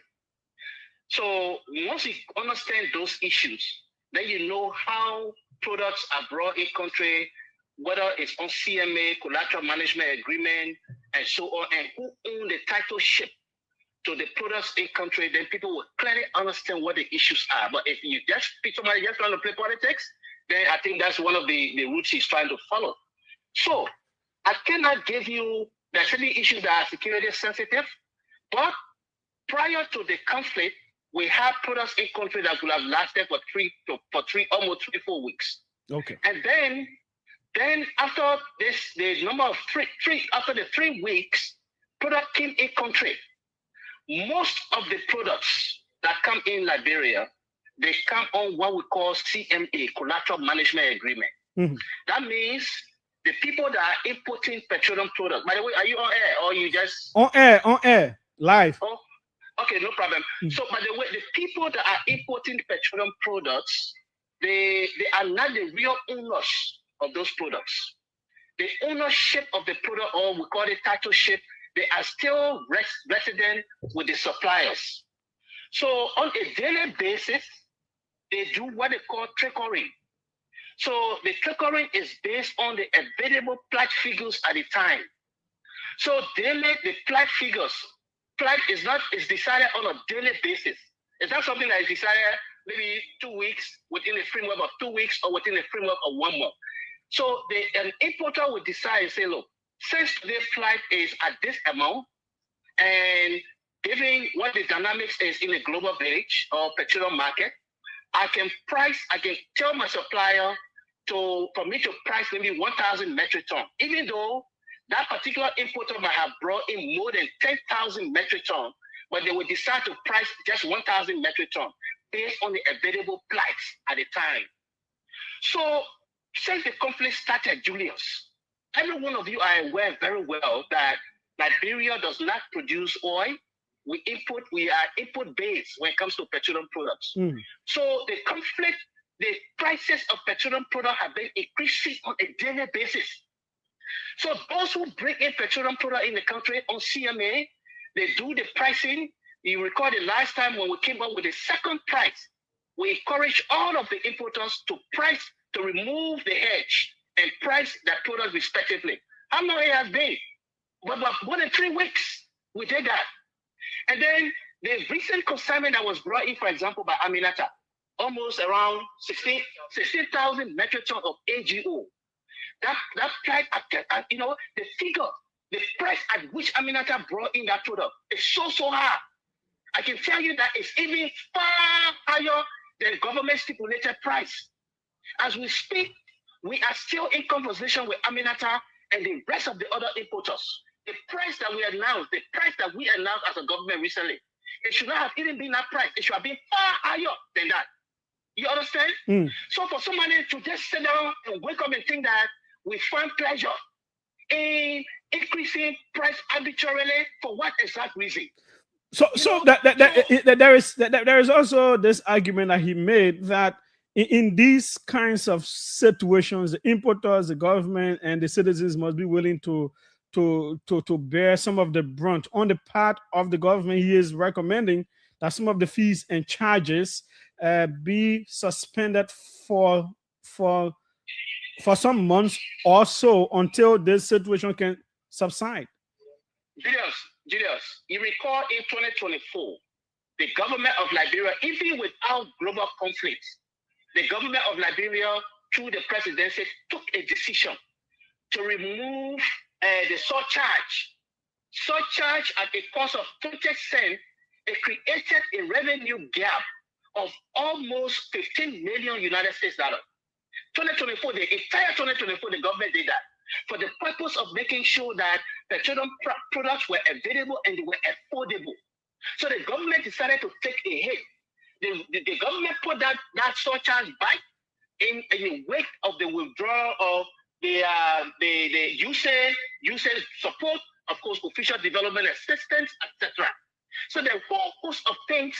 So once you understand those issues, then you know how products are brought in country, whether it's on CMA, collateral management agreement, and so on, and who own the title ship to the products in country, then people will clearly understand what the issues are. But if you just pick somebody just trying to play politics, then I think that's one of the routes he's trying to follow. So I cannot give you, there are certain issues that are security sensitive, but prior to the conflict, we have products in country that could have lasted for almost 3-4 weeks. Okay. And then after this, the number of after the 3 weeks, product came in country. Most of the products that come in Liberia, they come on what we call CMA, collateral management agreement. Mm-hmm. That means the people that are importing petroleum products. By the way, are you on air or you just on air, live? Oh, okay, no problem. Mm-hmm. So, by the way, the people that are importing petroleum products, they are not the real owners of those products. The ownership of the product, or we call it title ship, they are still resident with the suppliers. So on a daily basis, they do what they call trickling. So the trickling is based on the available pledge figures at the time. So daily, the pledge figures, is decided on a daily basis. It's not something that is decided maybe 2 weeks, within the framework of 2 weeks, or within the framework of 1 month. So an importer will decide and say, look, since today's flight is at this amount, and given what the dynamics is in a global village or petroleum market, I can tell my supplier for me to price maybe 1,000 metric ton, even though that particular importer might have brought in more than 10,000 metric ton, but they will decide to price just 1,000 metric ton based on the available flights at the time. So since the conflict started, Julius, every one of you are aware very well that Liberia does not produce oil. We are import based when it comes to petroleum products. Mm. So the conflict, the prices of petroleum products have been increasing on a daily basis. So those who bring in petroleum product in the country on CMA, they do the pricing. You recall the last time when we came up with the second price, we encourage all of the importers to remove the hedge and price that product respectively. How long it has been? But more than 3 weeks, we did that. And then the recent consignment that was brought in, for example, by Aminata, almost around 16,000 metric ton of AGO. That price, the figure, the price at which Aminata brought in that product is so high. I can tell you that it's even far higher than government stipulated price. As we speak, we are still in conversation with Aminata and the rest of the other importers. The price that we announced as a government recently, it should not have even been that price. It should have been far higher than that. You understand? Mm. So for somebody to just sit down and wake up and think that we find pleasure in increasing price arbitrarily, for what exact reason? There is also this argument that he made that in these kinds of situations, the importers, the government, and the citizens must be willing to bear some of the brunt. On the part of the government, he is recommending that some of the fees and charges be suspended for some months or so until this situation can subside. Julius, you recall in 2024, the government of Liberia, even without global conflicts, the government of Liberia, through the presidency, took a decision to remove the surcharge at a cost of 20 cents. It created a revenue gap of almost 15 million United States dollars. 2024, the entire 2024, the government did that for the purpose of making sure that petroleum products were available and they were affordable. So the government decided to take a hit. The government put that surcharge back in the wake of the withdrawal of the usage usage support, of course, official development assistance, etc. So the whole host of things